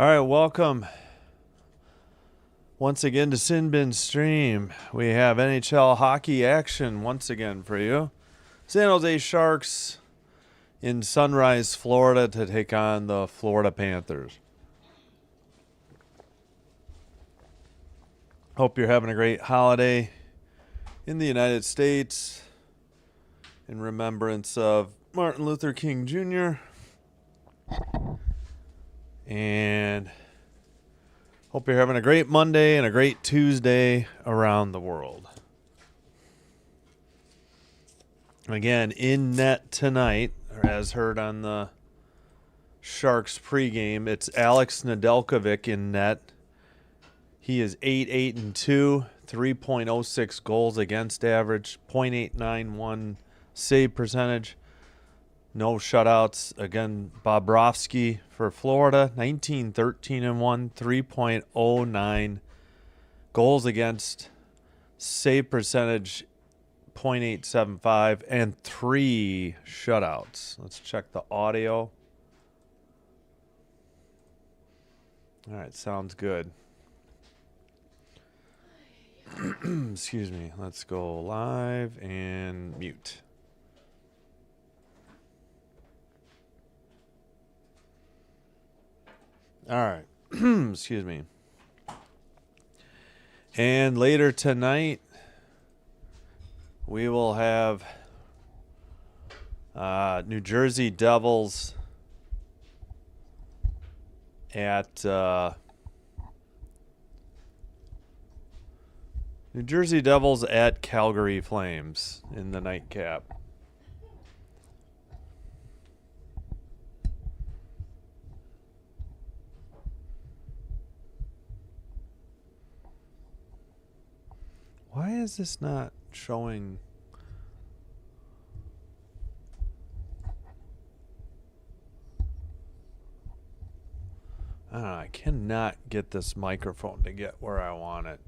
All right, welcome once again to Sin Bin Stream. We have NHL hockey action once again for you. San Jose Sharks in Sunrise, Florida to take on the Florida Panthers. Hope you're having a great holiday in the United States in remembrance of Martin Luther King Jr. And hope you're having a great Monday and a great Tuesday around the world. Again, in net tonight, or as heard on the Sharks pregame, it's Alex Nedeljkovic in net. He is 8-8-2, 3.06 goals against average, .891 save percentage. No shutouts. Again, Bobrovsky for Florida, 19-13-1, 3.09 goals against, save percentage, .875, and 3 shutouts. Let's check the audio. All right, sounds good. Excuse me. Let's go live and mute. All right. Excuse me. And later tonight, we will have New Jersey Devils at Calgary Flames in the nightcap. Why is this not showing? I don't know. I cannot get this microphone to get where I want it.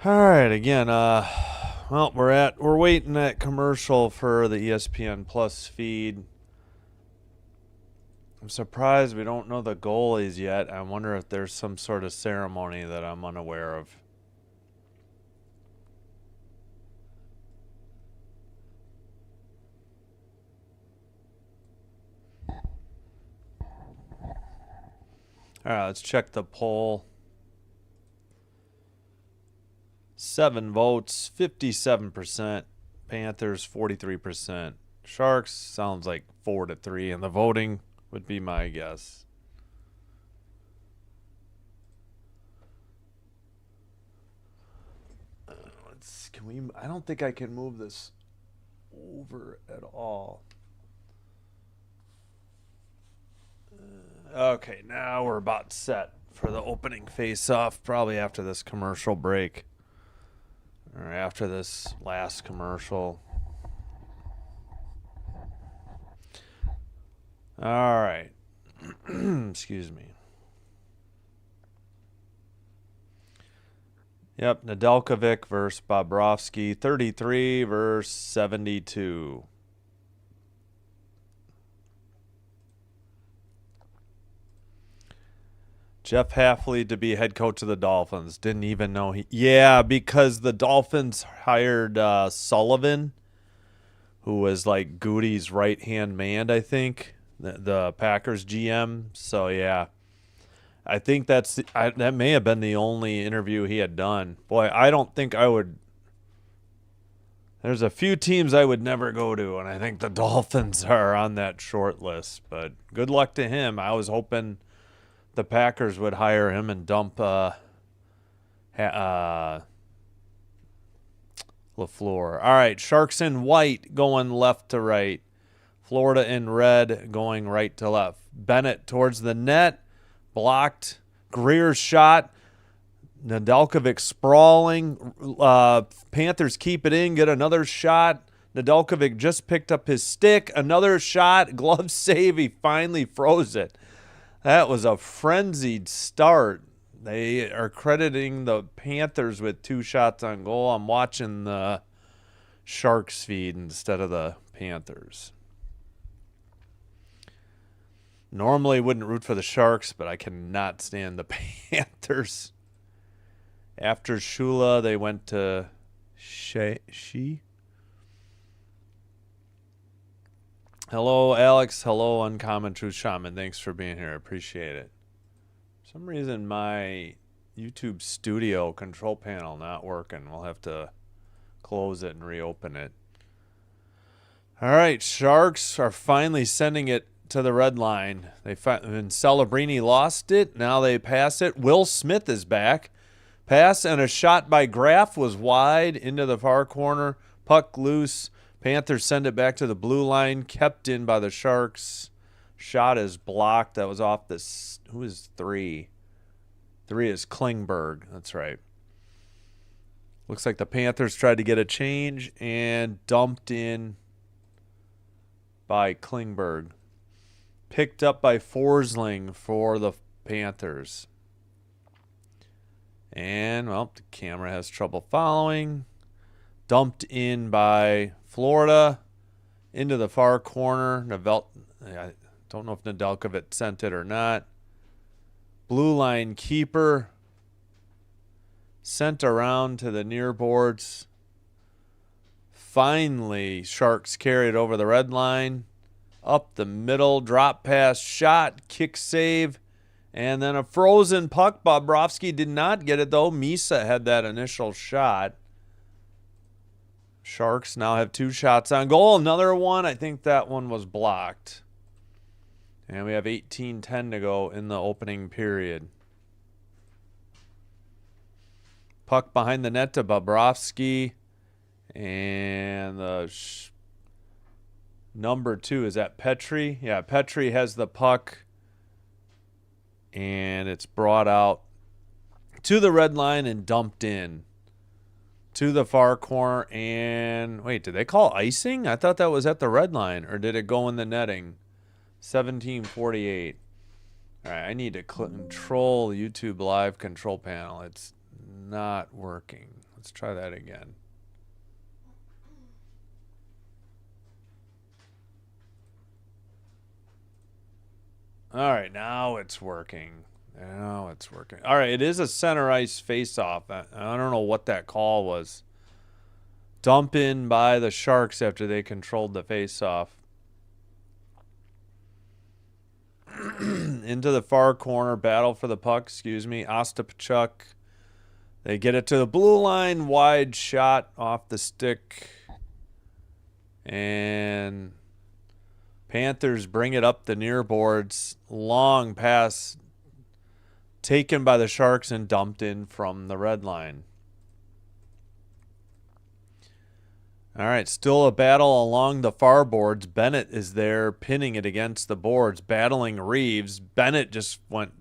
All right, again, well, we're waiting that commercial for the ESPN Plus feed. I'm surprised we don't know the goalies yet. I wonder if there's some sort of ceremony that I'm unaware of. All right, let's check the poll. 7 votes, 57%. Panthers, 43%. Sharks, sounds like 4-3 in the voting would be my guess. I don't think I can move this over at all. Okay, now we're about set for the opening face-off, probably after this commercial break. Or after this last commercial. All right. Excuse me. Yep, Nedeljkovic versus Bobrovsky, 33 versus 72. Jeff Hafley to be head coach of the Dolphins. Didn't even know he... Yeah, because the Dolphins hired Sullivan, who was like Goody's right-hand man, I think, the Packers GM. So, yeah. I think that may have been the only interview he had done. Boy, I don't think I would... There's a few teams I would never go to, and I think the Dolphins are on that short list. But good luck to him. I was hoping the Packers would hire him and dump LaFleur. All right, Sharks in white going left to right. Florida in red going right to left. Bennett towards the net. Blocked. Greer's shot. Nedeljkovic sprawling. Panthers keep it in. Get another shot. Nedeljkovic just picked up his stick. Another shot. Glove save. He finally froze it. That was a frenzied start. They are crediting the Panthers with 2 shots on goal. I'm watching the Sharks feed instead of the Panthers. Normally wouldn't root for the Sharks, but I cannot stand the Panthers. After Shula, they went to She. Hello, Alex. Hello, Uncommon Truth Shaman. Thanks for being here. I appreciate it. For some reason, my YouTube Studio control panel not working. We'll have to close it and reopen it. All right, Sharks are finally sending it to the red line. When Celebrini lost it, now they pass it. Will Smith is back. Pass and a shot by Graf was wide into the far corner. Puck loose. Panthers send it back to the blue line. Kept in by the Sharks. Shot is blocked. That was off this. Who is 3? 3 is Klingberg. That's right. Looks like the Panthers tried to get a change and dumped in by Klingberg. Picked up by Forsling for the Panthers. And, well, the camera has trouble following. Dumped in by Florida into the far corner. I don't know if Nedeljkovic sent it or not. Blue line keeper. Sent around to the near boards. Finally, Sharks carry it over the red line. Up the middle, drop pass, shot, kick save, and then a frozen puck. Bobrovsky did not get it, though. Misa had that initial shot. Sharks now have 2 shots on goal. Another one, I think that one was blocked. And we have 18:10 to go in the opening period. Puck behind the net to Bobrovsky. And the number 2, is that Petrie? Yeah, Petrie has the puck. And it's brought out to the red line and dumped in to the far corner. And wait, did they call icing? I thought that was at the red line. Or did it go in the netting? 17:48. All right, I need to control YouTube Live control panel. It's not working. Let's try that again. All right, now it's working. Now it's working. All right, it is a center ice face-off. I don't know what that call was. Dump in by the Sharks after they controlled the face-off. Into the far corner, battle for the puck, Ostapchuk. They get it to the blue line, wide shot off the stick. And Panthers bring it up the near boards. Long pass taken by the Sharks and dumped in from the red line. All right, still a battle along the far boards. Bennett is there pinning it against the boards, battling Reeves. Bennett just went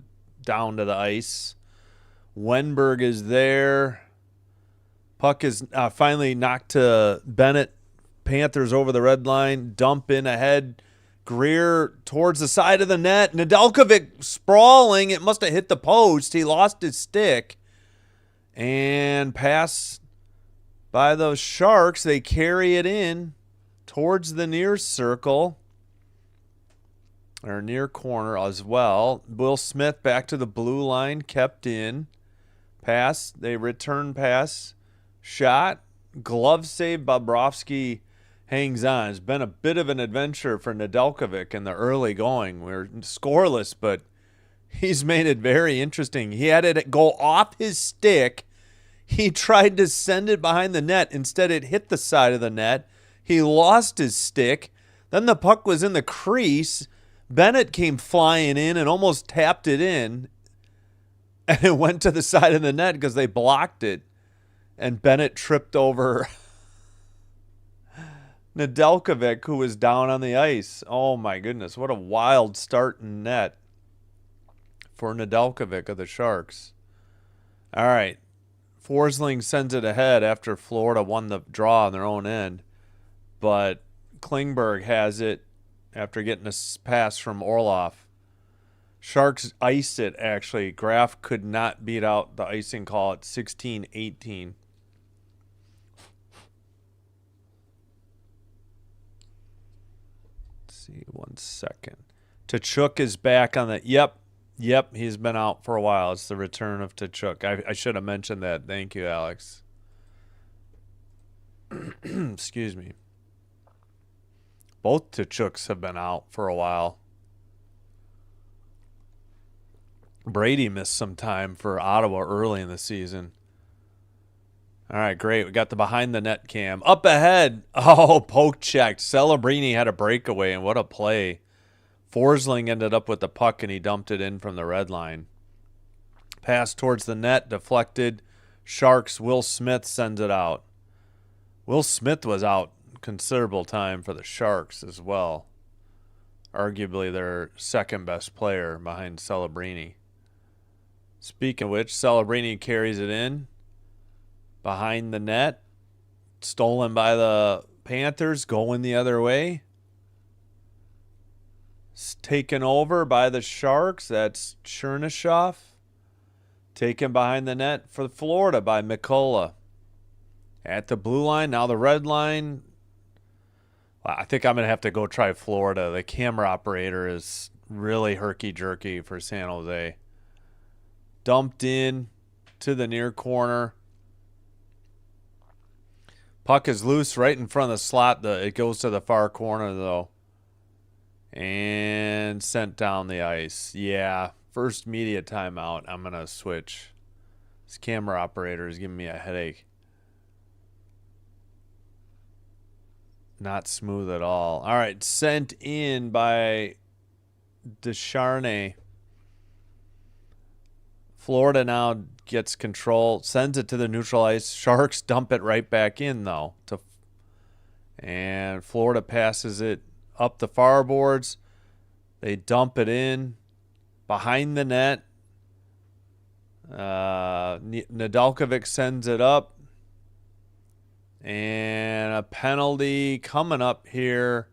down to the ice. Wenberg is there. Puck is finally knocked to Bennett. Panthers over the red line. Dump in ahead. Greer towards the side of the net. Nedeljkovic sprawling. It must have hit the post. He lost his stick. And pass by those Sharks. They carry it in towards the near circle. Or near corner as well. Will Smith back to the blue line. Kept in. Pass. They return pass. Shot. Glove save. Bobrovsky hangs on. It's been a bit of an adventure for Nedeljkovic in the early going. We're scoreless, but he's made it very interesting. He had it go off his stick. He tried to send it behind the net. Instead, it hit the side of the net. He lost his stick. Then the puck was in the crease. Bennett came flying in and almost tapped it in. And it went to the side of the net because they blocked it. And Bennett tripped over Nedeljkovic, who was down on the ice. Oh, my goodness. What a wild start in net for Nedeljkovic of the Sharks. All right. Forsling sends it ahead after Florida won the draw on their own end. But Klingberg has it after getting a pass from Orlov. Sharks iced it, actually. Graf could not beat out the icing call at 16-18. See, 1 second. Tkachuk is back on the. Yep, he's been out for a while. It's the return of Tkachuk. I should have mentioned that. Thank you, Alex. Excuse me. Both Tkachuks have been out for a while. Brady missed some time for Ottawa early in the season. All right, great. We got the behind the net cam. Up ahead. Oh, poke checked. Celebrini had a breakaway, and what a play. Forsling ended up with the puck, and he dumped it in from the red line. Pass towards the net, deflected. Sharks, Will Smith sends it out. Will Smith was out considerable time for the Sharks as well. Arguably their second best player behind Celebrini. Speaking of which, Celebrini carries it in. Behind the net. Stolen by the Panthers, going the other way. It's taken over by the Sharks. That's Chernyshov. Taken behind the net for Florida by Mikola. At the blue line, now the red line. I think I'm going to have to go try Florida. The camera operator is really herky-jerky for San Jose. Dumped in to the near corner. Puck is loose right in front of the slot. It goes to the far corner, though. And sent down the ice. Yeah, first media timeout. I'm going to switch. This camera operator is giving me a headache. Not smooth at all. All right, sent in by Descharnay. Florida now gets control, sends it to the neutral ice. Sharks dump it right back in, though. And Florida passes it up the far boards. They dump it in behind the net. Nedeljkovic sends it up. And a penalty coming up here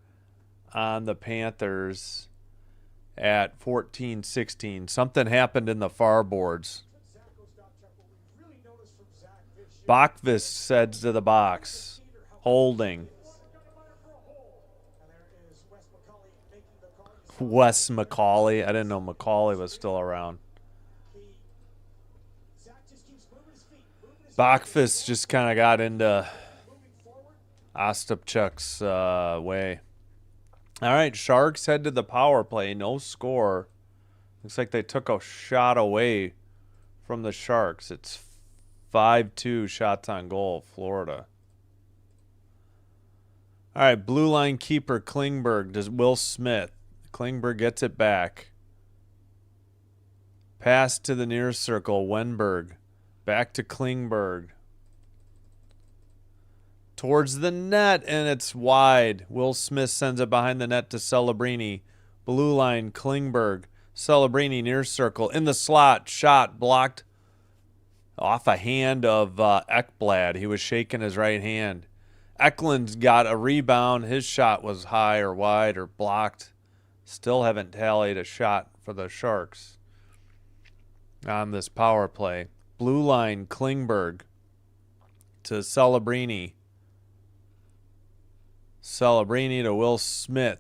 on the Panthers at 14-16. Something happened in the far boards. Bachvis heads to the box. Holding. Wes McCauley. I didn't know McCauley was still around. Bachvis just kind of got into Ostapchuk's way. All right, Sharks head to the power play. No score. Looks like they took a shot away from the Sharks. It's 5-2 shots on goal, Florida. All right, blue line keeper Klingberg does Will Smith. Klingberg gets it back. Pass to the near circle, Wenberg. Back to Klingberg. Towards the net, and it's wide. Will Smith sends it behind the net to Celebrini. Blue line, Klingberg. Celebrini near circle. In the slot, shot blocked off a hand of Ekblad. He was shaking his right hand. Eklund's got a rebound. His shot was high or wide or blocked. Still haven't tallied a shot for the Sharks on this power play. Blue line, Klingberg to Celebrini. Celebrini to Will Smith.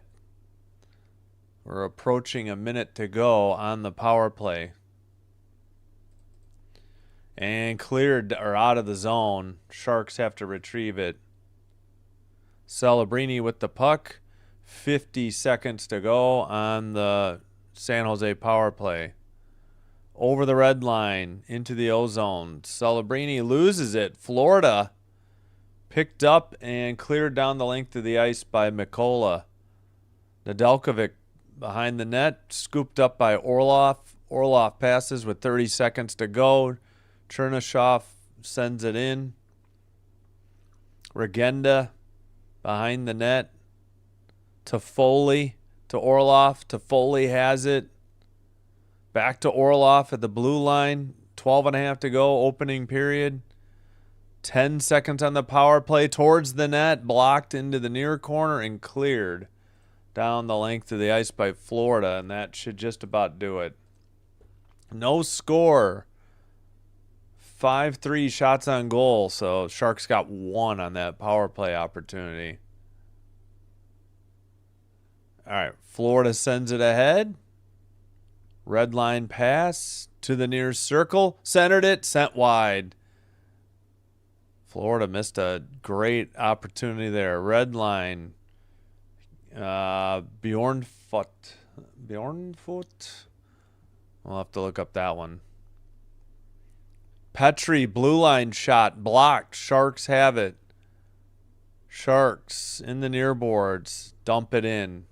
We're approaching a minute to go on the power play. And cleared or out of the zone. Sharks have to retrieve it. Celebrini with the puck. 50 seconds to go on the San Jose power play. Over the red line into the O-zone. Celebrini loses it. Florida picked up and cleared down the length of the ice by Mikola. Nedeljkovic behind the net, scooped up by Orlov. Orlov passes with 30 seconds to go. Chernyshov sends it in. Regenda behind the net. Toffoli to Orlov. Toffoli has it. Back to Orlov at the blue line. 12.5 to go, opening period. 10 seconds on the power play towards the net. Blocked into the near corner and cleared down the length of the ice by Florida. And that should just about do it. No score. 5-3 shots on goal. So Sharks got one on that power play opportunity. All right. Florida sends it ahead. Red line pass to the near circle. Centered it. Sent wide. Florida missed a great opportunity there. Red line. Bjornfoot. We'll have to look up that one. Petrie, blue line shot. Blocked. Sharks have it. Sharks in the near boards. Dump it in.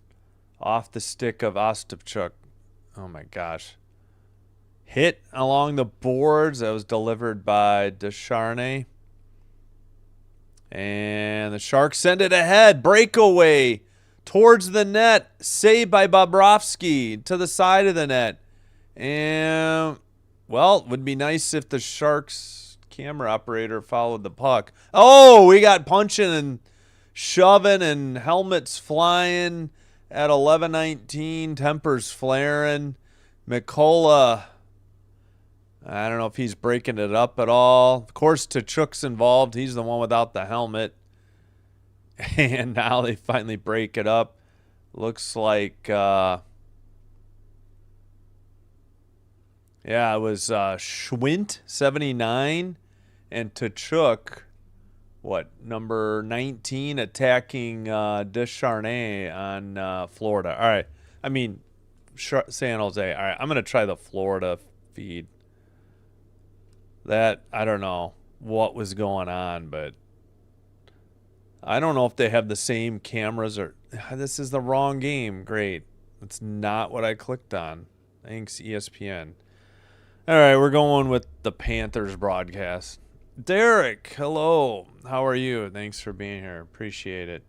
Off the stick of Ostapchuk. Oh my gosh. Hit along the boards. That was delivered by Descharnay. And the Sharks send it ahead. Breakaway towards the net. Saved by Bobrovsky to the side of the net. And, well, it would be nice if the Sharks camera operator followed the puck. Oh, we got punching and shoving and helmets flying at 11:19. Tempers flaring. Mikola, I don't know if he's breaking it up at all. Of course, Tkachuk's involved. He's the one without the helmet. And now they finally break it up. Looks like, yeah, it was Schwint, 79, and Tkachuk, number 19, attacking Descharnay on Florida. All right. I mean, San Jose. All right, I'm going to try the Florida feed. That, I don't know what was going on, but I don't know if they have the same cameras or this is the wrong game. Great. That's not what I clicked on. Thanks, ESPN. All right, we're going with the Panthers broadcast. Derek, hello. How are you? Thanks for being here. Appreciate it.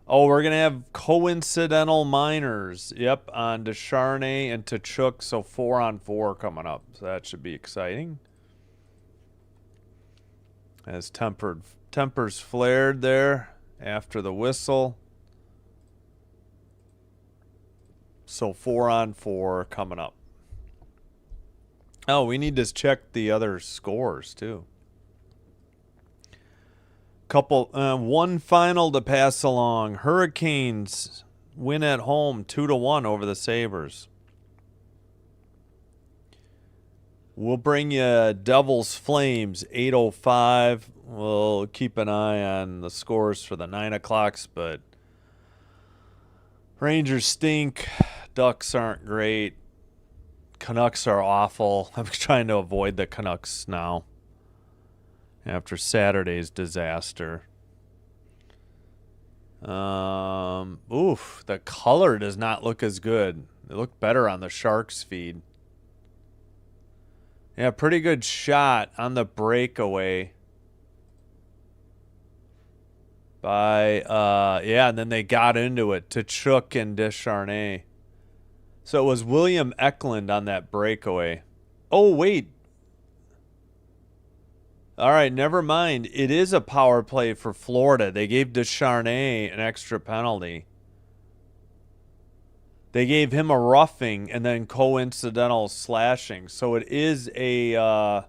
Oh, we're going to have coincidental minors. Yep, on Descharnay and Tkachuk, so 4-on-4 coming up. So that should be exciting. As tempers flared there after the whistle. So 4-on-4 coming up. Oh, we need to check the other scores too. One final to pass along. Hurricanes win at home 2-1 over the Sabres. We'll bring you Devils Flames 8:05. We'll keep an eye on the scores for the 9 o'clocks, but Rangers stink. Ducks aren't great. Canucks are awful. I'm trying to avoid the Canucks now after Saturday's disaster. The color does not look as good. It looked better on the Sharks feed. Yeah, pretty good shot on the breakaway by, and then they got into it. Tkachuk and Descharnay. So it was William Eklund on that breakaway. Oh, wait. All right, never mind. It is a power play for Florida. They gave Descharnay an extra penalty. They gave him a roughing and then coincidental slashing. So it is a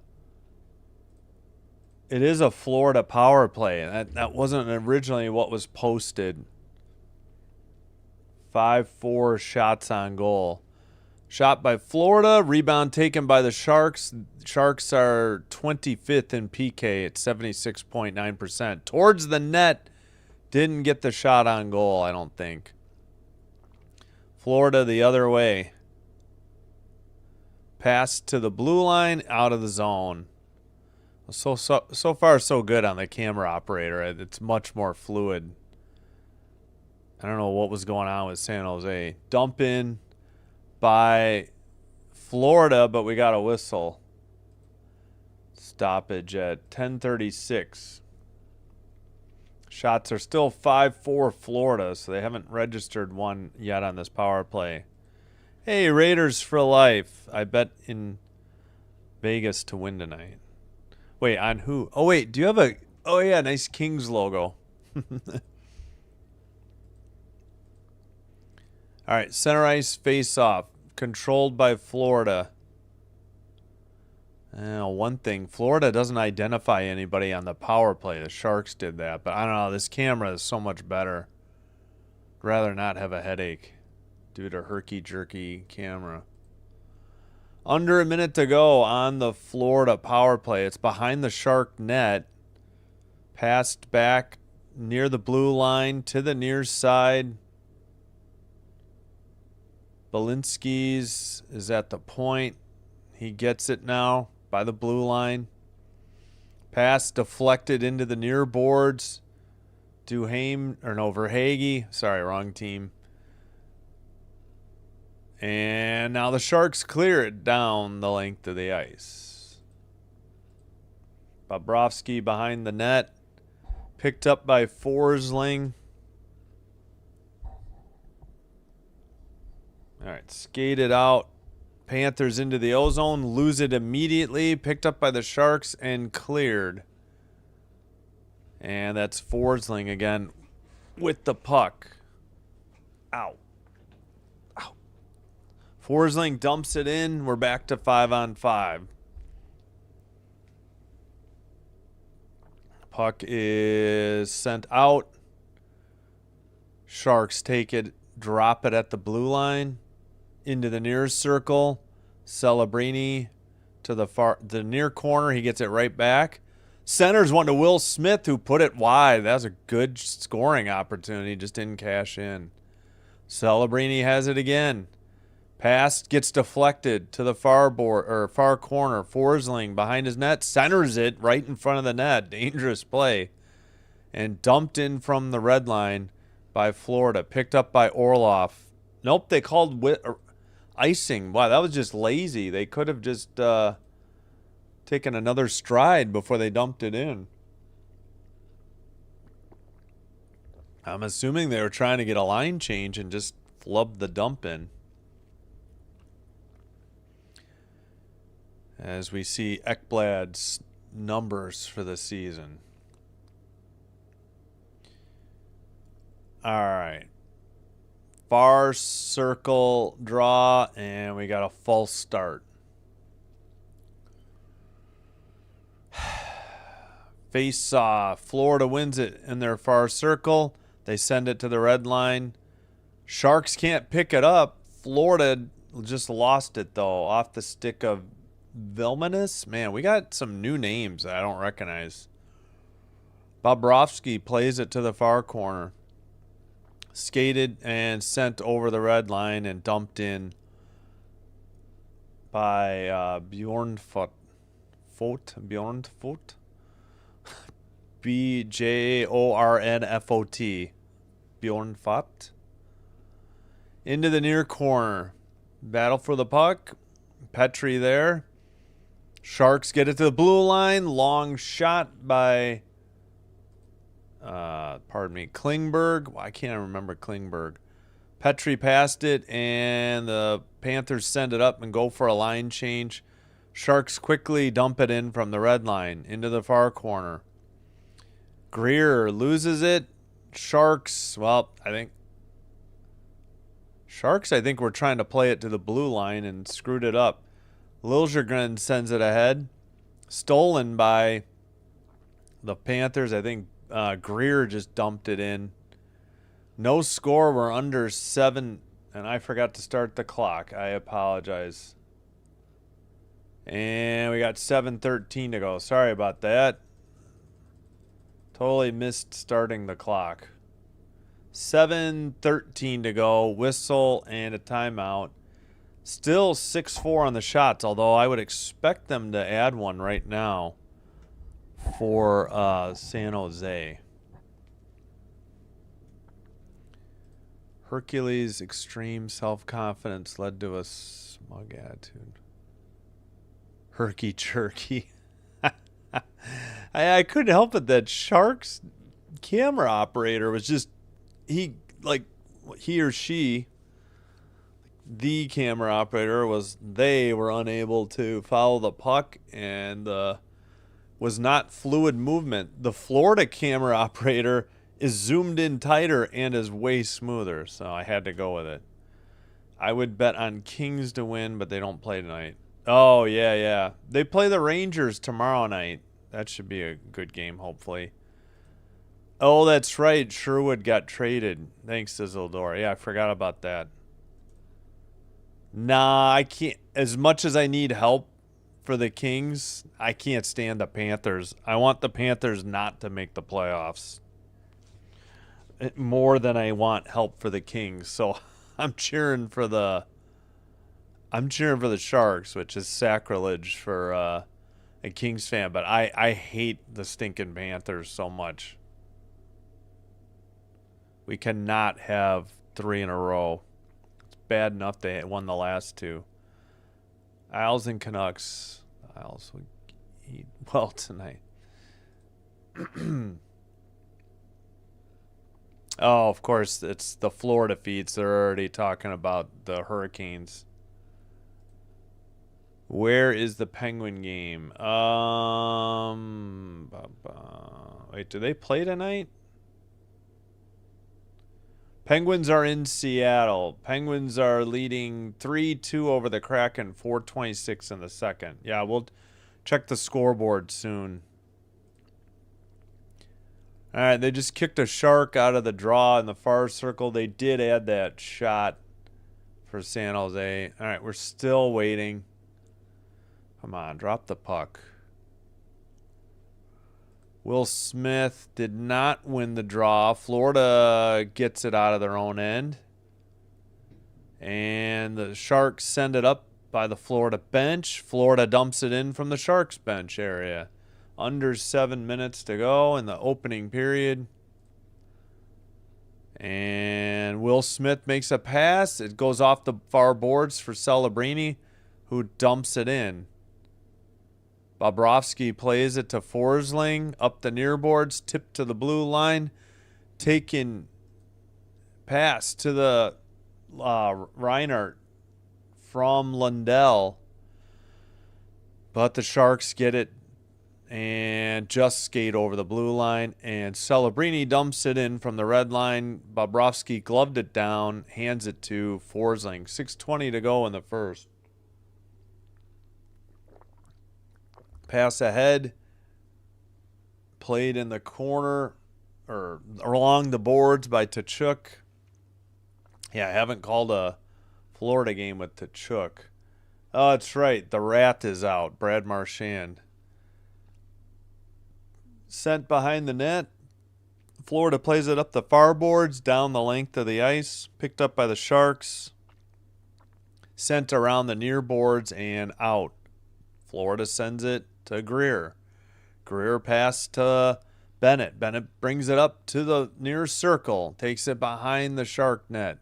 Florida power play. That wasn't originally what was posted. 5-4 shots on goal. Shot by Florida. Rebound taken by the Sharks. Sharks are 25th in PK at 76.9%. Towards the net. Didn't get the shot on goal, I don't think. Florida the other way. Pass to the blue line, out of the zone. So far, so good on the camera operator. It's much more fluid. I don't know what was going on with San Jose. Dump in by Florida, but we got a whistle. Stoppage at 10:36. Shots are still 5-4 Florida, so they haven't registered one yet on this power play. Hey, Raiders for life. I bet in Vegas to win tonight. Wait, on who? Oh, wait, do you have a... Oh, yeah, nice Kings logo. All right, center ice face-off. Controlled by Florida. One thing, Florida doesn't identify anybody on the power play. The Sharks did that, but I don't know. This camera is so much better. rather not have a headache due to herky-jerky camera. Under a minute to go on the Florida power play. It's behind the Shark net. Passed back near the blue line to the near side. Belinsky's is at the point. He gets it now by the blue line. Pass deflected into the near boards. Verhage. Sorry, wrong team. And now the Sharks clear it down the length of the ice. Bobrovsky behind the net. Picked up by Forsling. All right, skated out. Panthers into the ozone. Lose it immediately. Picked up by the Sharks and cleared. And that's Forsling again with the puck. Ow. Ow. Forsling dumps it in. We're back to 5-on-5. Puck is sent out. Sharks take it, drop it at the blue line. Into the near circle. Celebrini to the near corner. He gets it right back. Centers one to Will Smith, who put it wide. That was a good scoring opportunity. Just didn't cash in. Celebrini has it again. Pass gets deflected to the far corner. Forsling behind his net. Centers it right in front of the net. Dangerous play. And dumped in from the red line by Florida. Picked up by Orlov. Nope, they called icing. Wow, that was just lazy. They could have just taken another stride before they dumped it in. I'm assuming they were trying to get a line change and just flubbed the dump in. As we see Ekblad's numbers for the season. All right. Far circle draw, and we got a false start. Face off. Florida wins it in their far circle. They send it to the red line. Sharks can't pick it up. Florida just lost it, though, off the stick of Vilmanus. Man, we got some new names that I don't recognize. Bobrovsky plays it to the far corner. Skated and sent over the red line and dumped in by Bjornfot. Bjornfot? Bjornfot. Bjornfot. Into the near corner. Battle for the puck. Petrie there. Sharks get it to the blue line. Long shot by Klingberg. Well, I can't remember Klingberg. Petrie passed it, and the Panthers send it up and go for a line change. Sharks quickly dump it in from the red line into the far corner. Greer loses it. Sharks were trying to play it to the blue line and screwed it up. Liljegren sends it ahead. Stolen by the Panthers. I think Greer just dumped it in. No score. We're under 7, and I forgot to start the clock. I apologize. And we got 7:13 to go. Sorry about that. Totally missed starting the clock. 7:13 to go. Whistle and a timeout. Still 6-4 on the shots, although I would expect them to add one right now for San Jose. Hercules' extreme self-confidence led to a smug attitude. Herky-jerky. I couldn't help it that Sharks camera operator was just, he or she, the camera operator they were unable to follow the puck and was not fluid movement. The Florida camera operator is zoomed in tighter and is way smoother, so I had to go with it. I would bet on Kings to win, but they don't play tonight. Oh, yeah. They play the Rangers tomorrow night. That should be a good game, hopefully. Oh, that's right. Sherwood got traded. Thanks, Isildur. Yeah, I forgot about that. Nah, I can't. As much as I need help for the Kings, I can't stand the Panthers. I want the Panthers not to make the playoffs more than I want help for the Kings. So I'm cheering for the Sharks, which is sacrilege for a Kings fan. But I hate the stinking Panthers so much. We cannot have 3 in a row. It's bad enough they won the last 2. Isles and Canucks. Isles will eat well tonight. Oh, of course, it's the Florida feeds. They're already talking about the Hurricanes. Where is the Penguin game? Wait, do they play tonight? Penguins are in Seattle. Penguins are leading 3-2 over the Kraken, 4:26 in the second. Yeah, we'll check the scoreboard soon. All right, they just kicked a Shark out of the draw in the far circle. They did add that shot for San Jose. All right, we're still waiting. Come on, drop the puck. Will Smith did not win the draw. Florida gets it out of their own end. And the Sharks send it up by the Florida bench. Florida dumps it in from the Sharks bench area. Under 7 minutes to go in the opening period. And Will Smith makes a pass. It goes off the far boards for Celebrini, who dumps it in. Bobrovsky plays it to Forsling up the near boards, tipped to the blue line, taken pass to the Reinhardt from Lundell, but the Sharks get it and just skate over the blue line, and Celebrini dumps it in from the red line. Bobrovsky gloved it down, hands it to Forsling. 6:20 to go in the first. Pass ahead, played in the corner or along the boards by Tkachuk. Yeah, I haven't called a Florida game with Tkachuk. Oh, that's right. The rat is out. Brad Marchand. Sent behind the net. Florida plays it up the far boards, down the length of the ice. Picked up by the Sharks. Sent around the near boards and out. Florida sends it to Greer. Greer pass to Bennett. Bennett brings it up to the near circle. Takes it behind the Shark net.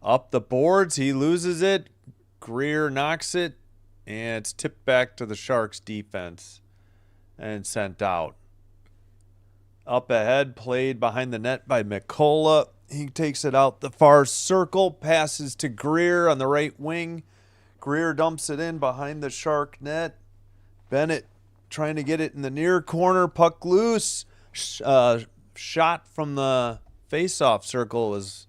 Up the boards. He loses it. Greer knocks it. And it's tipped back to the Sharks defense and sent out. Up ahead, played behind the net by Mikola. He takes it out the far circle. Passes to Greer on the right wing. Greer dumps it in behind the Shark net. Bennett trying to get it in the near corner. Puck loose. Shot from the face-off circle is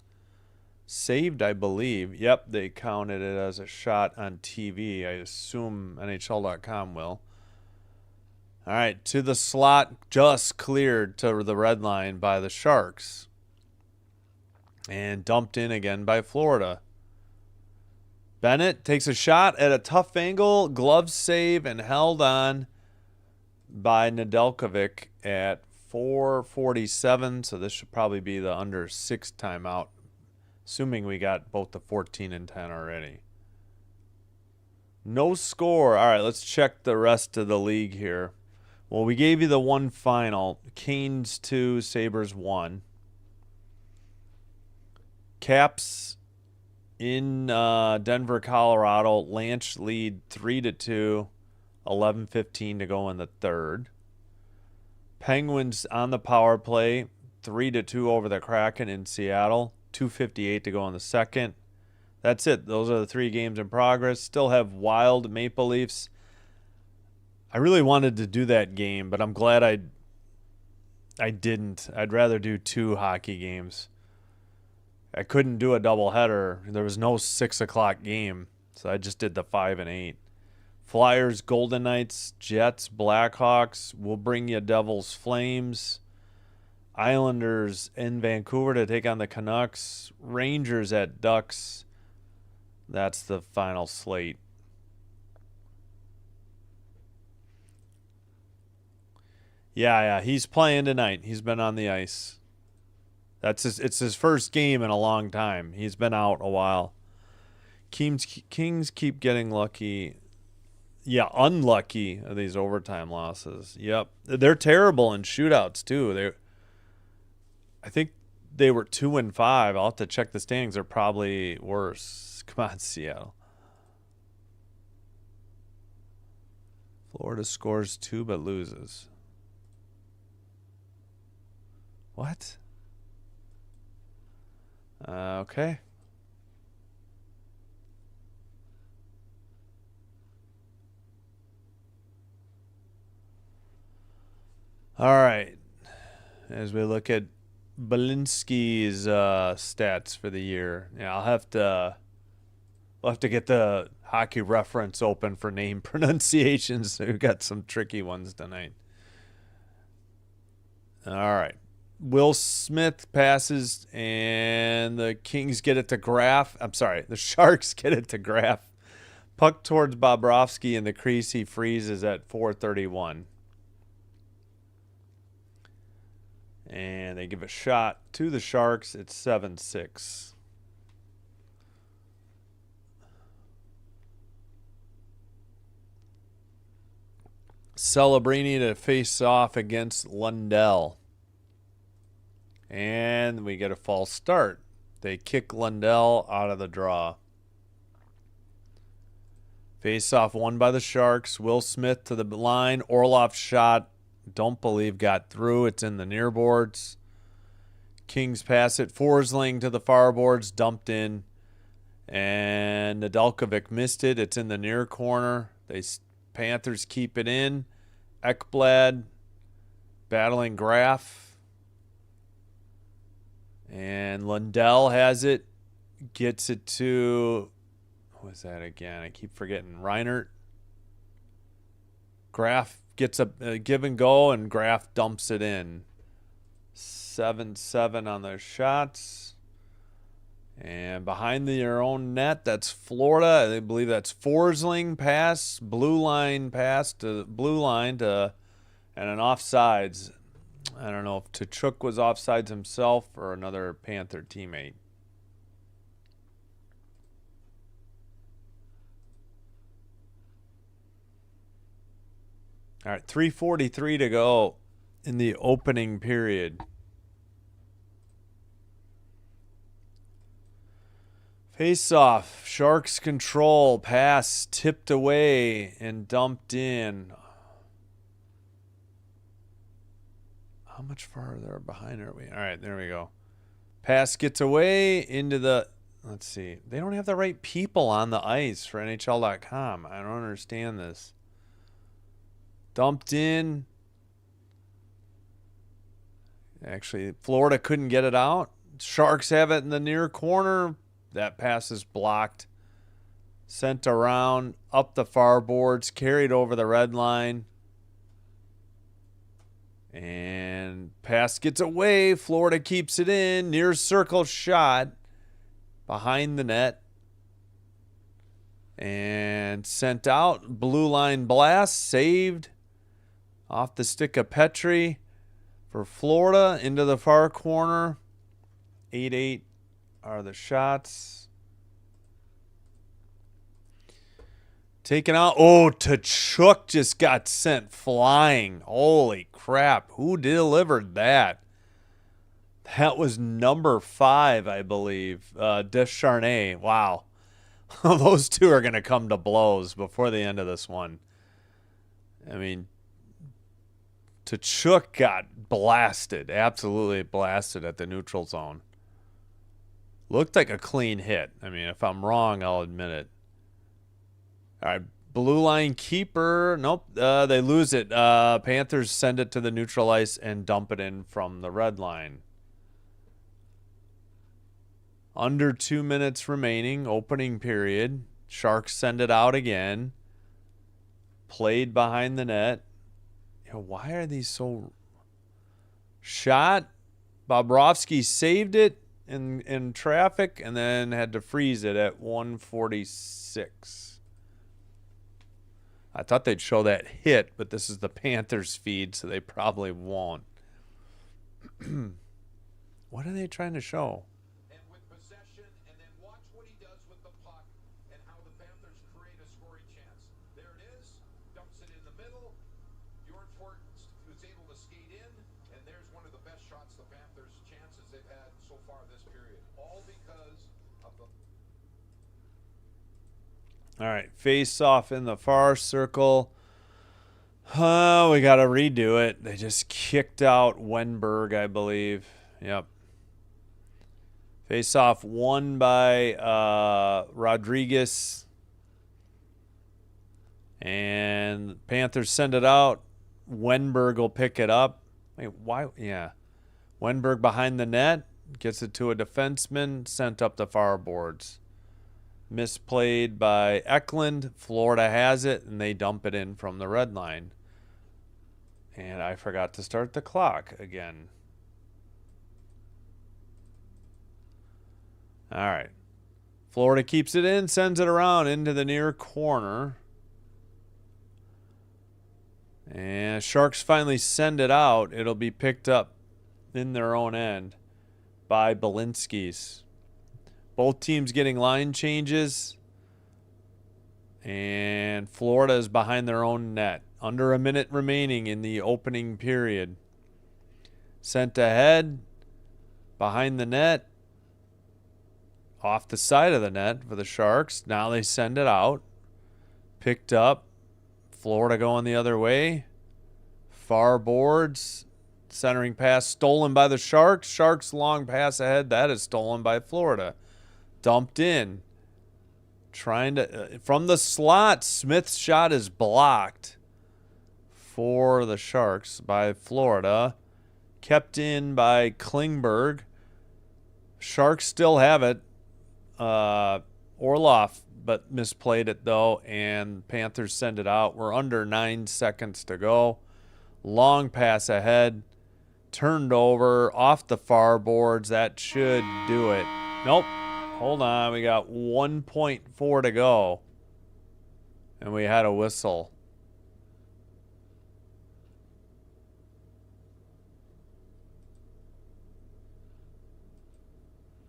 saved, I believe. Yep, they counted it as a shot on TV. I assume NHL.com will. All right, to the slot, just cleared to the red line by the Sharks. And dumped in again by Florida. Bennett takes a shot at a tough angle, glove save, and held on by Nedeljkovic at 4:47. So this should probably be the under 6 timeout, assuming we got both the 14 and 10 already. No score. All right, let's check the rest of the league here. Well, we gave you the one final. Canes 2, Sabres 1. Caps in Denver, Colorado. Lanch lead 3-2. 11:15 to go in the third. Penguins on the power play. 3-2 over the Kraken in Seattle. 2:58 to go in the second. That's it. Those are the 3 games in progress. Still have Wild Maple Leafs. I really wanted to do that game, but I'm glad I didn't. I'd rather do 2 hockey games. I couldn't do a doubleheader. There was no 6 o'clock game, so I just did the 5 and 8. Flyers, Golden Knights, Jets, Blackhawks. We'll bring you Devils, Flames. Islanders in Vancouver to take on the Canucks. Rangers at Ducks. That's the final slate. Yeah, he's playing tonight. He's been on the ice. It's his first game in a long time. He's been out a while. Kings keep getting lucky. Yeah, unlucky of these overtime losses. Yep. They're terrible in shootouts too. I think they were 2-5. I'll have to check the standings. They're probably worse. Come on, Seattle. Florida scores 2 but loses. What? Okay. All right. As we look at Belinsky's stats for the year, yeah, we'll have to get the hockey reference open for name pronunciations. We've got some tricky ones tonight. All right. Will Smith passes, and the Kings get it to Graf. I'm sorry, the Sharks get it to Graf. Puck towards Bobrovsky in the crease. He freezes at 4:31. And they give a shot to the Sharks. It's 7-6. Celebrini to face off against Lundell. And we get a false start. They kick Lundell out of the draw. Face off won by the Sharks. Will Smith to the line. Orlov's shot, don't believe got through. It's in the near boards. Kings pass it. Forsling to the far boards. Dumped in. And Nedeljkovic missed it. It's in the near corner. Panthers keep it in. Ekblad battling Graf. And Lundell has it. Gets it to... Who was that again? I keep forgetting. Reinert. Graf gets a give and go, and Graf dumps it in. 7-7 on their shots. And behind their own net, that's Florida. I believe that's Forsling pass, blue line pass to blue line to, and an offsides. I don't know if Tkachuk was offsides himself or another Panther teammate. All right, 3:43 to go in the opening period. Face off. Sharks control. Pass tipped away and dumped in. How much farther behind are we? All right, there we go. Pass gets away into the... Let's see. They don't have the right people on the ice for NHL.com. I don't understand this. Dumped in. Actually, Florida couldn't get it out. Sharks have it in the near corner. That pass is blocked. Sent around, up the far boards, carried over the red line. And pass gets away. Florida keeps it in. Near circle shot. Behind the net. And sent out. Blue line blast. Saved. Off the stick of Petrie. For Florida. Into the far corner. 8-8 are the shots. Taken out. Oh, Tkachuk just got sent flying. Holy crap. Who delivered that? That was number 5, I believe. Descharnay. Wow. Those two are going to come to blows before the end of this one. I mean, Tkachuk got blasted. Absolutely blasted at the neutral zone. Looked like a clean hit. I mean, if I'm wrong, I'll admit it. All right, blue line keeper. Nope, they lose it. Panthers send it to the neutral ice and dump it in from the red line. Under 2 minutes remaining, opening period. Sharks send it out again. Played behind the net. Why are these so... Shot Bobrovsky saved it in traffic and then had to freeze it at 146. I thought they'd show that hit, but this is the Panthers feed, so they probably won't. What are they trying to show? And with possession, and then watch what he does with the puck and how the Panthers create a scoring chance. There it is. Dumps it in the middle. Bjornfort was able to skate in, and there's one of the best shots the Panthers' chances they've had so far this period. All because of the... All right, face off in the far circle. Oh, we got to redo it. They just kicked out Wenberg, I believe. Yep. Face off won by Rodriguez. And Panthers send it out. Wenberg will pick it up. Wait, why? Yeah. Wenberg behind the net. Gets it to a defenseman. Sent up the far boards. Misplayed by Eklund. Florida has it, and they dump it in from the red line. And I forgot to start the clock again. All right. Florida keeps it in, sends it around into the near corner. And Sharks finally send it out. It'll be picked up in their own end by Belinsky's. Both teams getting line changes. And Florida is behind their own net. Under a minute remaining in the opening period. Sent ahead. Behind the net. Off the side of the net for the Sharks. Now they send it out. Picked up. Florida going the other way. Far boards. Centering pass stolen by the Sharks. Sharks long pass ahead. That is stolen by Florida. Dumped in. Trying to... from the slot. Smith's shot is blocked for the Sharks by Florida. Kept in by Klingberg. Sharks still have it. Orloff, but misplayed it though, and Panthers send it out. We're under 9 seconds to go. Long pass ahead, turned over off the far boards. That should do it. Nope. Hold on. We got 1.4 to go, and we had a whistle.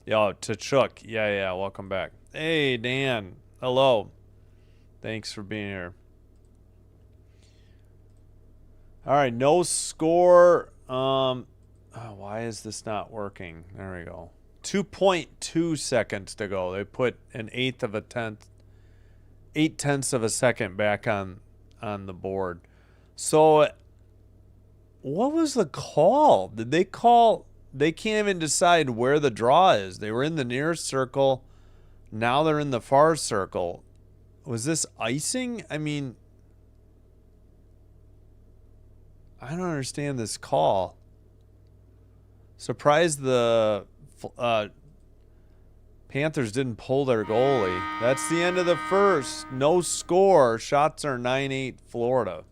Yo, Tkachuk. Yeah, welcome back. Hey, Dan. Hello. Thanks for being here. All right, no score. Why is this not working? There we go. 2.2 seconds to go. They put an 8/10 of a second back on the board. So what was the call? Did they call? They can't even decide where the draw is. They were in the near circle. Now they're in the far circle. Was this icing? I mean, I don't understand this call. Surprised the Panthers didn't pull their goalie. That's the end of the first. No score. Shots are 9-8 Florida.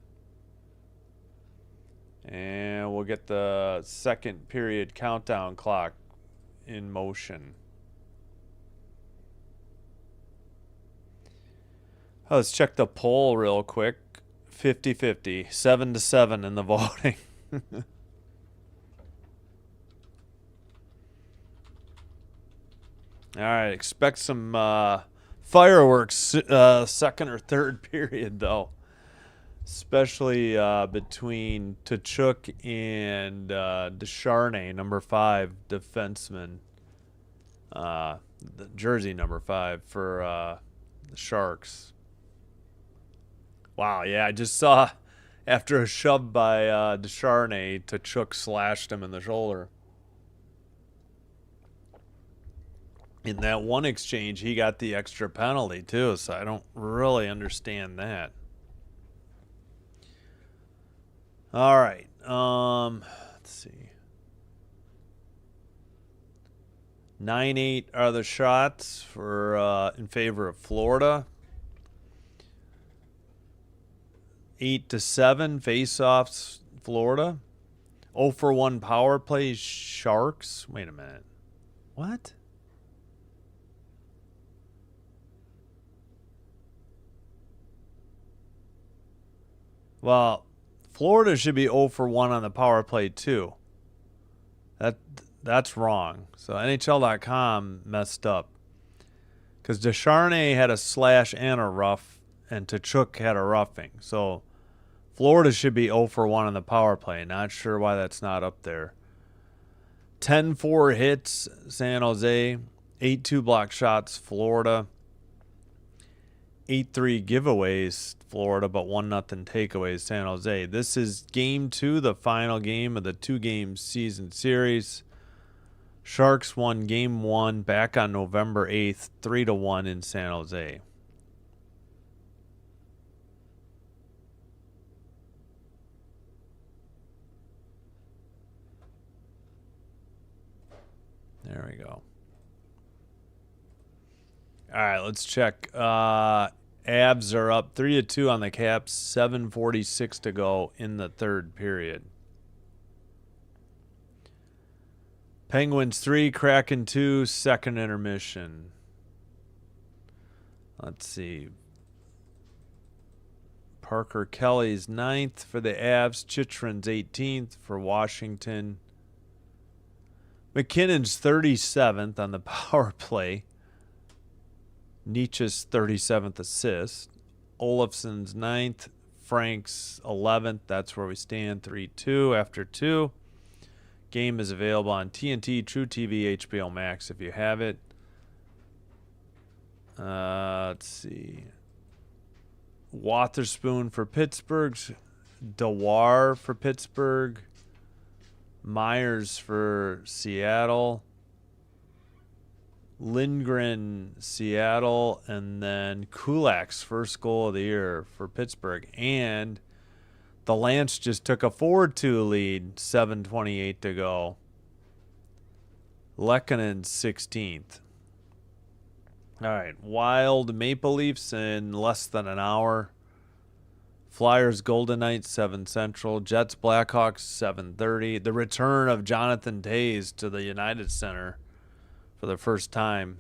And we'll get the second period countdown clock in motion. Let's check the poll real quick. 50-50. 7-7 in the voting. All right. Expect some fireworks second or third period, though. Especially between Tkachuk and Descharnay, number 5 defenseman. The jersey number 5 for the Sharks. Wow, yeah, I just saw after a shove by Descharnay, Tkachuk slashed him in the shoulder. In that one exchange, he got the extra penalty, too, so I don't really understand that. All right. Let's see. 9-8 are the shots for in favor of Florida. 8-7 face-offs Florida. 0 for 1 power play Sharks. Wait a minute. What? Well, Florida should be 0 for 1 on the power play too. That's wrong. So NHL.com messed up. Because Descharnay had a slash and a rough, and Tkachuk had a roughing. So Florida should be 0 for 1 on the power play. Not sure why that's not up there. 10-4 hits, San Jose. 8-2 block shots, Florida. 8-3 giveaways, Florida, but 1-0 takeaways, San Jose. This is game 2, the final game of the 2-game season series. Sharks won game 1 back on November 8th, 3-1 in San Jose. There we go. All right, let's check. Avs are up 3-2 on the Caps, 7:46 to go in the third period. Penguins 3, Kraken 2, second intermission. Let's see. Parker Kelly's 9th for the Avs. Chychrun's 18th for Washington. McKinnon's 37th on the power play. Nietzsche's 37th assist. Olafson's 9th. Frank's 11th. That's where we stand. 3-2 after 2. Game is available on TNT, True TV, HBO Max if you have it. Let's see. Wotherspoon for Pittsburgh. Dewar for Pittsburgh. Myers for Seattle. Lindgren, Seattle. And then Kulak's first goal of the year for Pittsburgh. And the Lance just took a 4-2 lead, 7:28 to go. Lekkonen's 16th. All right, Wild Maple Leafs in less than an hour. Flyers Golden Knights 7 Central. Jets Blackhawks 7:30. The return of Jonathan Toews to the United Center for the first time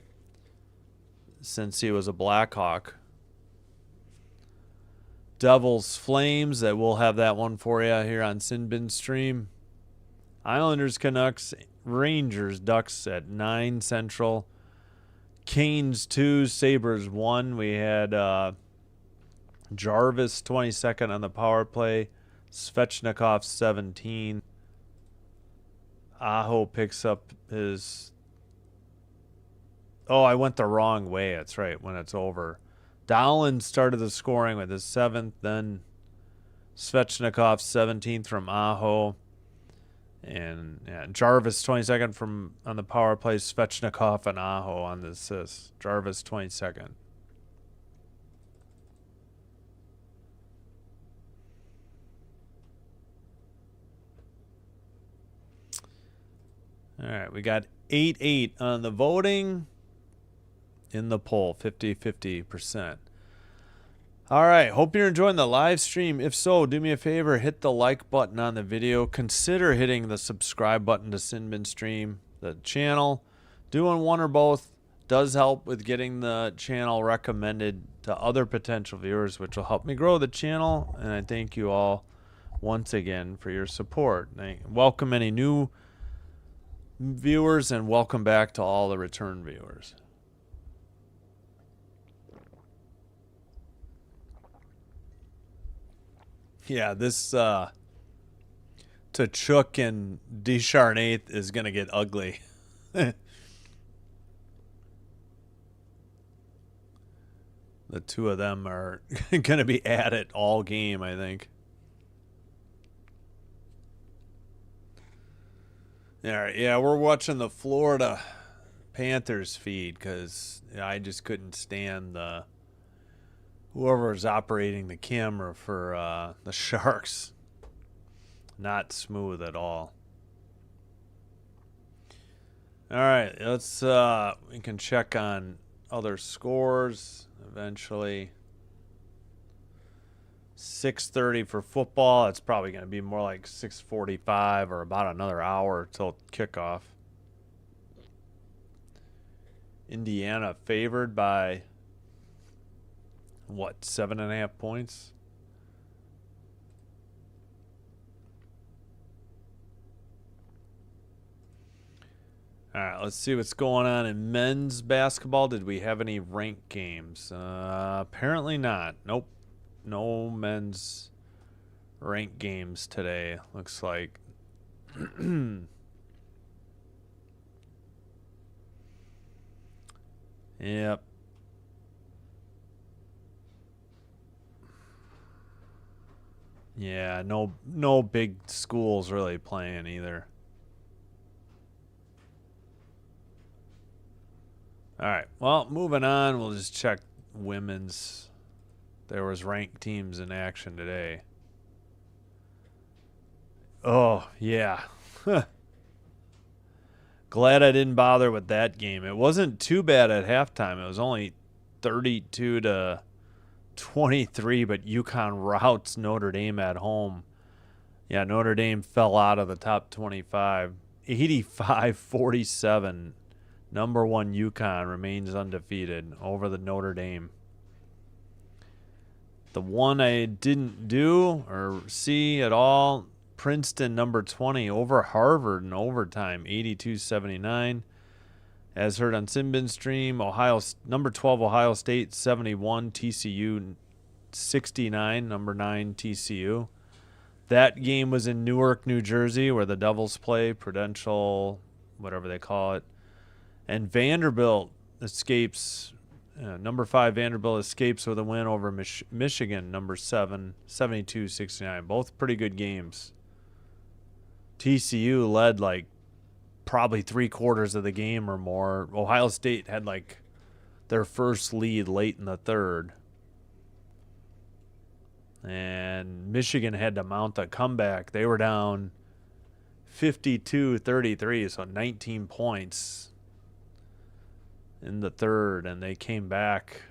since he was a Blackhawk. Devils Flames, that we'll have that one for you here on Sinbin Stream. Islanders Canucks, Rangers Ducks at 9 Central. Canes 2, Sabres 1. We had Jarvis 22nd on the power play. Svechnikov 17. Aho picks up his... Oh, I went the wrong way. That's right, when it's over. Dowland started the scoring with his 7th, then Svechnikov 17th from Aho. And Jarvis 22nd from on the power play, Svechnikov and Aho on the assist. Jarvis 22nd. All right, we got 8-8 on the voting. In the poll, 50-50%. All right, hope you're enjoying the live stream. If so, do me a favor, hit the like button on the video. Consider hitting the subscribe button to Sinbin Stream, the channel. Doing one or both does help with getting the channel recommended to other potential viewers, which will help me grow the channel. And I thank you all once again for your support. I welcome any new viewers and welcome back to all the return viewers. Yeah, this Tkachuk and Descharnay is going to get ugly. The two of them are going to be at it all game, I think. All right, yeah, we're watching the Florida Panthers feed because I just couldn't stand the... whoever's operating the camera for the Sharks. Not smooth at all. All right, let's we can check on other scores eventually. 6:30 for football. It's probably going to be more like 6:45 or about another hour till kickoff. Indiana favored by, what, 7.5 points? All right, let's see what's going on in men's basketball. Did we have any ranked games? Apparently not. Nope. No men's ranked games today, looks like. Yep. Yeah, no big schools really playing either. All right. Well, moving on, we'll just check women's. There was ranked teams in action today. Oh, yeah. Glad I didn't bother with that game. It wasn't too bad at halftime. It was only 32-23, but UConn routs Notre Dame at home. Yeah, Notre Dame fell out of the top 25. 85-47. Number 1 UConn remains undefeated over the Notre Dame. The one I didn't do or see at all, Princeton number 20 over Harvard in overtime, 82-79. As heard on Sinbin Stream, number 12 Ohio State 71, TCU 69, number 9 TCU. That game was in Newark, New Jersey, where the Devils play, Prudential, whatever they call it. And Vanderbilt escapes, number 5 Vanderbilt escapes with a win over Michigan, number 7, 72-69. Both pretty good games. TCU led like probably 3/4 of the game or more. Ohio State had like their first lead late in the third. And Michigan had to mount a comeback. They were down 52-33, so 19 points in the third, and they came back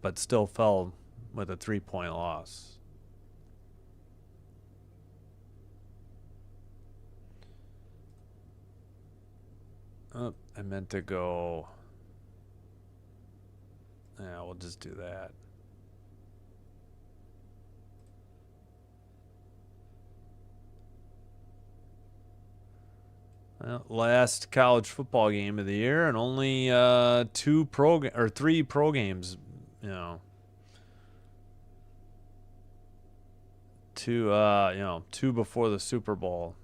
but still fell with a 3-point loss. Oh, I meant to go. Yeah, we'll just do that. Well, last college football game of the year, and only 3 pro games. You know, two before the Super Bowl.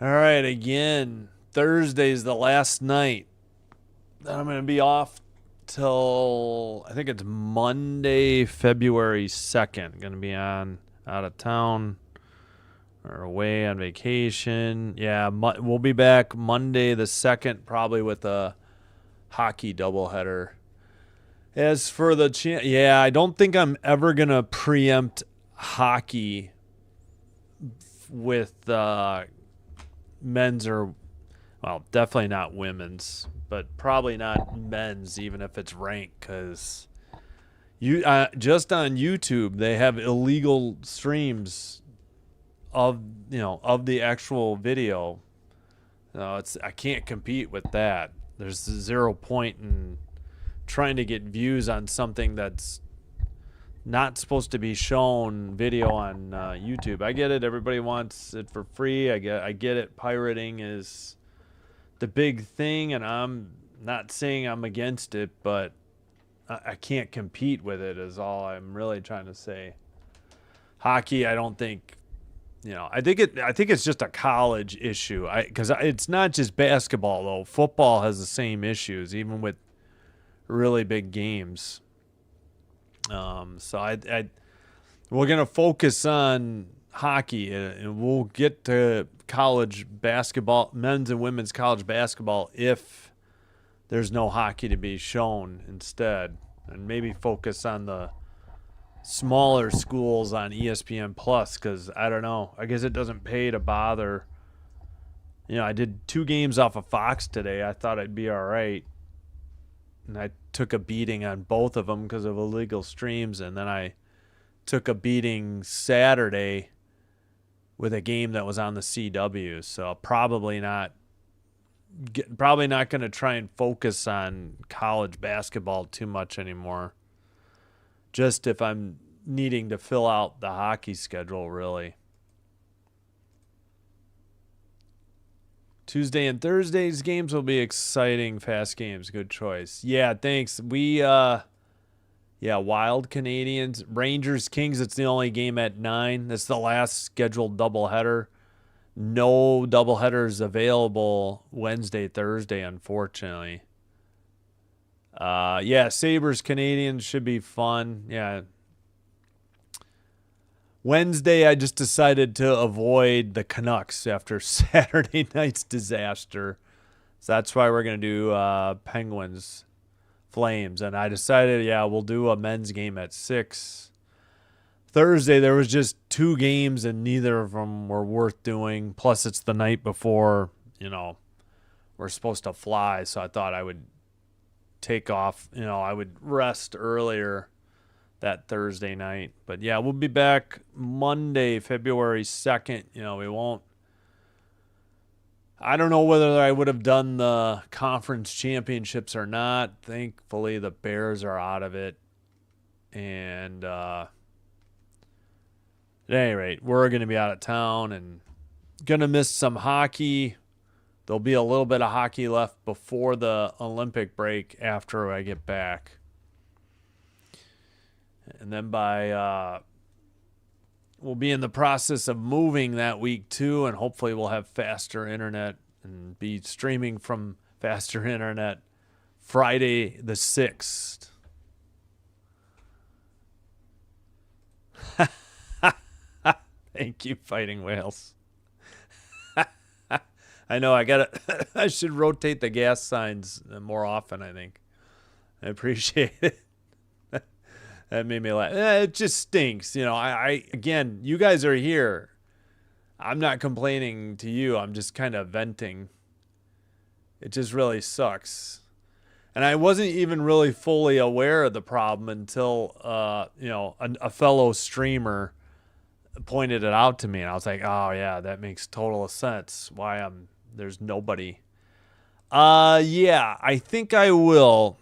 All right, again, Thursday's the last night. Then I'm going to be off till, I think it's Monday, February 2nd. Going to be out of town or away on vacation. Yeah, we'll be back Monday the 2nd, probably with a hockey doubleheader. As for the I don't think I'm ever going to preempt hockey with men's or, well, definitely not women's, but probably not men's, even if it's ranked, because just on YouTube they have illegal streams of the actual video. I can't compete with that. There's 0 point in trying to get views on something that's not supposed to be shown video on YouTube. I get it. Everybody wants it for free. I get it. Pirating is the big thing, and I'm not saying I'm against it, but I can't compete with it is all I'm really trying to say. Hockey, I don't think, I think it's just a college issue. Because it's not just basketball though. Football has the same issues, even with really big games. So we're gonna focus on hockey, and we'll get to college basketball, men's and women's college basketball, if there's no hockey to be shown instead, and maybe focus on the smaller schools on ESPN Plus, because I don't know. I guess it doesn't pay to bother. I did 2 games off of Fox today. I thought I'd be all right. and I took a beating on both of them because of illegal streams, and then I took a beating Saturday with a game that was on the CW. So probably not going to try and focus on college basketball too much anymore. Just if I'm needing to fill out the hockey schedule, really. Tuesday and Thursday's games will be exciting, fast games. Good choice. Yeah, thanks. Wild Canadians, Rangers, Kings. It's the only game at 9. That's the last scheduled doubleheader. No doubleheaders available Wednesday, Thursday, unfortunately. Sabres, Canadians should be fun. Yeah. Wednesday, I just decided to avoid the Canucks after Saturday night's disaster. So that's why we're going to do Penguins, Flames. And I decided, we'll do a men's game at 6. Thursday, there was just 2 games, and neither of them were worth doing. Plus, it's the night before, we're supposed to fly. So I thought I would take off, I would rest earlier that Thursday night. But yeah, we'll be back Monday, February 2nd. We won't. I don't know whether I would have done the conference championships or not. Thankfully, the Bears are out of it. And at any rate, we're going to be out of town and going to miss some hockey. There'll be a little bit of hockey left before the Olympic break after I get back. And then we'll be in the process of moving that week too, and hopefully we'll have faster internet and be streaming from faster internet Friday the 6th. Thank you, Fighting Whales. I know I should rotate the gas signs more often, I think. I appreciate it. That made me laugh. It just stinks. Again, you guys are here. I'm not complaining to you. I'm just kind of venting. It just really sucks. And I wasn't even really fully aware of the problem until, a fellow streamer pointed it out to me. And I was like, oh, yeah, that makes total sense. Why there's nobody. I think I will.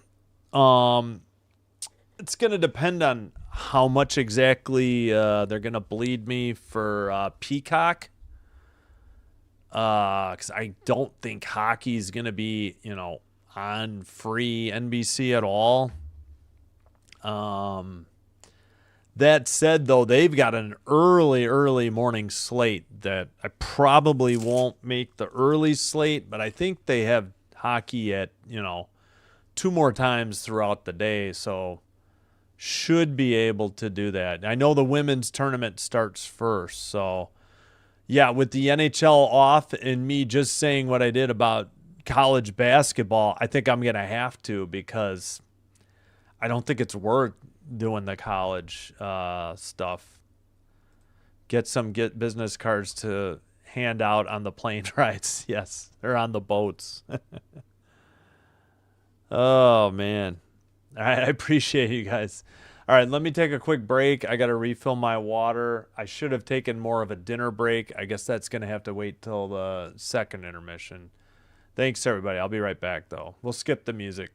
It's going to depend on how much exactly they're going to bleed me for Peacock. Because I don't think hockey is going to be, on free NBC at all. That said, though, they've got an early morning slate that I probably won't make the early slate, but I think they have hockey at, 2 more times throughout the day. So should be able to do that. I know the women's tournament starts first. So, with the NHL off and me just saying what I did about college basketball, I think I'm going to have to, because I don't think it's worth doing the college stuff. Get business cards to hand out on the plane rides. Yes, or on the boats. Oh, man. All right, I appreciate you guys. All right, let me take a quick break. I got to refill my water. I should have taken more of a dinner break. I guess that's going to have to wait till the second intermission. Thanks, everybody. I'll be right back, though. We'll skip the music.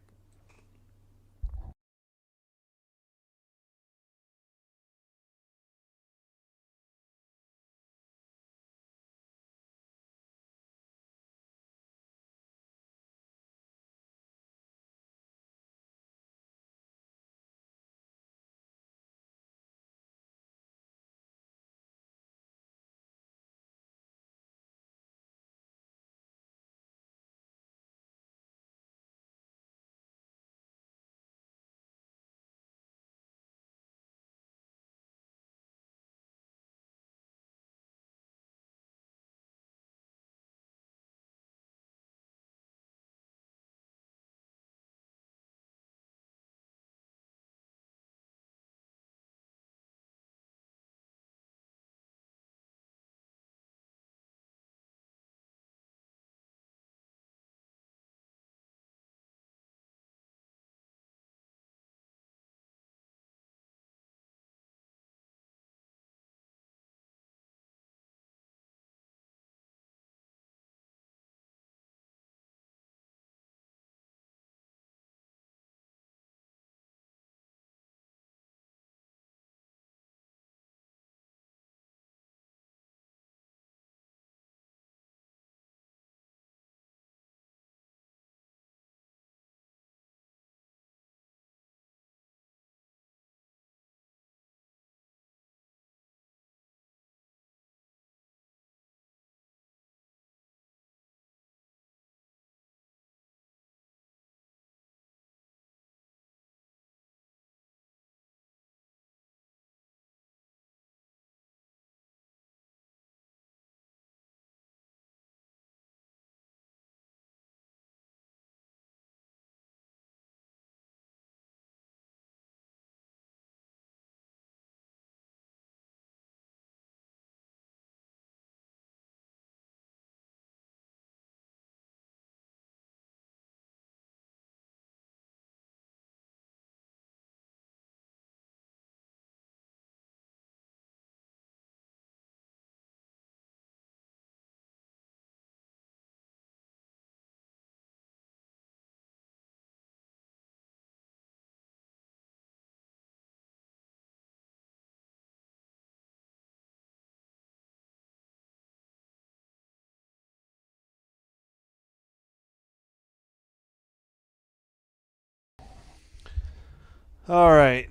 All right.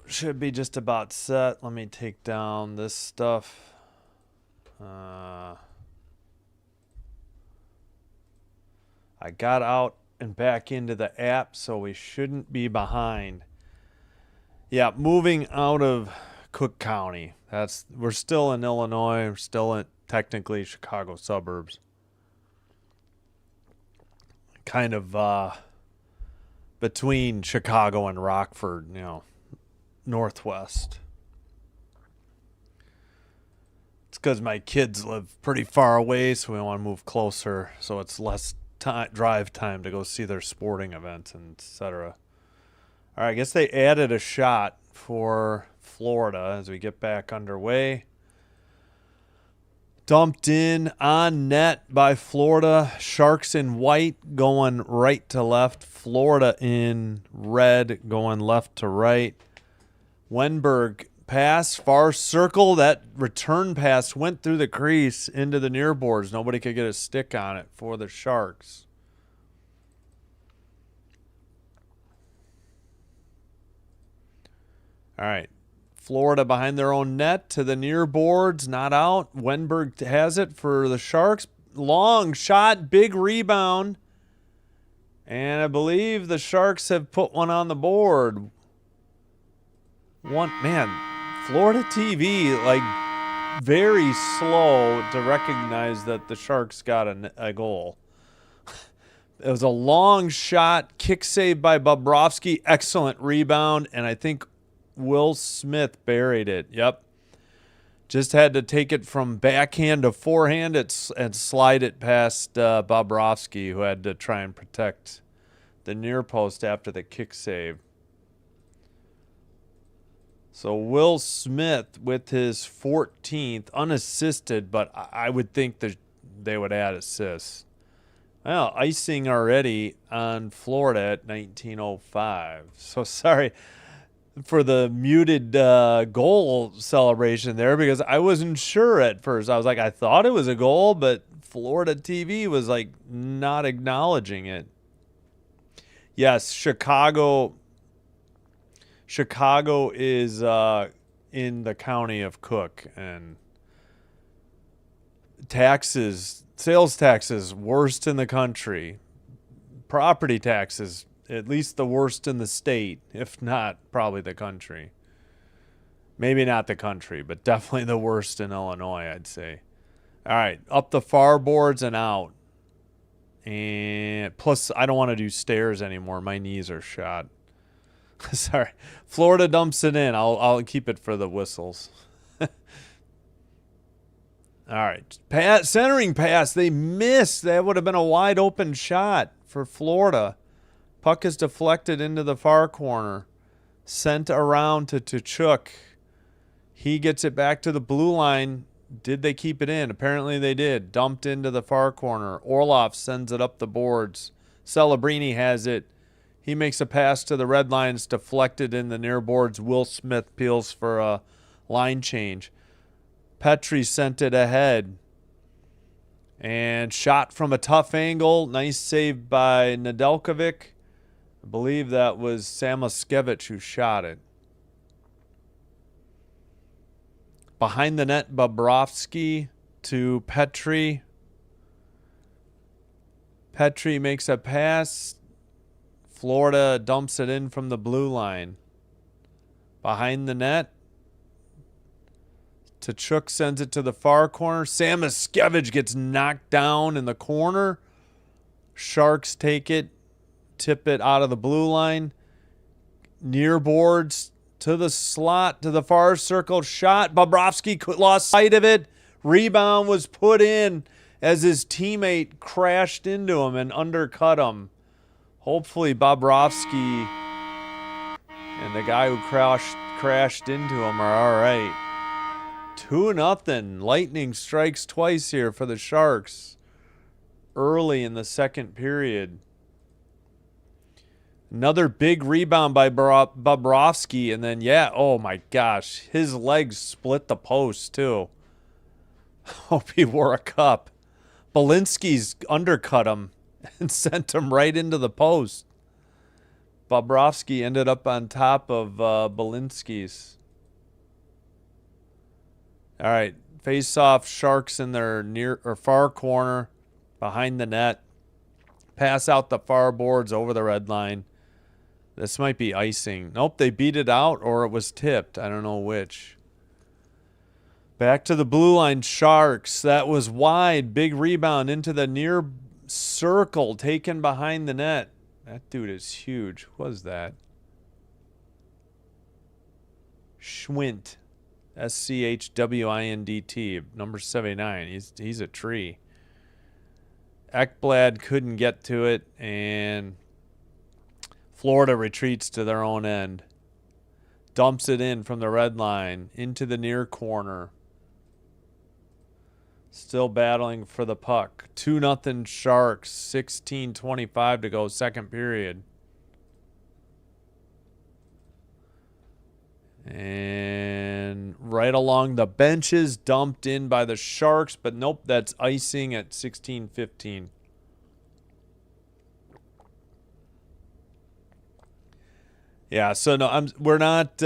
Should be just about set. Let me take down this stuff. I got out and back into the app, so we shouldn't be behind. Yeah, moving out of Cook County. We're still in Illinois. We're still in technically Chicago suburbs. Kind of between Chicago and Rockford, northwest. It's because my kids live pretty far away, so we want to move closer, so it's less drive time to go see their sporting events, and etc. All right, I guess they added a shot for Florida as we get back underway. Dumped in on net by Florida. Sharks in white going right to left. Florida in red going left to right. Wenberg pass, far circle. That return pass went through the crease into the near boards. Nobody could get a stick on it for the Sharks. All right. Florida behind their own net to the near boards, not out. Wenberg has it for the Sharks. Long shot, big rebound. And I believe the Sharks have put one on the board. Florida TV, like, very slow to recognize that the Sharks got a goal. It was a long shot, kick save by Bobrovsky, excellent rebound, and I think Will Smith buried it. Yep. Just had to take it from backhand to forehand and slide it past Bobrovsky, who had to try and protect the near post after the kick save. So Will Smith with his 14th, unassisted, but I would think that they would add assists. Well, icing already on Florida at 19:05. So sorry for the muted goal celebration there, because I wasn't sure at first. I was like, I thought it was a goal, but Florida TV was like not acknowledging it. Yes, Chicago is in the county of Cook, and sales taxes, worst in the country. Property taxes, at least the worst in the state, if not probably the country. Maybe not the country, but definitely the worst in Illinois, I'd say. All right, up the far boards and out. And plus, I don't want to do stairs anymore. My knees are shot. Sorry. Florida dumps it in. I'll keep it for the whistles. All right. Centering pass. They missed. That would have been a wide open shot for Florida. Puck is deflected into the far corner. Sent around to Tkachuk. He gets it back to the blue line. Did they keep it in? Apparently they did. Dumped into the far corner. Orlov sends it up the boards. Celebrini has it. He makes a pass to the red line. It's deflected in the near boards. Will Smith peels for a line change. Petrie sent it ahead. And shot from a tough angle. Nice save by Nedeljkovic. I believe that was Samoskevich who shot it. Behind the net, Bobrovsky to Petrie. Petrie makes a pass. Florida dumps it in from the blue line. Behind the net, Tkachuk sends it to the far corner. Samoskevich gets knocked down in the corner. Sharks take it, tip it out of the blue line. Near boards to the slot, to the far circle. Shot. Bobrovsky lost sight of it. Rebound was put in as his teammate crashed into him and undercut him. Hopefully Bobrovsky and the guy who crashed into him are all right. 2-0. Lightning strikes twice here for the Sharks early in the second period. Another big rebound by Bobrovsky, and then, oh my gosh, his legs split the post too. Hope he wore a cup. Belinsky's undercut him and sent him right into the post. Bobrovsky ended up on top of Belinsky's. All right, face-off. Sharks in their near or far corner, behind the net. Pass out the far boards over the red line. This might be icing. Nope, they beat it out, or it was tipped. I don't know which. Back to the blue line, Sharks. That was wide. Big rebound into the near circle, taken behind the net. That dude is huge. What was that? Schwindt. Schwindt, number 79. He's a tree. Ekblad couldn't get to it, and Florida retreats to their own end. Dumps it in from the red line into the near corner. Still battling for the puck. 2-0 Sharks. 16:25 to go, second period. And right along the benches, dumped in by the Sharks, but nope, that's icing at 16:15. Yeah, so no, we're not.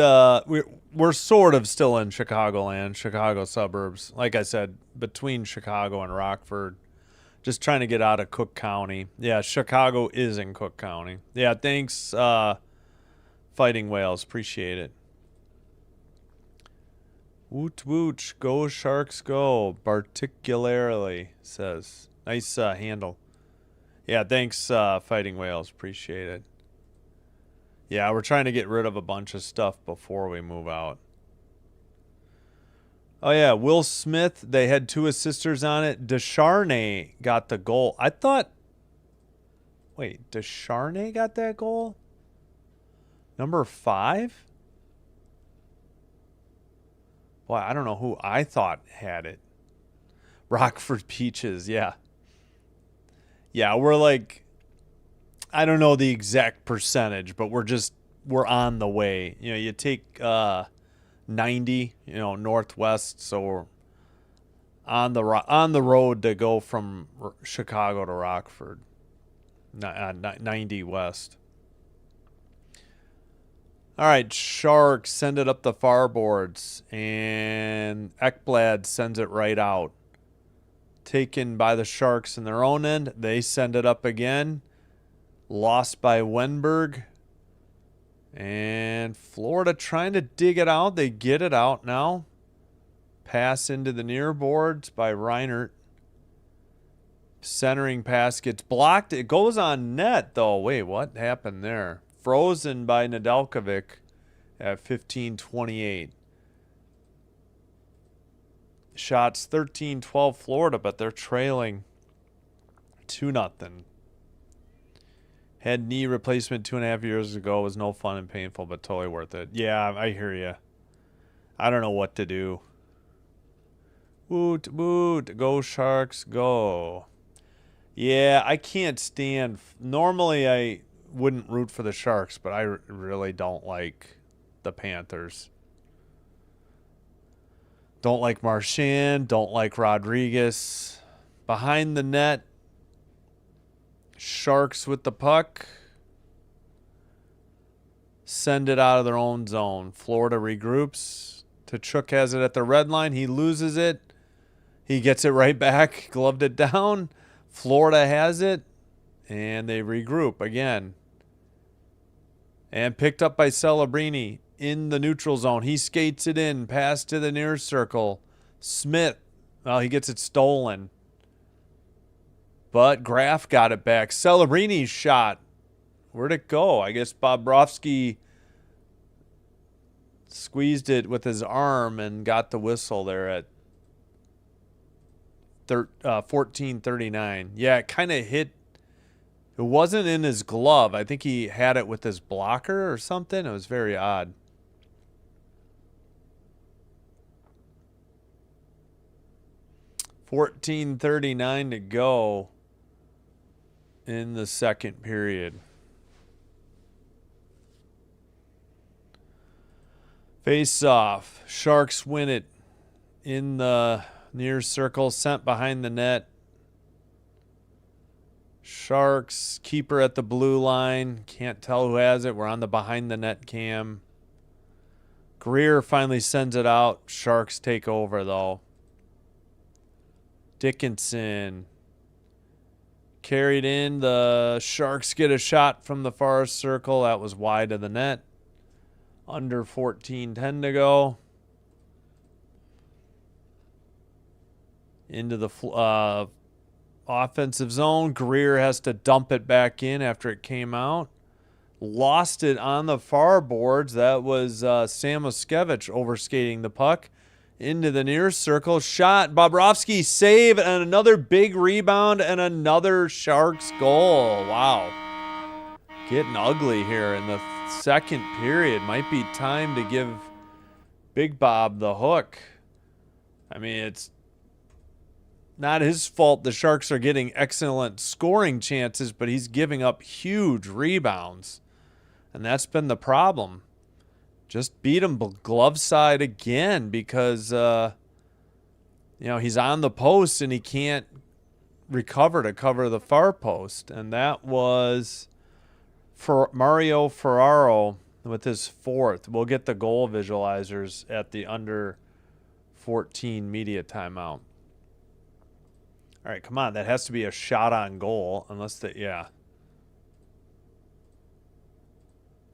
We're sort of still in Chicagoland, Chicago suburbs. Like I said, between Chicago and Rockford, just trying to get out of Cook County. Yeah, Chicago is in Cook County. Yeah, thanks, Fighting Whales. Appreciate it. Woot woot, go Sharks go, particularly, says. Nice handle. Yeah, thanks, Fighting Whales. Appreciate it. Yeah, we're trying to get rid of a bunch of stuff before we move out. Oh, yeah, Will Smith, they had 2 assisters on it. Descharnay got the goal. I thought, wait, Descharnay got that goal? Number 5? Boy, I don't know who I thought had it. Rockford Peaches, yeah. Yeah, we're like, I don't know the exact percentage, but we're on the way. You know, you take 90, northwest, so we're on the road to go from Chicago to Rockford. 90 west. All right, Sharks send it up the far boards, and Ekblad sends it right out. Taken by the Sharks in their own end. They send it up again. Lost by Wenberg. And Florida trying to dig it out. They get it out now. Pass into the near boards by Reinert. Centering pass gets blocked. It goes on net, though. Wait, what happened there? Frozen by Nedeljkovic at 15:28. Shots 13-12 Florida, but they're trailing 2-0. Had knee replacement 2.5 years ago. Was no fun and painful, but totally worth it. Yeah, I hear you. I don't know what to do. Woot, woot. Go Sharks, go. Yeah, I can't stand. Normally, I wouldn't root for the Sharks, but I really don't like the Panthers. Don't like Marchand. Don't like Rodriguez. Behind the net, Sharks with the puck. Send it out of their own zone. Florida regroups. Tkachuk has it at the red line. He loses it. He gets it right back. Gloved it down. Florida has it. And they regroup again. And picked up by Celebrini in the neutral zone. He skates it in. Pass to the near circle. Smith. Well, he gets it stolen. But Graf got it back. Celebrini's shot. Where'd it go? I guess Bobrovsky squeezed it with his arm and got the whistle there at 14:39. Yeah, it kind of hit. It wasn't in his glove. I think he had it with his blocker or something. It was very odd. $14:39 to go in the second period. Face off. Sharks win it in the near circle, sent behind the net. Sharks, keeper at the blue line. Can't tell who has it. We're on the behind the net cam. Greer finally sends it out. Sharks take over, though. Dickinson. Carried in. The Sharks get a shot from the far circle. That was wide of the net. Under 14:10 to go. Into the offensive zone. Greer has to dump it back in after it came out. Lost it on the far boards. That was Sam Oskevich overskating the puck. Into the near circle. Shot. Bobrovsky save and another big rebound and another Sharks goal. Wow. Getting ugly here in the second period. Might be time to give Big Bob the hook. I mean, it's not his fault the Sharks are getting excellent scoring chances, but he's giving up huge rebounds. And that's been the problem. Just beat him glove side again because, he's on the post and he can't recover to cover the far post. And that was for Mario Ferraro with his fourth. We'll get the goal visualizers at the under 14 media timeout. All right, come on. That has to be a shot on goal unless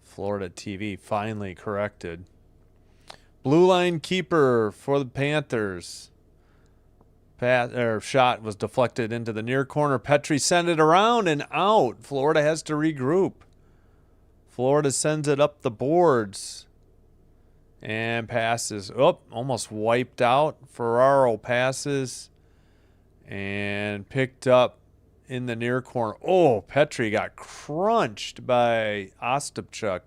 Florida TV finally corrected. Blue line keeper for the Panthers. Shot was deflected into the near corner. Petrie sent it around and out. Florida has to regroup. Florida sends it up the boards. And passes. Oh, almost wiped out. Ferraro passes. And picked up in the near corner. Oh, Petrie got crunched by Ostapchuk.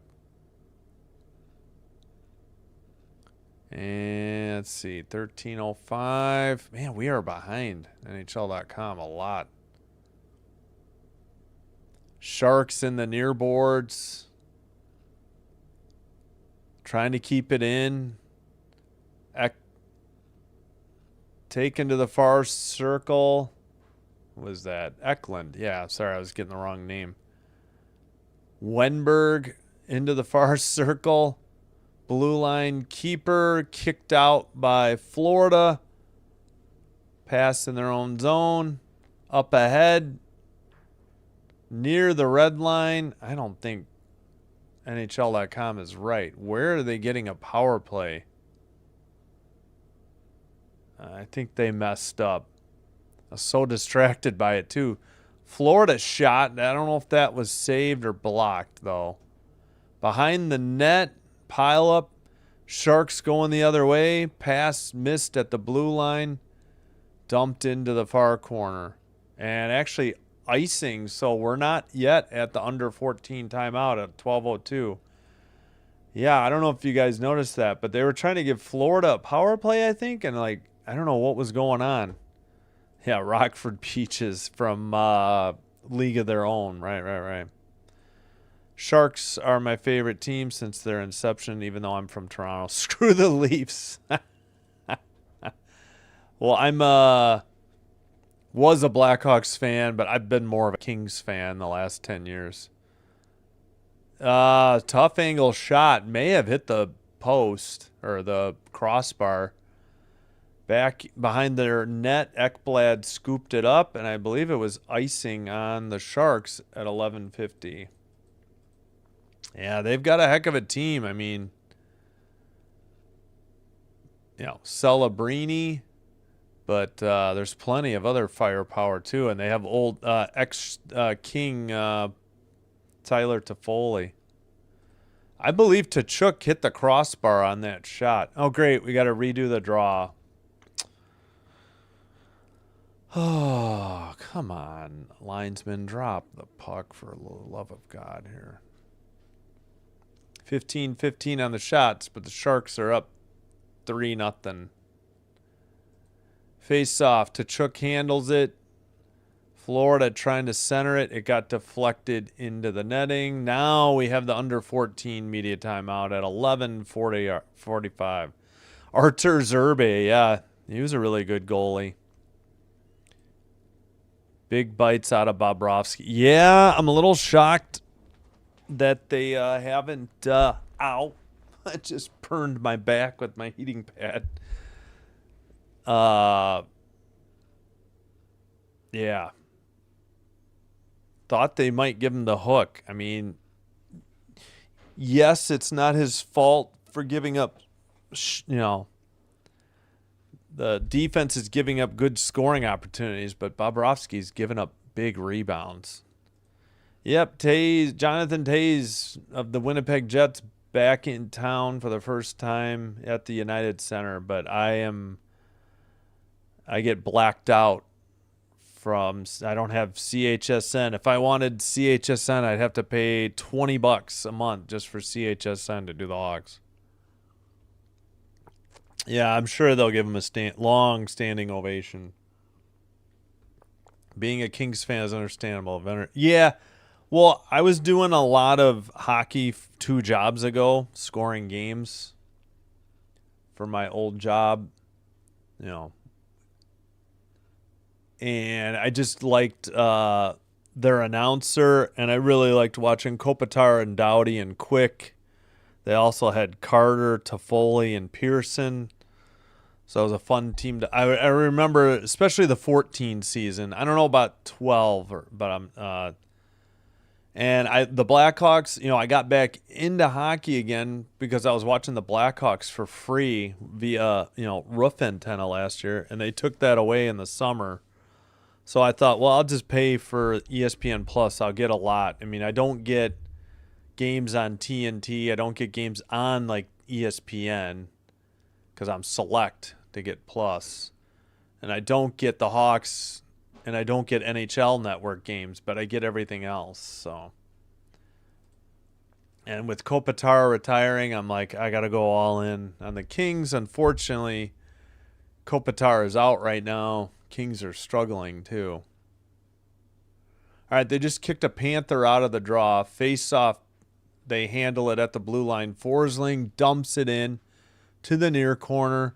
And let's see, 13:05. Man, we are behind NHL.com a lot. Sharks in the near boards. Trying to keep it in. Taken to the far circle. What was that? Eklund. Yeah, sorry, I was getting the wrong name. Wenberg into the far circle. Blue line keeper kicked out by Florida. Pass in their own zone. Up ahead. Near the red line. I don't think NHL.com is right. Where are they getting a power play? I think they messed up. I was so distracted by it, too. Florida shot. I don't know if that was saved or blocked, though. Behind the net, pile up. Sharks going the other way. Pass missed at the blue line. Dumped into the far corner. And actually icing, so we're not yet at the under 14 timeout at 12:02. Yeah, I don't know if you guys noticed that, but they were trying to give Florida a power play, I think, and I don't know what was going on. Yeah, Rockford Peaches from League of Their Own. Right. Sharks are my favorite team since their inception, even though I'm from Toronto. Screw the Leafs. Well, I'm was a Blackhawks fan, but I've been more of a Kings fan the last 10 years. Tough angle shot. May have hit the post or the crossbar. Back behind their net, Ekblad scooped it up, and I believe it was icing on the Sharks at 11:50. Yeah, they've got a heck of a team. I mean, Celebrini, but there's plenty of other firepower too, and they have old ex-King Tyler Toffoli. I believe Tkachuk hit the crossbar on that shot. Oh, great. We got to redo the draw. Oh, come on. Linesman, drop the puck for the love of God here. 15-15 on the shots, but the Sharks are up 3-0. Face off. Tkachuk handles it. Florida trying to center it. It got deflected into the netting. Now we have the under 14 media timeout at 11:45. Artur Zerbe, yeah, he was a really good goalie. Big bites out of Bobrovsky. Yeah, I'm a little shocked that they haven't. Ow. I just burned my back with my heating pad. Yeah. Thought they might give him the hook. I mean, yes, it's not his fault for giving up, the defense is giving up good scoring opportunities, but Bobrovsky's giving up big rebounds. Yep, Jonathan Toews of the Winnipeg Jets back in town for the first time at the United Center, but I get blacked out I don't have CHSN. If I wanted CHSN, I'd have to pay $20 a month just for CHSN to do the Hawks. Yeah, I'm sure they'll give him a long standing ovation. Being a Kings fan is understandable. Yeah, well, I was doing a lot of hockey 2 jobs ago, scoring games for my old job, and I just liked their announcer, and I really liked watching Kopitar and Doughty and Quick. They also had Carter, Toffoli, and Pearson. So it was a fun team. I remember, especially the 14 season. I don't know about 12, but the Blackhawks. I got back into hockey again because I was watching the Blackhawks for free via roof antenna last year, and they took that away in the summer. So I thought, well, I'll just pay for ESPN Plus. I'll get a lot. I mean, I don't get games on TNT. I don't get games on like ESPN because I'm select to get Plus. And I don't get the Hawks, and I don't get NHL Network games, but I get everything else. So, and with Kopitar retiring, I'm like, I got to go all in on the Kings. Unfortunately, Kopitar is out right now. Kings are struggling too. All right, they just kicked a Panther out of the draw. Face off, they handle it at the blue line. Forsling dumps it in to the near corner.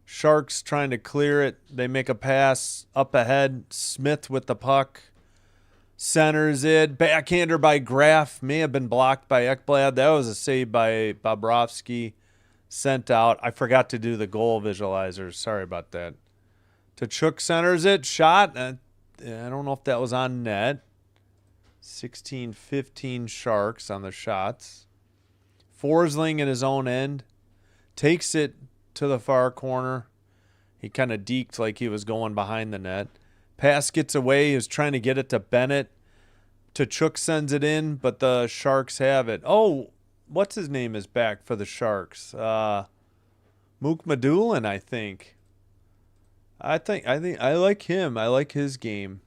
Sharks trying to clear it. They make a pass up ahead. Smith with the puck. Centers it. Backhander by Graf. May have been blocked by Ekblad. That was a save by Bobrovsky. Sent out. I forgot to do the goal visualizers. Sorry about that. Tkachuk centers it. Shot. I don't know if that was on net. 16-15 Sharks on the shots. Forsling in his own end. Takes it to the far corner. He kind of deked like he was going behind the net. Pass gets away. He was trying to get it to Bennett. Tkachuk sends it in, but the Sharks have it. Oh, what's his name is back for the Sharks? Mook Madulin, I think. I think I like him. I like his game.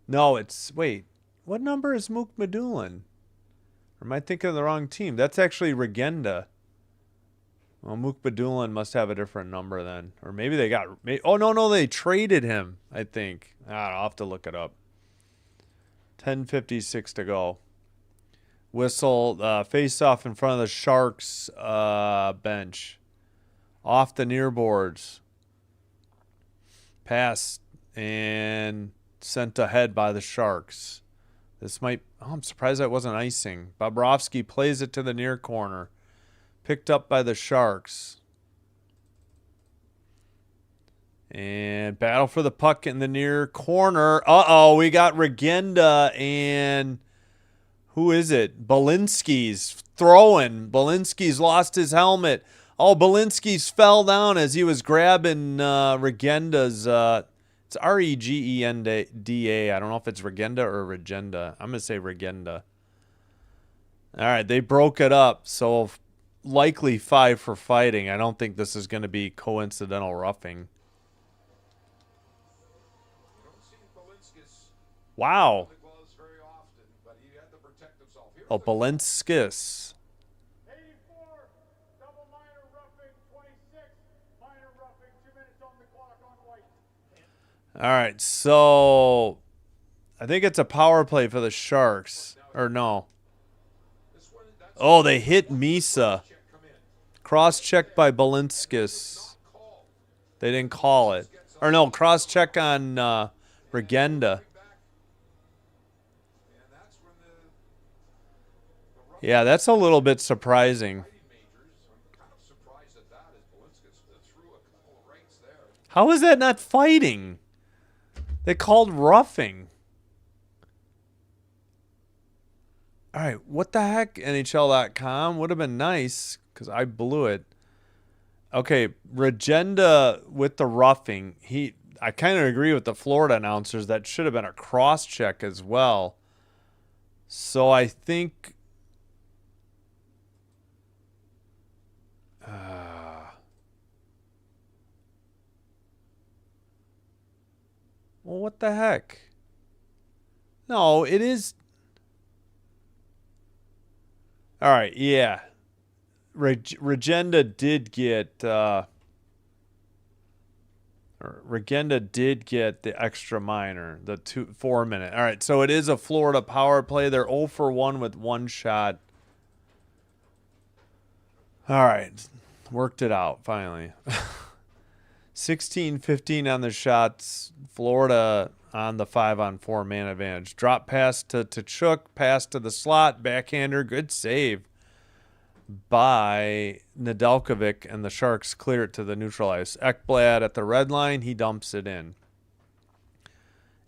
No, wait. What number is Mook Madulin? Or am I thinking of the wrong team? That's actually Regenda. Well, Mook Madulin must have a different number then. Or maybe they got... Oh, no, they traded him, I think. I'll have to look it up. 10:56 to go. Whistle, face-off in front of the Sharks bench. Off the near boards. Pass and sent ahead by the Sharks. I'm surprised that wasn't icing. Bobrovsky plays it to the near corner. Picked up by the Sharks. And battle for the puck in the near corner. Uh-oh, we got Regenda and who is it? Belinsky's throwing. Belinsky's lost his helmet. Oh, Belinsky's fell down as he was grabbing Regenda's. It's Regenda. I don't know if it's Regenda or Regenda. I'm going to say Regenda. All right, they broke it up, so likely 5 for fighting. I don't think this is going to be coincidental roughing. Wow. Oh, Balinskis. All right, so I think it's a power play for the Sharks. Or no. Oh, they hit Misa. Cross-check by Balinskis. They didn't call it. Or no, cross-check on Regenda. Back, and that's when the Yeah, that's a little bit surprising. fighting majors. I'm kind of surprised at that as Balinska threw a couple of rights there. How is that not fighting? They called roughing. All right, what the heck? NHL.com would have been nice because I blew it. Okay, Regenda with the roughing. I kind of agree with the Florida announcers. That should have been a cross check as well. So I think. Well, what the heck? No, it is. All right, yeah. Regenda did get Regenda did get the extra minor, the 4 minute. All right, so it is a Florida power play. They're 0 for 1 with one shot. All right, worked it out finally. 16-15 on the shots. Florida on the 5-on-4 man advantage. Drop pass to Tkachuk, pass to the slot, backhander, good save by Nedeljkovic, and the Sharks clear it to the neutral ice. Ekblad at the red line, he dumps it in.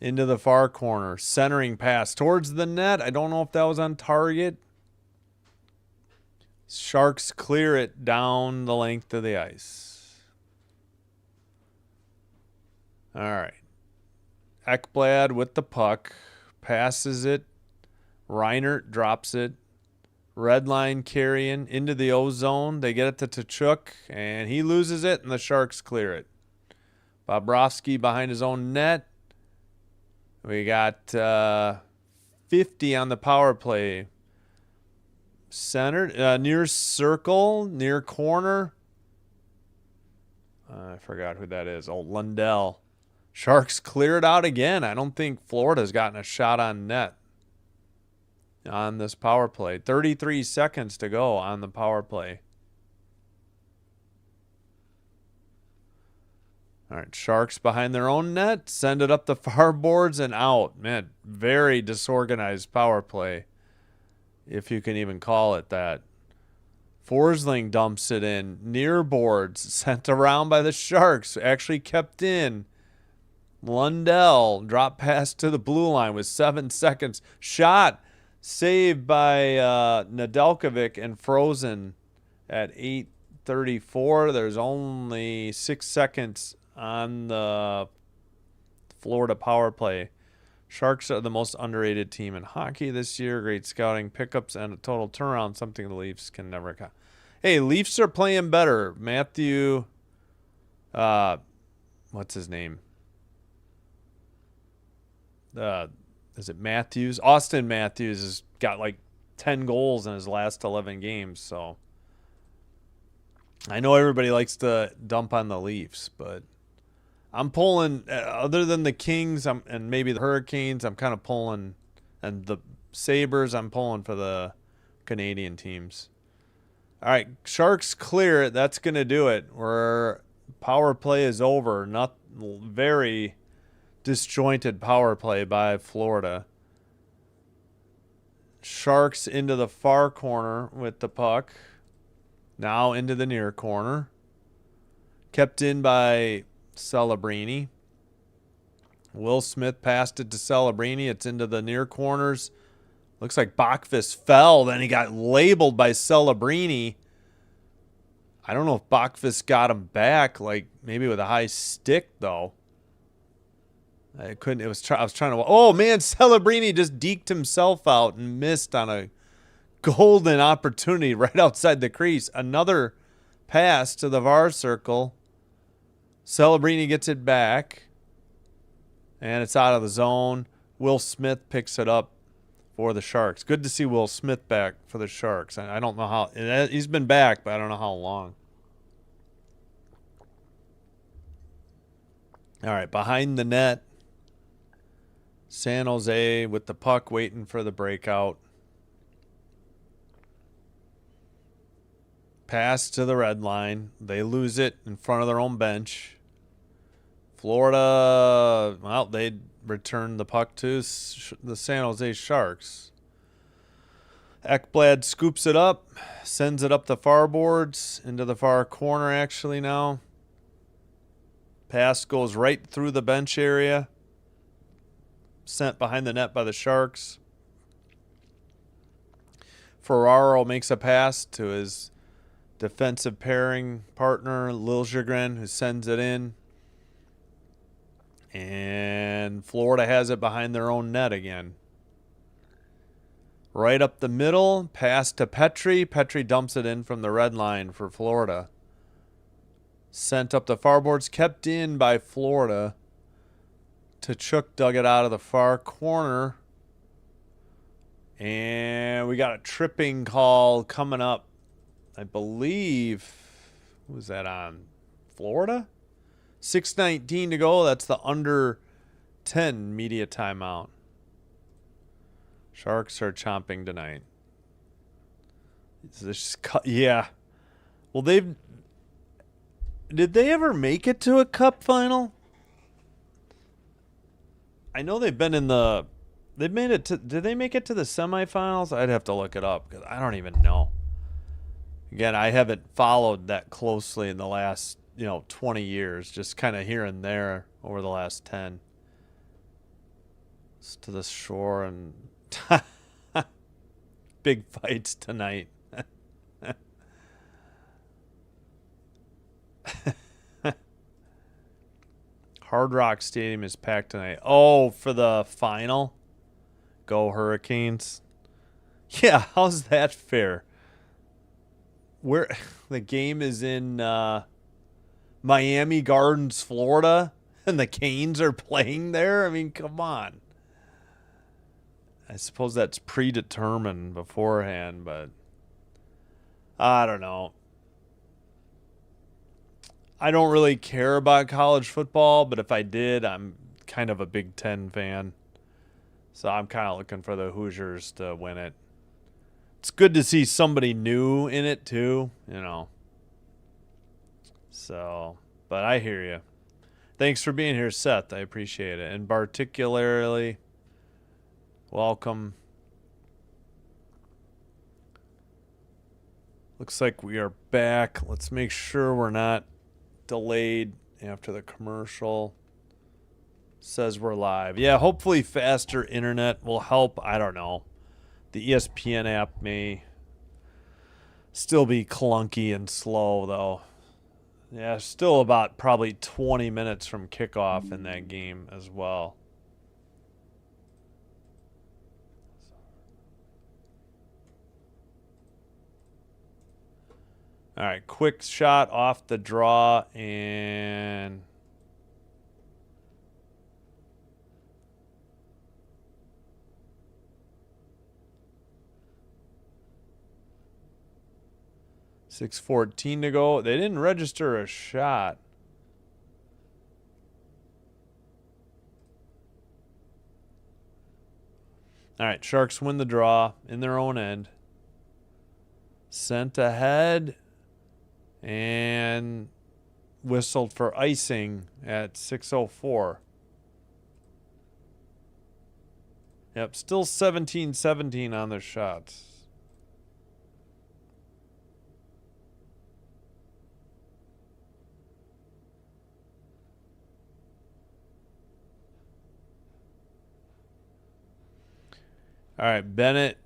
Into the far corner, centering pass towards the net. I don't know if that was on target. Sharks clear it down the length of the ice. All right. Ekblad with the puck, passes it. Reinert drops it. Red line carrying into the O zone. They get it to Tkachuk, and he loses it, and the Sharks clear it. Bobrovsky behind his own net. We got 50 on the power play. Centered, near circle, near corner. I forgot who that is. Oh, Lundell. Sharks clear it out again. I don't think Florida's gotten a shot on net on this power play. 33 seconds to go on the power play. All right, Sharks behind their own net. Send it up the far boards and out. Man, very disorganized power play, if you can even call it that. Forsling dumps it in. Near boards. Sent around by the Sharks. Actually kept in. Lundell. Drop pass to the blue line with 7 seconds. Shot. Saved by Nedeljkovic and frozen at 8:34. There's only 6 seconds on the Florida power play. Sharks are the most underrated team in hockey this year. Great scouting, pickups, and a total turnaround. Something the Leafs can never count. Hey, Leafs are playing better. Matthew, what's his name? Is it Matthews? Austin Matthews has got like 10 goals in his last 11 games. So I know everybody likes to dump on the Leafs, but I'm pulling, other than the Kings and maybe the Hurricanes, I'm kind of pulling, and the Sabres, I'm pulling for the Canadian teams. All right, Sharks clear it. That's going to do it. Power play is over. Not very disjointed power play by Florida. Sharks into the far corner with the puck. Now into the near corner. Kept in by Celebrini. Will Smith passed it to Celebrini. It's into the near corners. Looks like Bachvis fell. Then he got labeled by Celebrini. I don't know if Bachvis got him back, like maybe with a high stick, though. I couldn't. I was trying to. Oh man, Celebrini just deked himself out and missed on a golden opportunity right outside the crease. Another pass to the VAR circle. Celebrini gets it back, and it's out of the zone. Will Smith picks it up for the Sharks. Good to see Will Smith back for the Sharks. I don't know how. He's been back, but I don't know how long. All right, behind the net. San Jose with the puck waiting for the breakout. Pass to the red line. They lose it in front of their own bench. Florida, well, they return the puck to the San Jose Sharks. Ekblad scoops it up, sends it up the far boards, into the far corner actually now. Pass goes right through the bench area. Sent behind the net by the Sharks. Ferraro makes a pass to his defensive pairing partner, Liljegren, who sends it in. And Florida has it behind their own net again. Right up the middle, pass to Petry. Petry dumps it in from the red line for Florida. Sent up the far boards, kept in by Florida. Tkachuk dug it out of the far corner. And we got a tripping call coming up. I believe, who was that on? Florida? 6:19 to go. That's the under 10 media timeout. Sharks are chomping tonight. Yeah. Well, did they ever make it to a cup final? I know they've been in the. They've made it to. Did they make it to the semifinals? I'd have to look it up because I don't even know. Again, I haven't followed that closely in the last 20 years. Just kind of here and there over the last 10. It's to the shore and big fights tonight. Hard Rock Stadium is packed tonight. Oh, for the final? Go Hurricanes. Yeah, how's that fair? Where the game is in Miami Gardens, Florida, and the Canes are playing there? I mean, come on. I suppose that's predetermined beforehand, but I don't know. I don't really care about college football, but if I did, I'm kind of a Big Ten fan. So I'm kind of looking for the Hoosiers to win it. It's good to see somebody new in it too, So, but I hear you. Thanks for being here, Seth. I appreciate it. And particularly, welcome. Looks like we are back. Let's make sure we're not delayed after the commercial. Says we're live. Yeah, hopefully faster internet will help. I don't know. The ESPN app may still be clunky and slow, though. Yeah, still about probably 20 minutes from kickoff in that game as well. All right, quick shot off the draw and... .6:14 to go. They didn't register a shot. All right, Sharks win the draw in their own end. Sent ahead and whistled for icing at 6:04. Yep, still 17-17 on their shots. All right, Bennett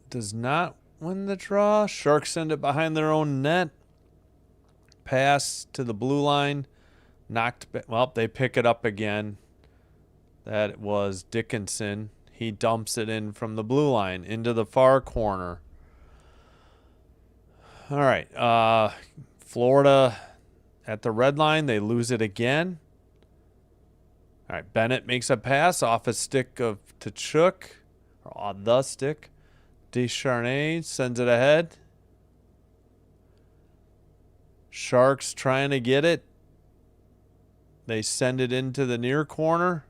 does not win the draw. Sharks send it behind their own net. Pass to the blue line. Well, they pick it up again. That was Dickinson. He dumps it in from the blue line into the far corner. All right, Florida at the red line. They lose it again. All right, Bennett makes a pass off a stick of Tkachuk, or on the stick. Descharnais sends it ahead. Sharks trying to get it. They send it into the near corner,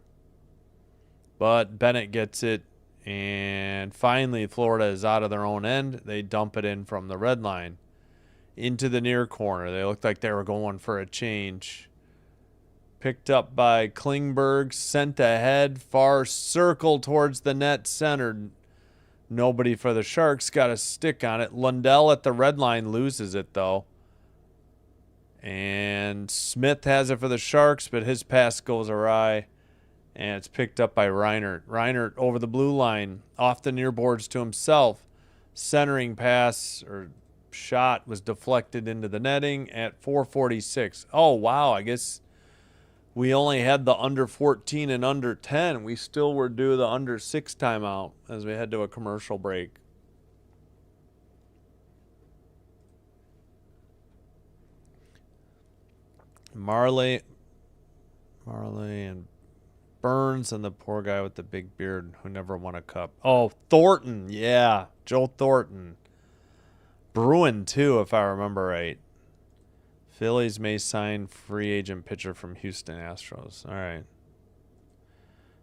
but Bennett gets it, and finally Florida is out of their own end. They dump it in from the red line into the near corner. They looked like they were going for a change. Picked up by Klingberg, sent ahead, far circle towards the net, centered. Nobody for the Sharks, got a stick on it. Lundell at the red line loses it, though. And Smith has it for the Sharks, but his pass goes awry. And it's picked up by Reinert. Reinert over the blue line, off the near boards to himself. Centering pass or shot was deflected into the netting at 4:46. Oh, wow, I guess we only had the under 14 and under 10. We still were due the under 6 timeout as we head to a commercial break. Marley and Burns and the poor guy with the big beard who never won a cup. Oh, Thornton. Yeah, Joe Thornton. Bruin, too, if I remember right. Phillies may sign free agent pitcher from Houston Astros. All right.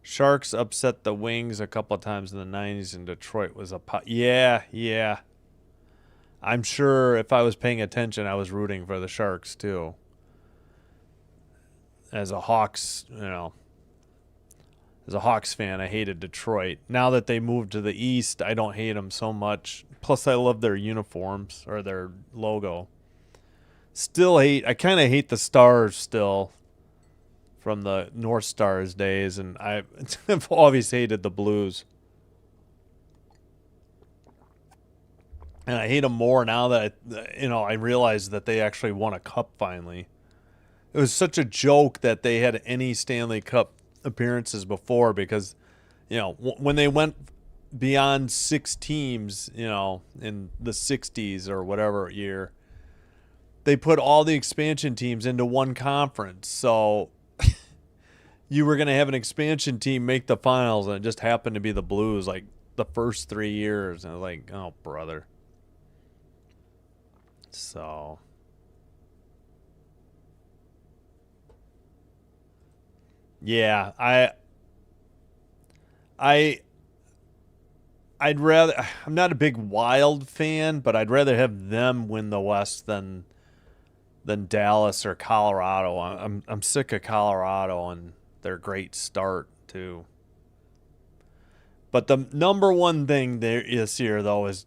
Sharks upset the Wings a couple of times in the 90s, and Detroit was a yeah. I'm sure if I was paying attention, I was rooting for the Sharks too. As a Hawks, as a Hawks fan, I hated Detroit. Now that they moved to the East, I don't hate them so much. Plus, I love their uniforms or their logo. I kind of hate the Stars still from the North Stars days, and I've always hated the Blues. And I hate them more now that I realize that they actually won a cup finally. It was such a joke that they had any Stanley Cup appearances before because, when they went beyond 6 teams, in the 60s or whatever year, they put all the expansion teams into one conference. So you were going to have an expansion team make the finals, and it just happened to be the Blues like the first 3 years. And I was like, oh, brother. So yeah, I'd rather. I'm not a big Wild fan, but I'd rather have them win the West than Dallas or Colorado. I'm sick of Colorado and their great start too. But the number one thing this year though is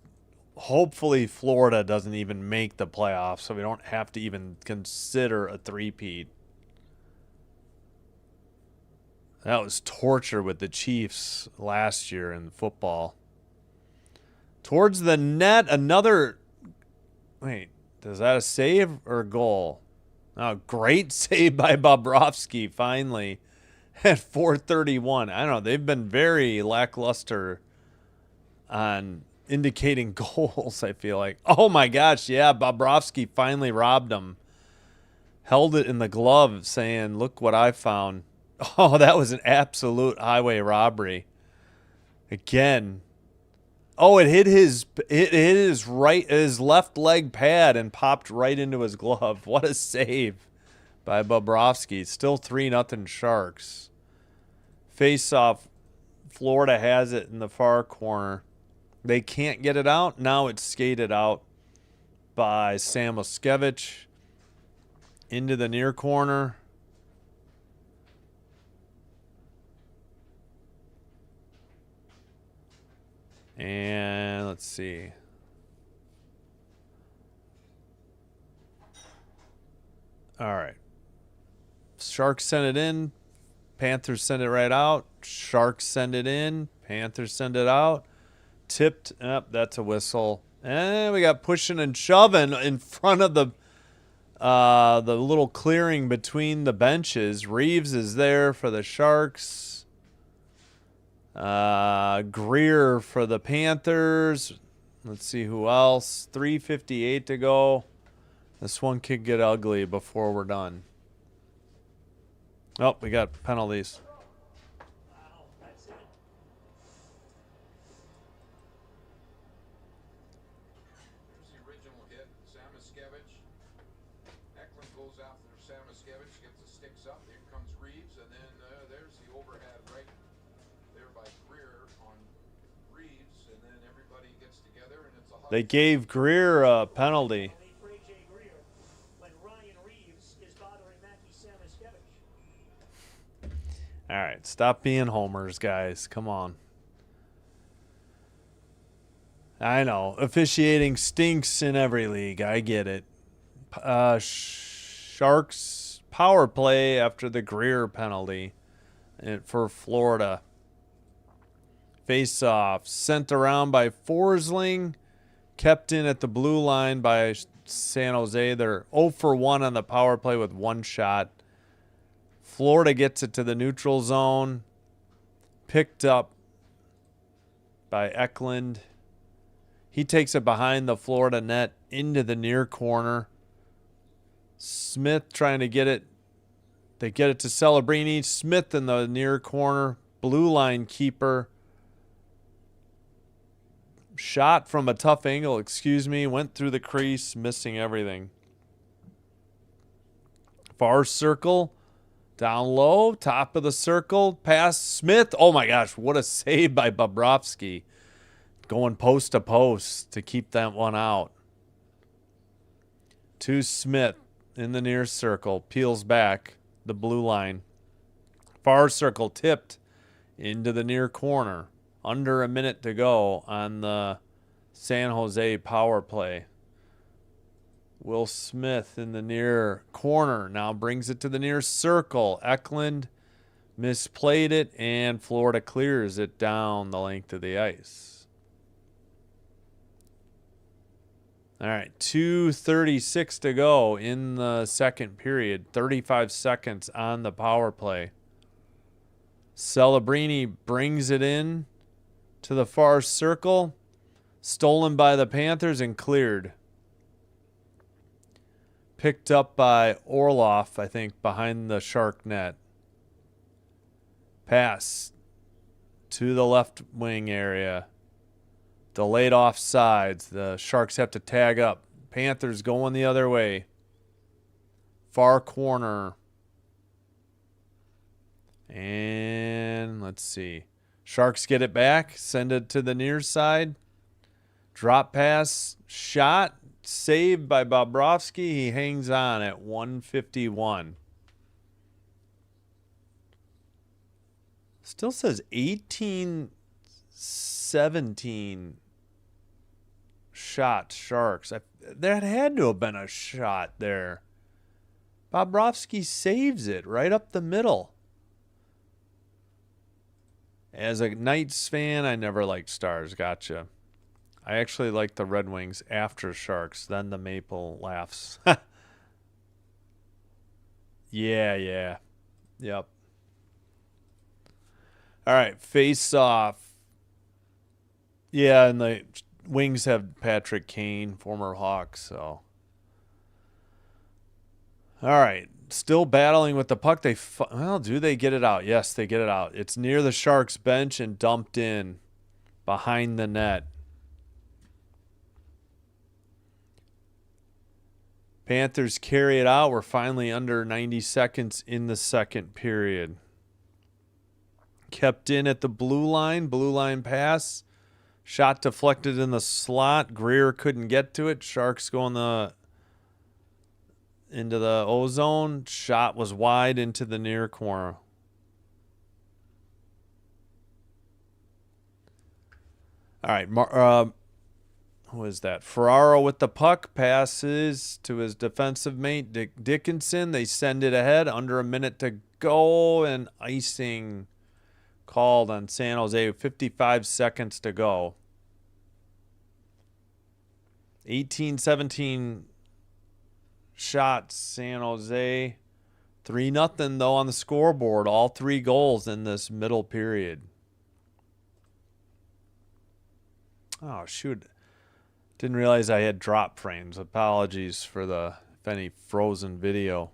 hopefully Florida doesn't even make the playoffs, so we don't have to even consider a three-peat. That was torture with the Chiefs last year in football. Towards the net, wait, is that a save or a goal? Oh, great save by Bobrovsky, finally, at 4:31. I don't know. They've been very lackluster on indicating goals, I feel like. Oh, my gosh, yeah, Bobrovsky finally robbed him. Held it in the glove saying, look what I found. Oh, that was an absolute highway robbery. Again. Oh, it hit his left leg pad and popped right into his glove. What a save by Bobrovsky. Still 3-0 Sharks. Face off. Florida has it in the far corner. They can't get it out. Now it's skated out by Samoskevich into the near corner. And let's see. All right. Sharks send it in. Panthers send it right out. Sharks send it in. Panthers send it out. Tipped. That's a whistle. And we got pushing and shoving in front of the little clearing between the benches. Reeves is there for the Sharks. Greer for the Panthers. Let's see who else. 3:58 to go. This one could get ugly before we're done. Oh, we got penalties. Wow, that's it. Here's the original hit. Samoskevich. Eklund goes after Samoskevich, gets the sticks up. Here comes Reeves, and then there's the overhead right there by Greer on Reeves, and then everybody gets together, and it's a hug. They gave Greer a penalty. For AJ Greer when Ryan Reeves is bothering Mackie Samoskevich. All right, stop being homers, guys. Come on. I know. Officiating stinks in every league. I get it. Sharks power play after the Greer penalty for Florida. Face off. Sent around by Forsling. Kept in at the blue line by San Jose. They're 0 for 1 on the power play with one shot. Florida gets it to the neutral zone. Picked up by Eklund. He takes it behind the Florida net into the near corner. Smith trying to get it. They get it to Celebrini. Smith in the near corner. Blue line keeper. Shot from a tough angle, went through the crease, missing everything. Far circle. Down low, top of the circle. Pass Smith. Oh my gosh, what a save by Bobrovsky. Going post to post to keep that one out. To Smith in the near circle. Peels back the blue line. Far circle tipped into the near corner. Under a minute to go on the San Jose power play. Will Smith in the near corner now brings it to the near circle. Eklund misplayed it, and Florida clears it down the length of the ice. All right, 2:36 to go in the second period. 35 seconds on the power play. Celebrini brings it in to the far circle. Stolen by the Panthers and cleared. Picked up by Orloff, I think, behind the Shark net. Pass to the left wing area. Delayed offsides. The Sharks have to tag up. Panthers going the other way. Far corner. And let's see. Sharks get it back. Send it to the near side. Drop pass. Shot. Saved by Bobrovsky. He hangs on at 151. Still says 18-17 shot Sharks. That had to have been a shot there. Bobrovsky saves it right up the middle. As a Knights fan, I never liked Stars. Gotcha. I actually like the Red Wings after Sharks, then the Maple Laughs. Yeah. Yep. All right, face off. Yeah, and the Wings have Patrick Kane, former Hawk, so. All right, still battling with the puck. Do they get it out? Yes, they get it out. It's near the Sharks bench and dumped in behind the net. Panthers carry it out. We're finally under 90 seconds in the second period. Kept in at the blue line. Blue line pass. Shot deflected in the slot. Greer couldn't get to it. Sharks go into the O-zone. Shot was wide into the near corner. All right. Who is that? Ferraro with the puck. Passes to his defensive mate, Dickinson. They send it ahead. Under a minute to go. And icing called on San Jose. 55 seconds to go. 18-17 shots, San Jose. 3-0, though, on the scoreboard. All 3 goals in this middle period. Oh, shoot. Didn't realize I had drop frames. Apologies for if any frozen video.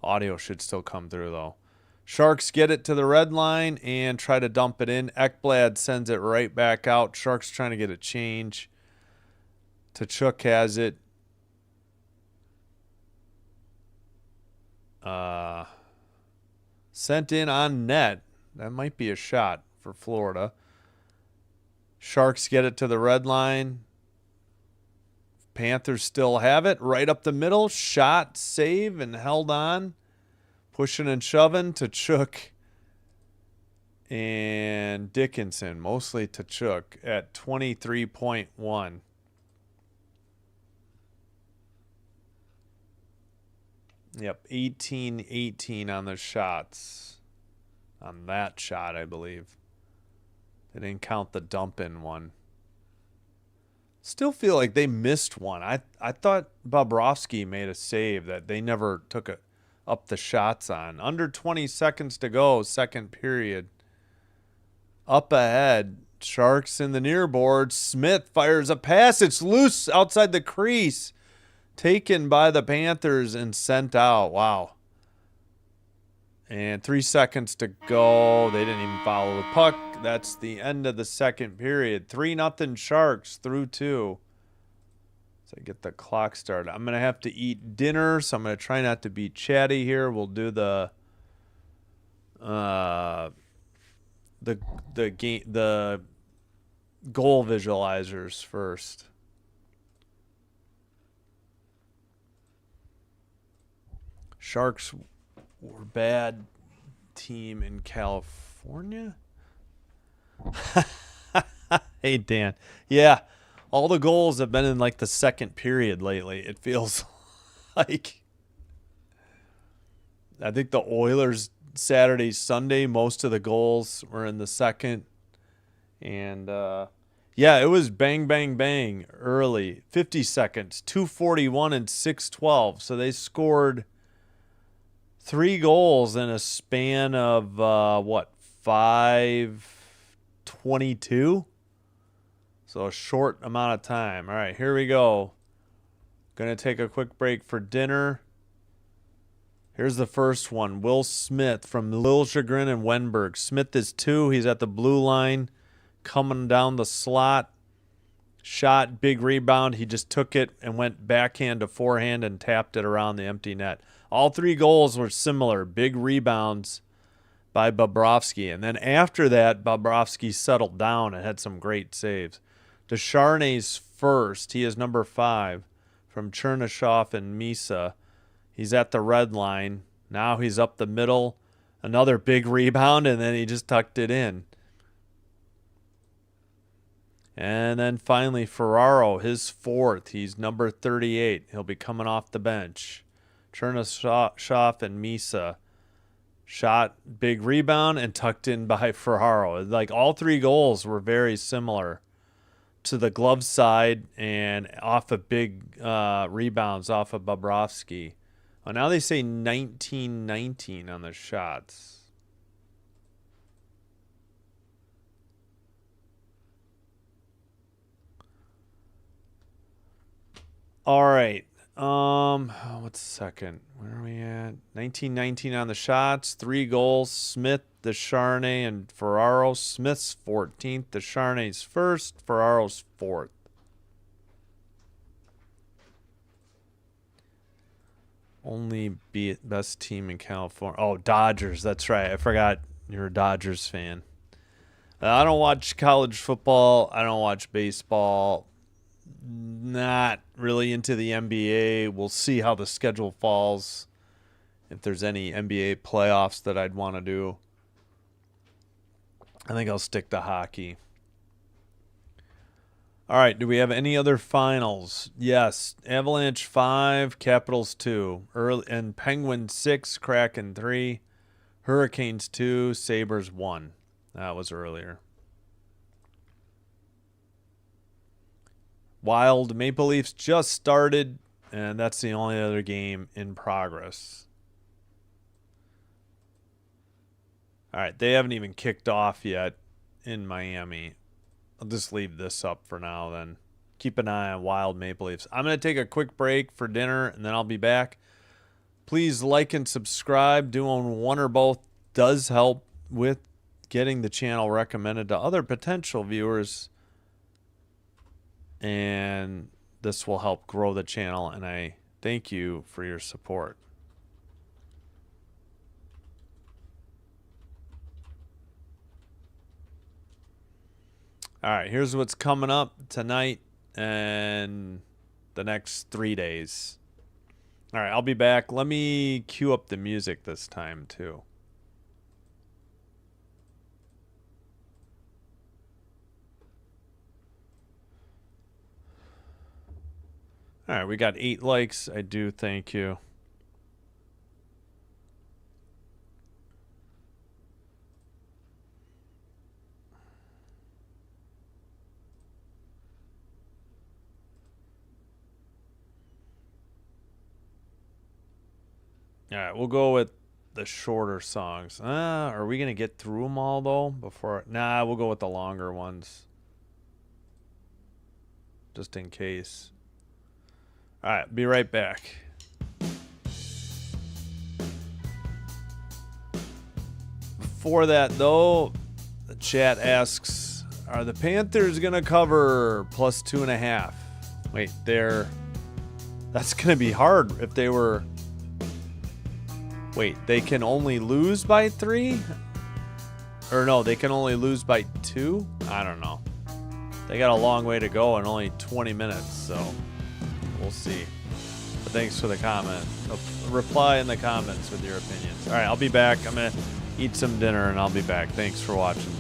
Audio should still come through, though. Sharks get it to the red line and try to dump it in. Ekblad sends it right back out. Sharks trying to get a change. Tkachuk has it. Sent in on net. That might be a shot for Florida. Sharks get it to the red line. Panthers still have it. Right up the middle. Shot, save, and held on. Pushing and shoving. Tkachuk and Dickinson, mostly Tkachuk, at 23.1. Yep, 18-18 on the shots. On that shot, I believe. They didn't count the dump-in one. Still feel like they missed one. I thought Bobrovsky made a save that they never took up the shots on. Under 20 seconds to go, second period. Up ahead, Sharks in the near board. Smith fires a pass. It's loose outside the crease. Taken by the Panthers and sent out. Wow. And 3 seconds to go. They didn't even follow the puck. That's the end of the second period. 3-0 Sharks through 2. So I get the clock started. I'm going to have to eat dinner, so I'm going to try not to be chatty here. We'll do the goal visualizers first. Sharks were bad team in California. Hey, Dan. Yeah, all the goals have been in like the second period lately. It feels like. I think the Oilers Saturday, Sunday, most of the goals were in the second. And yeah, it was bang, bang, bang early. 50 seconds, 2:41 and 6:12. So they scored 3 goals in a span of, 5:22? So a short amount of time. All right, here we go. Going to take a quick break for dinner. Here's the first one. Will Smith from Liljegren and Wenberg. Smith is 2. He's at the blue line, coming down the slot. Shot, big rebound. He just took it and went backhand to forehand and tapped it around the empty net. All 3 goals were similar. Big rebounds by Bobrovsky. And then after that, Bobrovsky settled down and had some great saves. Descharnay's first. He is number 5 from Chernyshov and Misa. He's at the red line. Now he's up the middle. Another big rebound, and then he just tucked it in. And then finally, Ferraro, his 4th. He's number 38. He'll be coming off the bench. Chernyshov and Misa. Shot, big rebound, and tucked in by Ferraro. Like all 3 goals were very similar to the glove side and off of big rebounds off of Bobrovsky. Well, now they say 19-19 on the shots. All right. What's the second? Where are we at? 19-19 on the shots. 3 goals. Smith, Descharnay, and Ferraro. Smith's 14th. Descharnay's 1st. Ferraro's 4th. Only best team in California. Oh, Dodgers. That's right. I forgot you're a Dodgers fan. I don't watch college football. I don't watch baseball. Not really into the NBA. We'll see how the schedule falls. If there's any NBA playoffs that I'd want to do. I think I'll stick to hockey. All right, do we have any other finals? Yes, Avalanche 5, Capitals 2, and Penguins 6, Kraken 3, Hurricanes 2, Sabres 1. That was earlier. Wild Maple Leafs just started, and that's the only other game in progress. All right, they haven't even kicked off yet in Miami. I'll just leave this up for now then. Keep an eye on Wild Maple Leafs. I'm going to take a quick break for dinner, and then I'll be back. Please like and subscribe. Doing one or both does help with getting the channel recommended to other potential viewers. And this will help grow the channel, and I thank you for your support. All right, here's what's coming up tonight and the next 3 days. All right, I'll be back. Let me cue up the music this time, too. All right, we got 8 likes. I do thank you. All right, we'll go with the shorter songs. Are we going to get through them all, though? Nah, we'll go with the longer ones. Just in case. All right, be right back. Before that, though, the chat asks, are the Panthers going to cover plus 2.5? Wait, that's going to be hard if they were... Wait, they can only lose by 3? Or no, they can only lose by 2? I don't know. They got a long way to go and only 20 minutes, so we'll see. But thanks for the comment. Reply in the comments with your opinions. All right, I'll be back. I'm going to eat some dinner and I'll be back. Thanks for watching.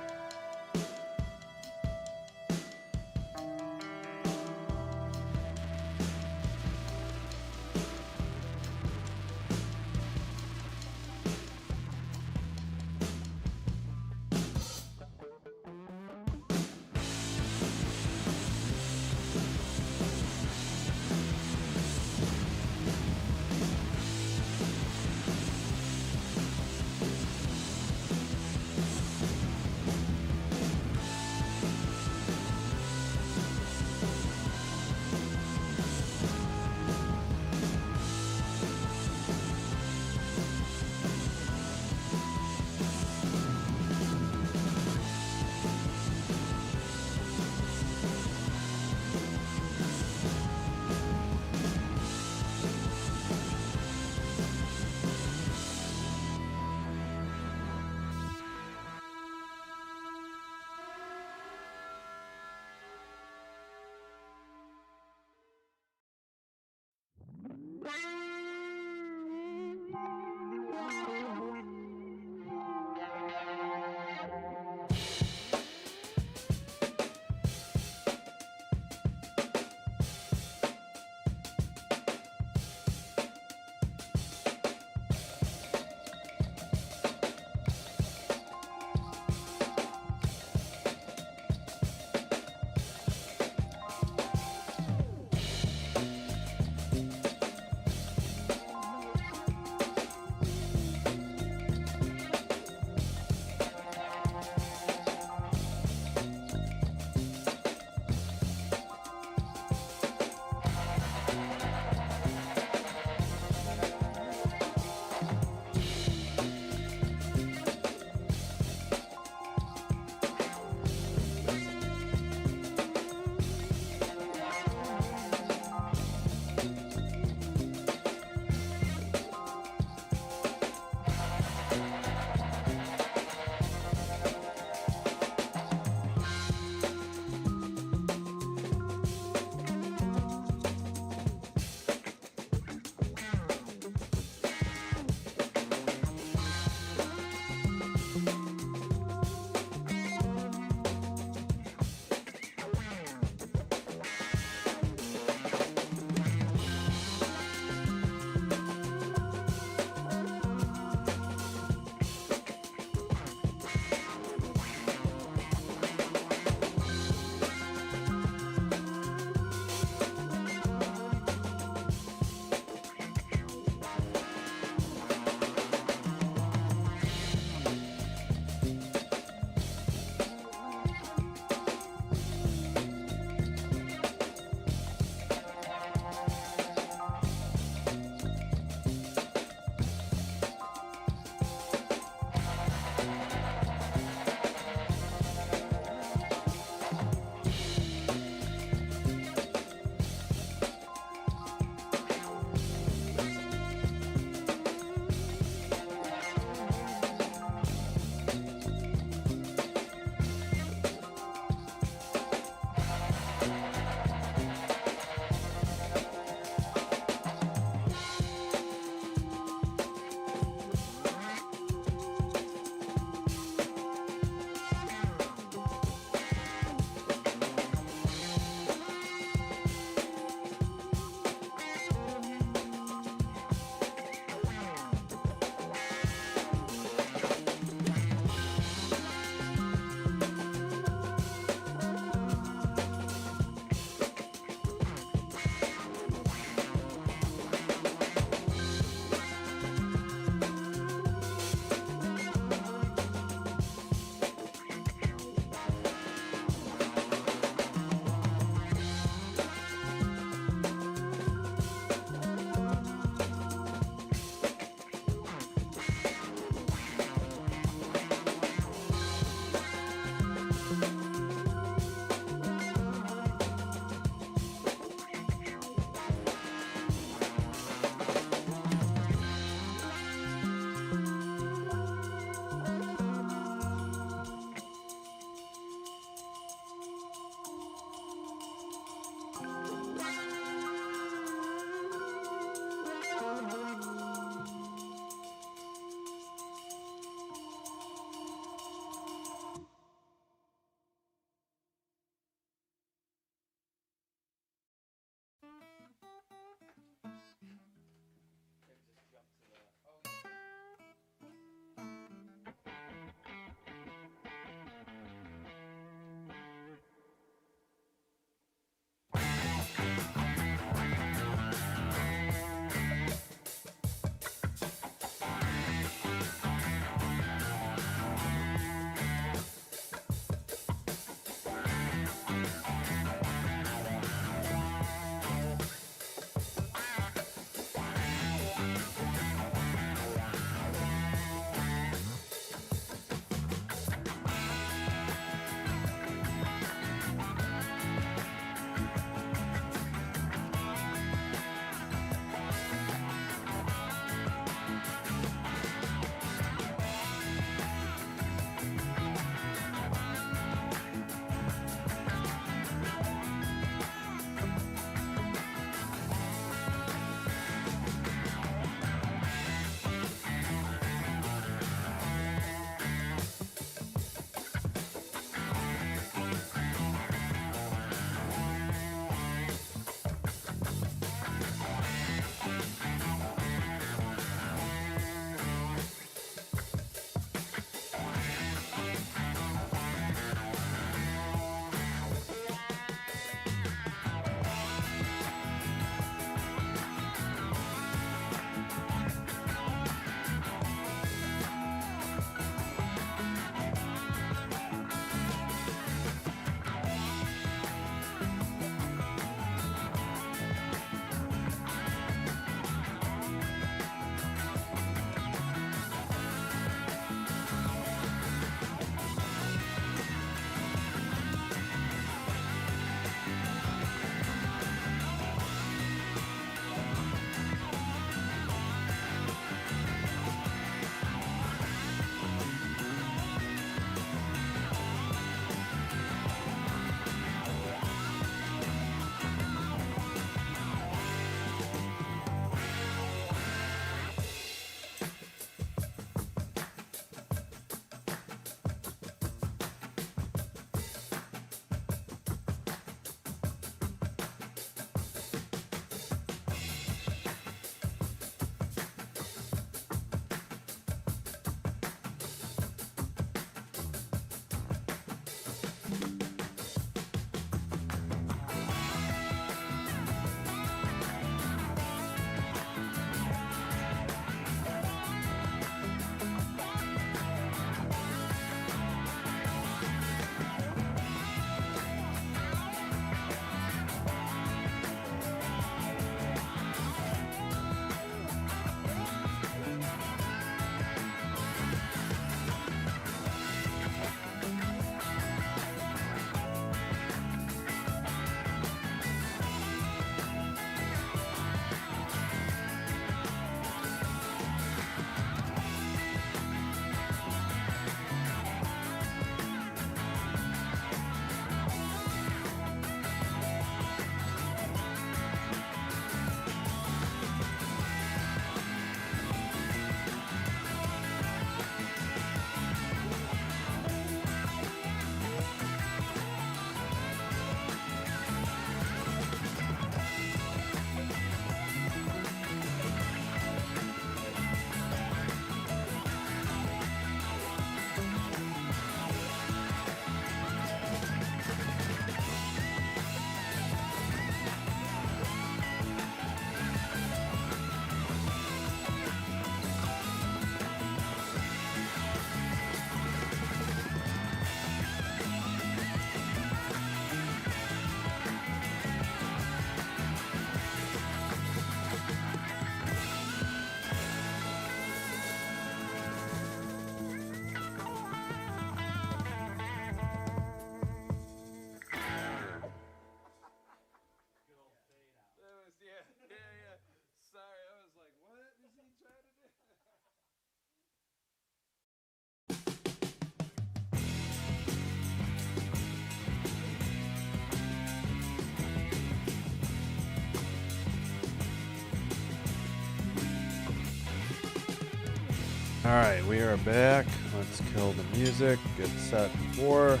All right, we are back. Let's kill the music. Get set for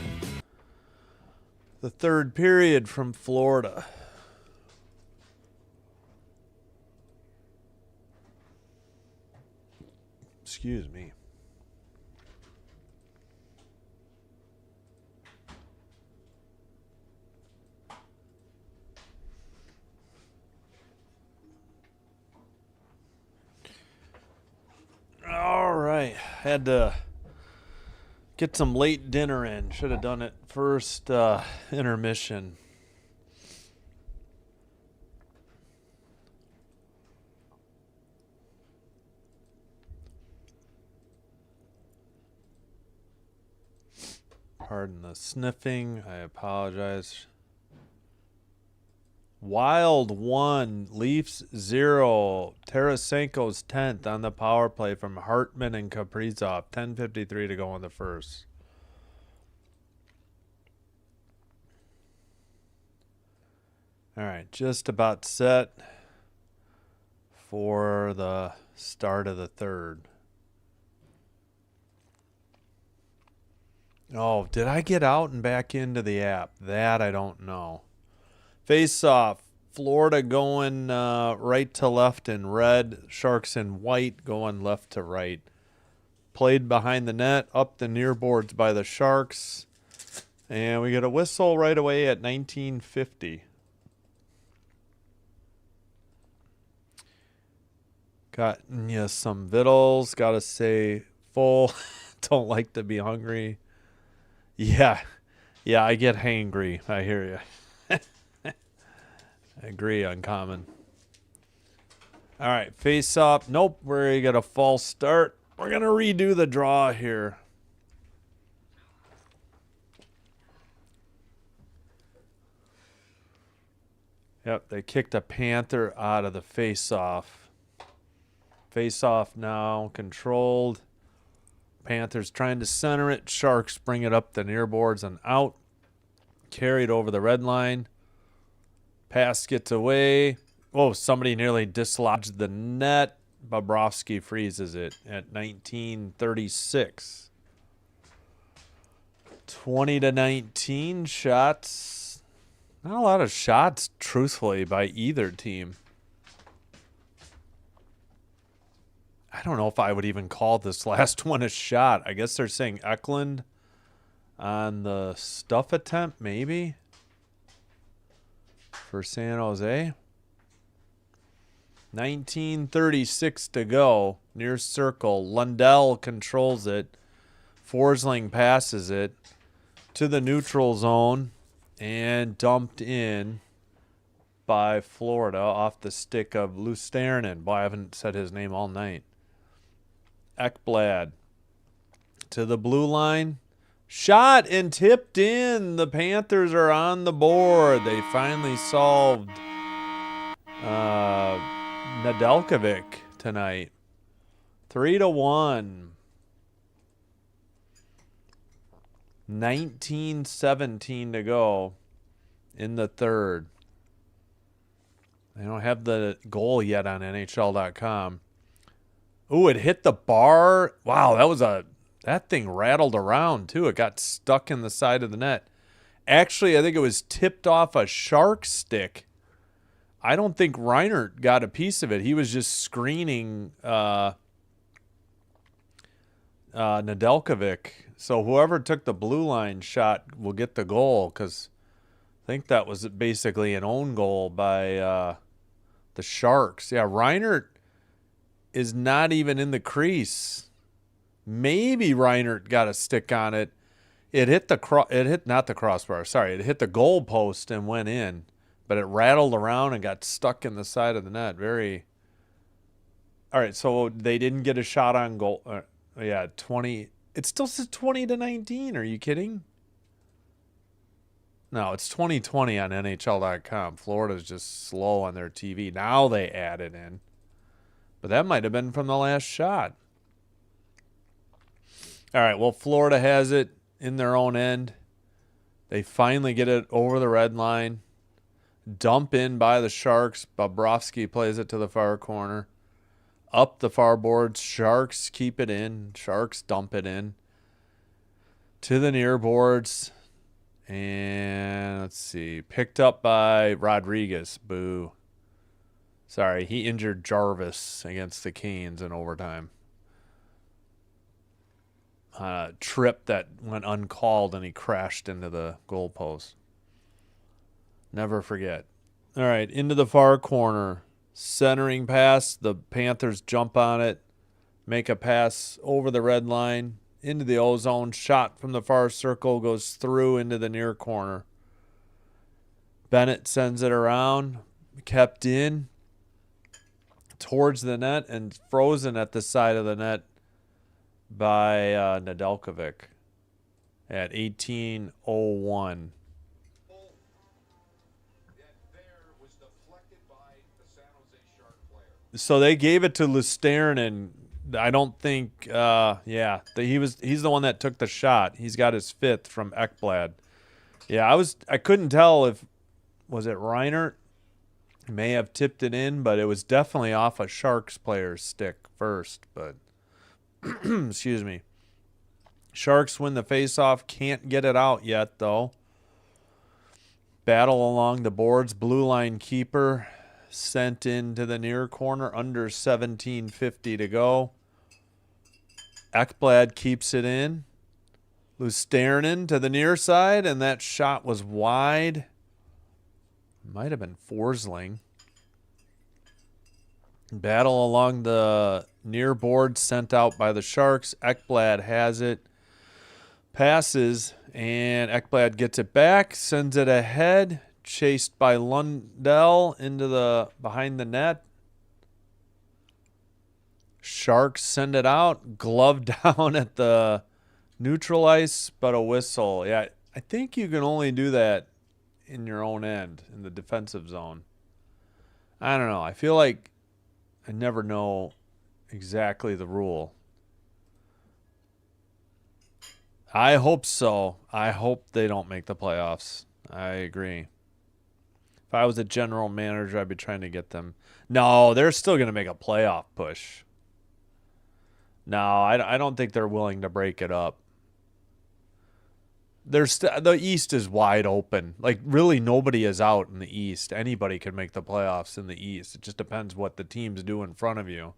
the third period from Florida. Excuse me. All right, had to get some late dinner in. Should have done it first intermission. Pardon the sniffing. I apologize. Wild 1, Leafs 0. Tarasenko's 10th on the power play from Hartman and Kaprizov. 10:53 to go in the first. All right, just about set for the start of the third. Oh, did I get out and back into the app? That I don't know. Face off. Florida going right to left in red. Sharks in white going left to right. Played behind the net, up the near boards by the Sharks. And we get a whistle right away at 19:50. Got some vittles. Gotta say full. Don't like to be hungry. Yeah, I get hangry. I hear you. I agree, uncommon. All right, face up. Nope, we're going to false start. We're going to redo the draw here. Yep, they kicked a Panther out of the face-off. Face-off now, controlled. Panthers trying to center it. Sharks bring it up the near boards and out. Carried over the red line. Pass gets away. Oh, somebody nearly dislodged the net. Bobrovsky freezes it at 19:36. 20-19 shots. Not a lot of shots, truthfully, by either team. I don't know if I would even call this last one a shot. I guess they're saying Eklund on the stuff attempt, maybe, for San Jose. 19:36 to go. Near circle. Lundell controls it. Forsling passes it to the neutral zone and dumped in by Florida off the stick of Lusternen. Boy, I haven't said his name all night. Ekblad to the blue line. Shot and tipped in. The Panthers are on the board. They finally solved Nedeljkovic tonight. 3-1. 19:17 to go in the third. They don't have the goal yet on NHL.com. Ooh, it hit the bar. Wow, that thing rattled around too. It got stuck in the side of the net. Actually, I think it was tipped off a Shark stick. I don't think Reinert got a piece of it. He was just screening Nedeljkovic. So whoever took the blue line shot will get the goal, because I think that was basically an own goal by the Sharks. Yeah, Reinert is not even in the crease. Maybe Reinert got a stick on it. It hit not the crossbar. Sorry, it hit the goal post and went in, but it rattled around and got stuck in the side of the net. All right, so they didn't get a shot on goal. 20. It still says 20-19. Are you kidding? No, it's 2020 on NHL.com. Florida's just slow on their TV. Now they add it in. But that might have been from the last shot. All right, well, Florida has it in their own end. They finally get it over the red line. Dump in by the Sharks. Bobrovsky plays it to the far corner. up the far boards. Sharks keep it in. Sharks dump it in to the near boards. And let's see. Picked up by Rodriguez. Boo. Sorry, he injured Jarvis against the Canes in overtime. Trip that went uncalled and he crashed into the goalpost. Never forget. All right, into the far corner. Centering pass. The Panthers jump on it. Make a pass over the red line. Into the O-zone. Shot from the far circle. Goes through into the near corner. Bennett sends it around. Kept in. Towards the net and frozen at the side of the net by Nedeljkovic at 18:01. So they gave it to Lusterin, and I don't think, he's the one that took the shot. He's got his fifth from Ekblad. Yeah, I couldn't tell if was it Reinert may have tipped it in, but it was definitely off a Sharks player's stick first. But excuse me. Sharks win the faceoff. Can't get it out yet though. Battle along the boards. Blue line keeper sent into the near corner. Under 17:50 to go. Ekblad keeps it in. Lusterinen to the near side, and that shot was wide. Might have been Forsling. Battle along the near board sent out by the Sharks. Ekblad has it. Passes, and Ekblad gets it back. Sends it ahead. Chased by Lundell into the behind the net. Sharks send it out. Glove down at the neutral ice, but a whistle. Yeah, I think you can only do that in your own end, in the defensive zone. I don't know. I feel like I never know exactly the rule. I hope so. I hope they don't make the playoffs. I agree. If I was a general manager, I'd be trying to get them. No, they're still going to make a playoff push. No, I don't think they're willing to break it up. The East is wide open. Like, really, nobody is out in the East. Anybody can make the playoffs in the East. It just depends what the teams do in front of you.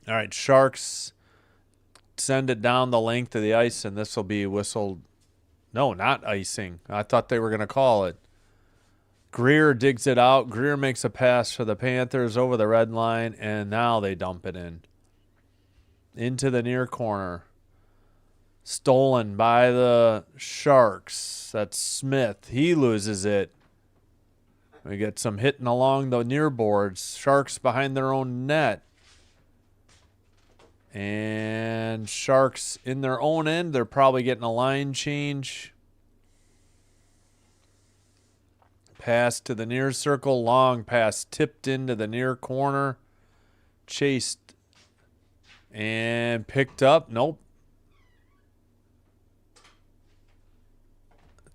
All right, Sharks send it down the length of the ice, and this will be whistled. No, not icing. I thought they were going to call it. Greer digs it out. Greer makes a pass for the Panthers over the red line, and now they dump it in. Into the near corner. Stolen by the Sharks. That's Smith. He loses it. We get some hitting along the near boards. Sharks behind their own net. And Sharks in their own end. They're probably getting a line change. Pass to the near circle. Long pass tipped into the near corner. Chased and picked up. Nope.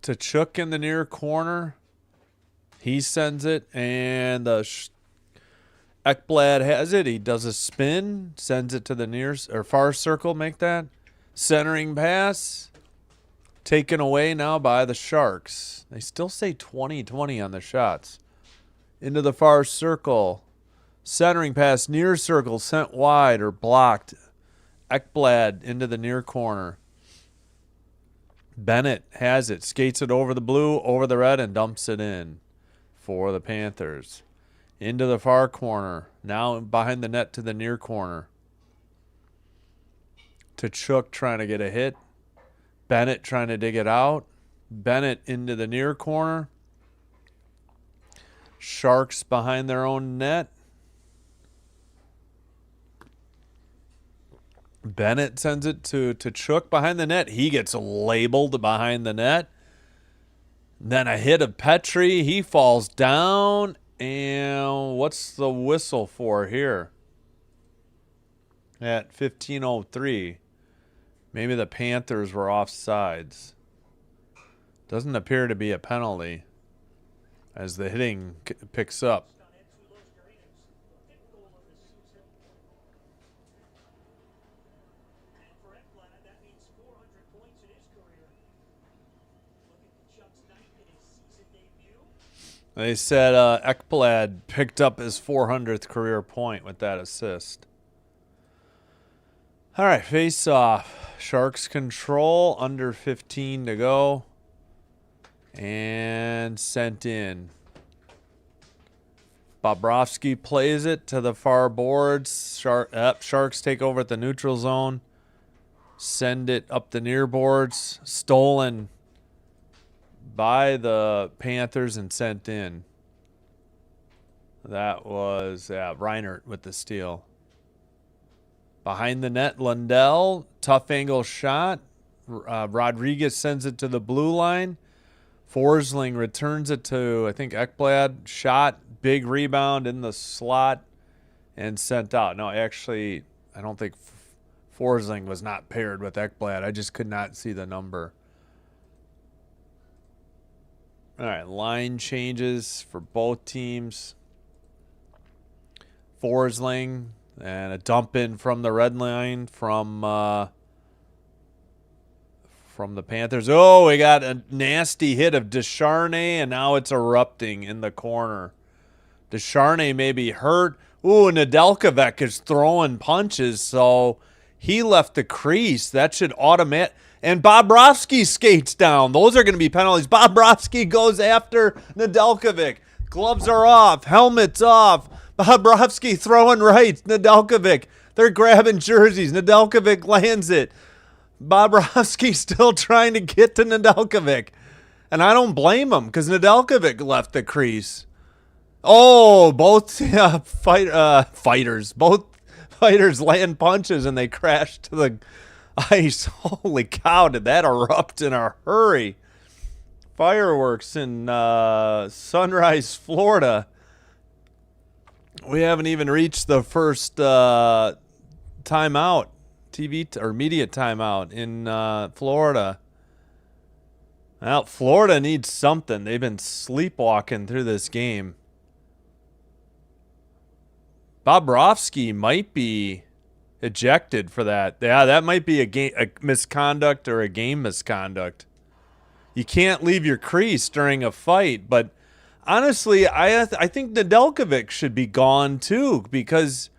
Tkachuk in the near corner. He sends it, and the Ekblad has it. He does a spin, sends it to the near or far circle. Make that centering pass. Taken away now by the Sharks. They still say 20-20 on the shots. Into the far circle. Centering pass, near circle, sent wide or blocked. Ekblad into the near corner. Bennett has it, skates it over the blue, over the red, and dumps it in for the Panthers. Into the far corner. Now behind the net to the near corner. Tkachuk trying to get a hit. Bennett trying to dig it out. Bennett into the near corner. Sharks behind their own net. Bennett sends it to Tkachuk behind the net. He gets labeled behind the net. Then a hit of Petrie. He falls down. And what's the whistle for here? At 15:03. Maybe the Panthers were offsides. Doesn't appear to be a penalty as the hitting picks up. They said Ekblad picked up his 400th career point with that assist. All right, face off. Sharks control, under 15 to go. And sent in. Bobrovsky plays it to the far boards. Sharks take over at the neutral zone. Send it up the near boards. Stolen by the Panthers and sent in. That was Reinert with the steal. Behind the net, Lundell. Tough angle shot. Rodriguez sends it to the blue line. Forsling returns it to, I think, Ekblad. Shot. Big rebound in the slot and sent out. No, actually, I don't think Forsling was not paired with Ekblad. I just could not see the number. All right, line changes for both teams. Forsling and a dump in from the red line from the Panthers. Oh, we got a nasty hit of Descharnay, and now it's erupting in the corner. Descharnay may be hurt. Ooh, Nedeljkovic is throwing punches, so he left the crease. That should automatic. And Bobrovsky skates down. Those are going to be penalties. Bobrovsky goes after Nedeljkovic. Gloves are off. Helmet's off. Bobrovsky throwing right. Nedeljkovic. They're grabbing jerseys. Nedeljkovic lands it. Bobrovsky still trying to get to Nedeljkovic. And I don't blame him because Nedeljkovic left the crease. Oh, both fighters. Both fighters land punches and they crash to the ice. Holy cow, did that erupt in a hurry. Fireworks in Sunrise, Florida. We haven't even reached the first timeout, TV or media timeout in Florida. Well, Florida needs something. They've been sleepwalking through this game. Bobrovsky might be ejected for that. Yeah, that might be a misconduct or a game misconduct. You can't leave your crease during a fight, but honestly, I think Nedeljkovic should be gone too because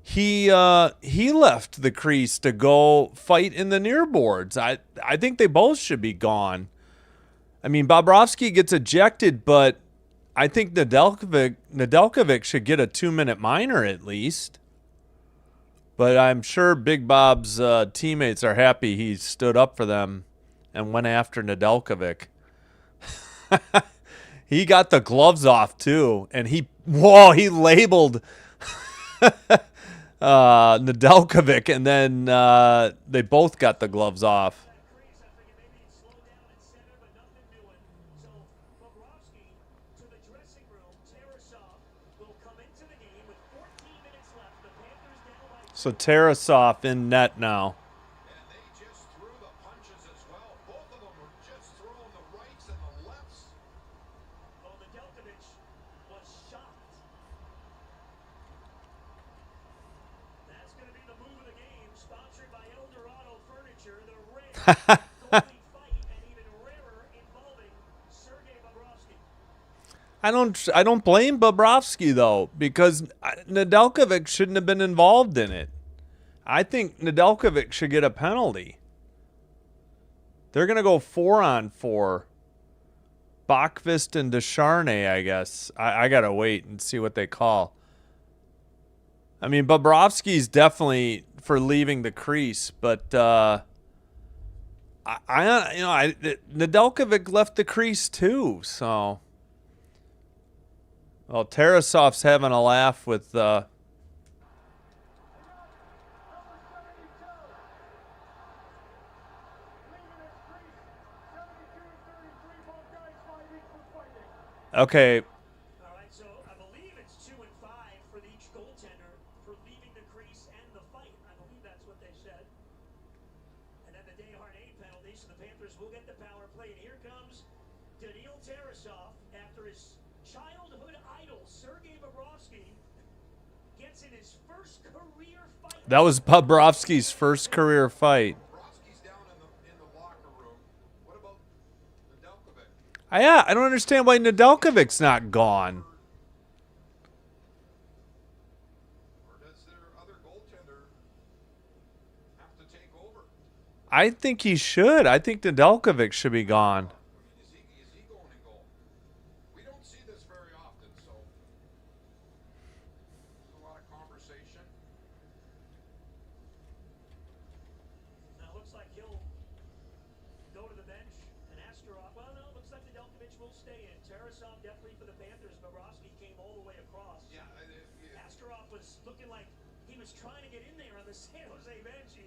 he left the crease to go fight in the near boards. I think they both should be gone. I mean, Bobrovsky gets ejected, but I think Nedeljkovic should get a 2-minute minor at least. But I'm sure Big Bob's teammates are happy he stood up for them and went after Nedeljkovic. He got the gloves off too, and he labeled Nedeljkovic, and then they both got the gloves off. So Tarasov in net now. And they just threw the punches as well. Both of them were just throwing the rights and the lefts. Oh, Nedeljkovic was shocked. That's going to be the move of the game, sponsored by Eldorado Furniture. The rare goalie fight and even rarer involving Sergei Bobrovsky. I don't blame Bobrovsky though, because Nedeljkovic shouldn't have been involved in it. I think Nedeljkovic should get a penalty. They're gonna go 4-on-4. Bachvist and Descharnay, I guess. I gotta wait and see what they call. I mean, Bobrovsky's definitely for leaving the crease, but Nedeljkovic left the crease too, so. Well, Tarasov's having a laugh with okay. All right, so I believe it's 2 and 5 for each goaltender for leaving the crease and the fight. I believe that's what they said. And then the Dayhart 8 penalty, so the Panthers will get the power play. And here comes Daniil Tarasov after his childhood idol, Sergei Bobrovsky, gets in his first career fight. That was Bobrovsky's first career fight. Bobrovsky's down in the locker room. What about Nedeljkovic? Yeah, I don't understand why Nedeljkovic's not gone. Or does their other goaltender have to take over? I think he should. I think Nedeljkovic should be gone. I mean, is he going in goal? We don't see this very often, so there's a lot of conversation. Now it looks like he'll go to the bench, and Askarov. Well, no, it looks like Nedeljkovic will stay in. Tarasov definitely for the Panthers. Bobrovsky came all the way across. Yeah, Askarov was looking like he was trying to get in there on the San Jose bench. He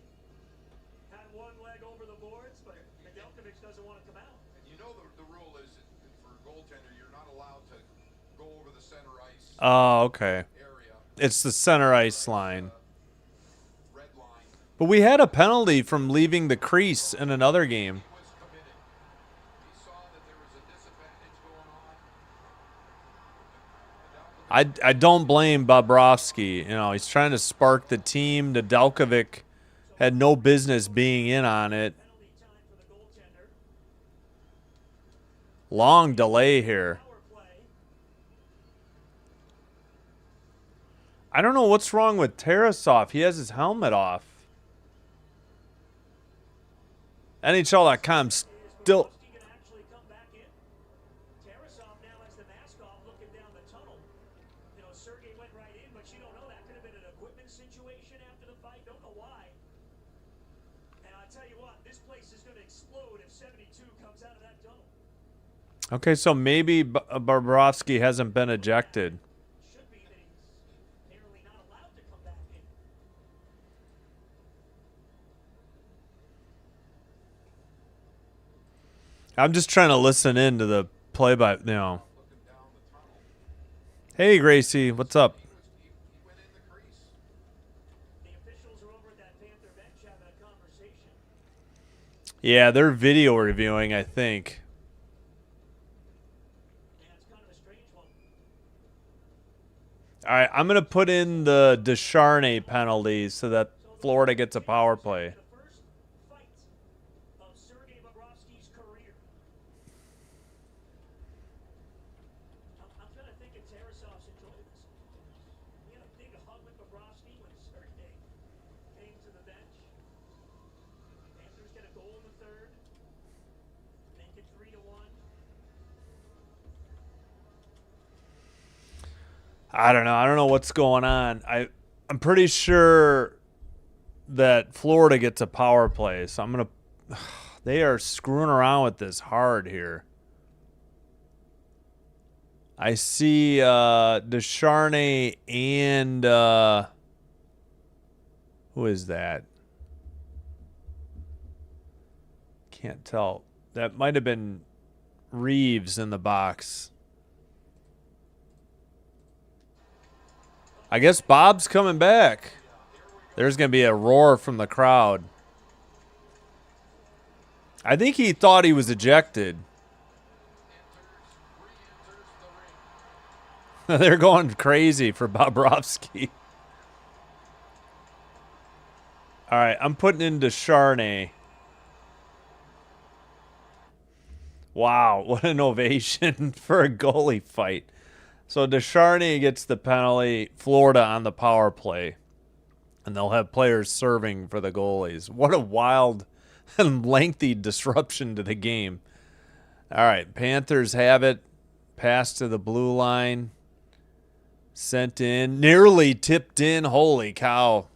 had one leg over the boards, but Nedeljkovic doesn't want to come out. and you know the rule is for a goaltender, you're not allowed to go over the center ice Oh, okay. area, It's the center ice line. red line. But we had a penalty from leaving the crease in another game. He was committed. He saw that there was a disadvantage going on. I don't blame Bobrovsky. You know, he's trying to spark the team. Nedeljkovic had no business being in on it. Penalty time for the goaltender. Long delay here. Power play. I don't know what's wrong with Tarasov. He has his helmet off. NHL.com still. Bobrovsky can actually come back in. Tarasov now has the mask off, looking down the tunnel. You know, Sergey went right in, but you don't know. That could have been an equipment situation after the fight. Don't know why. And I'll tell you what, this place is going to explode if 72 comes out of that tunnel. Okay, so maybe Bobrovsky hasn't been ejected. Should be that he's apparently not allowed to come back in. I'm just trying to listen in to the play-by, Looking down the tunnel, Hey, Gracie, what's up? he went in the crease. The officials are over at that Panther bench having a conversation. Yeah, they're video reviewing, I think. Yeah, it's kind of a strange one. All right, I'm going to put in the Descharnay penalty so that Florida gets a power play. The first fight of Sergei Bobrovsky's career. I'm kind of thinking Tarasov's enjoying this. He had a big hug with Bobrovsky when Sergei came to the bench. Panthers get a goal in the third. Make it 3-1. I don't know. I don't know what's going on. I'm pretty sure that Florida gets a power play. So I'm going to they are screwing around with this hard here. I see Descharnay and who is that? Can't tell. That might have been Reeves in the box. I guess Bob's coming back. There's going to be a roar from the crowd. I think he thought he was ejected. They're going crazy for Bobrovsky. All right, I'm putting in Descharnay. Wow, what an ovation for a goalie fight. So Descharnay gets the penalty, Florida on the power play. And they'll have players serving for the goalies. What a wild and lengthy disruption to the game. All right, Panthers have it. Pass to the blue line. Sent in. Nearly tipped in. Holy cow.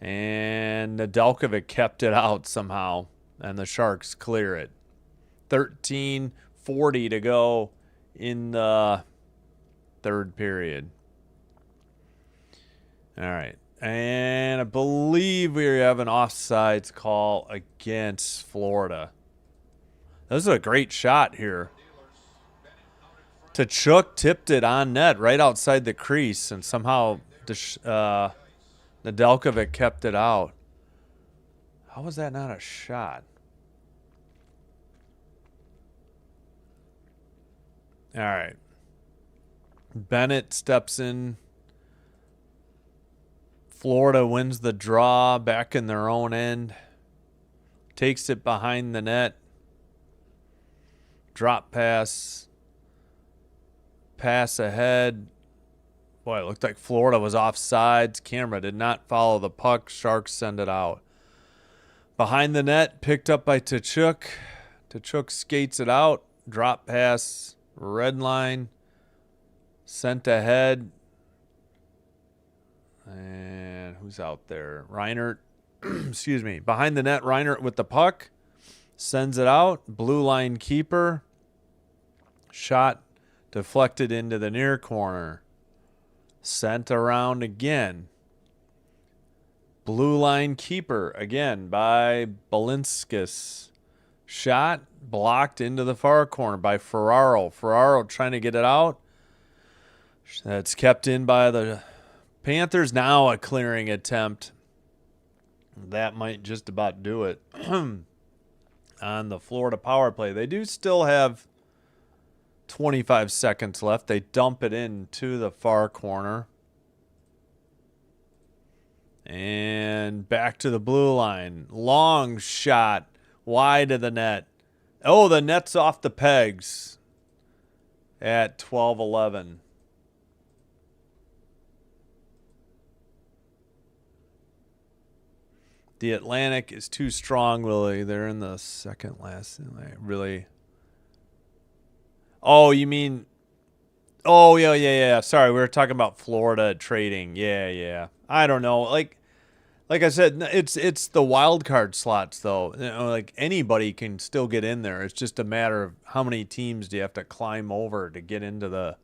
And Nedeljkovic kept it out somehow. And the Sharks clear it. 13:40 to go in the third period. All right. And I believe we have an offsides call against Florida. This is a great shot here. Tkachuk tipped it on net right outside the crease, and somehow Nedeljkovic kept it out. How was that not a shot? All right. Bennett steps in. Florida wins the draw back in their own end. Takes it behind the net. Drop pass. Pass ahead. Boy, it looked like Florida was offsides. Camera did not follow the puck. Sharks send it out. Behind the net, picked up by Tkachuk. Tkachuk skates it out. Drop pass. Red line. Sent ahead. And who's out there? Reinert. Excuse me. Behind the net, Reinert with the puck. Sends it out. Blue line keeper. Shot deflected into the near corner. Sent around again. Blue line keeper again by Balinskis. Shot blocked into the far corner by Ferraro. Ferraro trying to get it out. That's kept in by the Panthers. Now a clearing attempt. That might just about do it on the Florida power play. They do still have 25 seconds left. They dump it into the far corner. And back to the blue line. Long shot wide of the net. Oh, the net's off the pegs at 12-11. The Atlantic is too strong, Willie. They're in the second last. Really? Oh, you mean? Oh, yeah. Sorry, we were talking about Florida trading. Yeah. I don't know. Like I said, it's the wild card slots though. You know, like anybody can still get in there. It's just a matter of how many teams do you have to climb over to get into the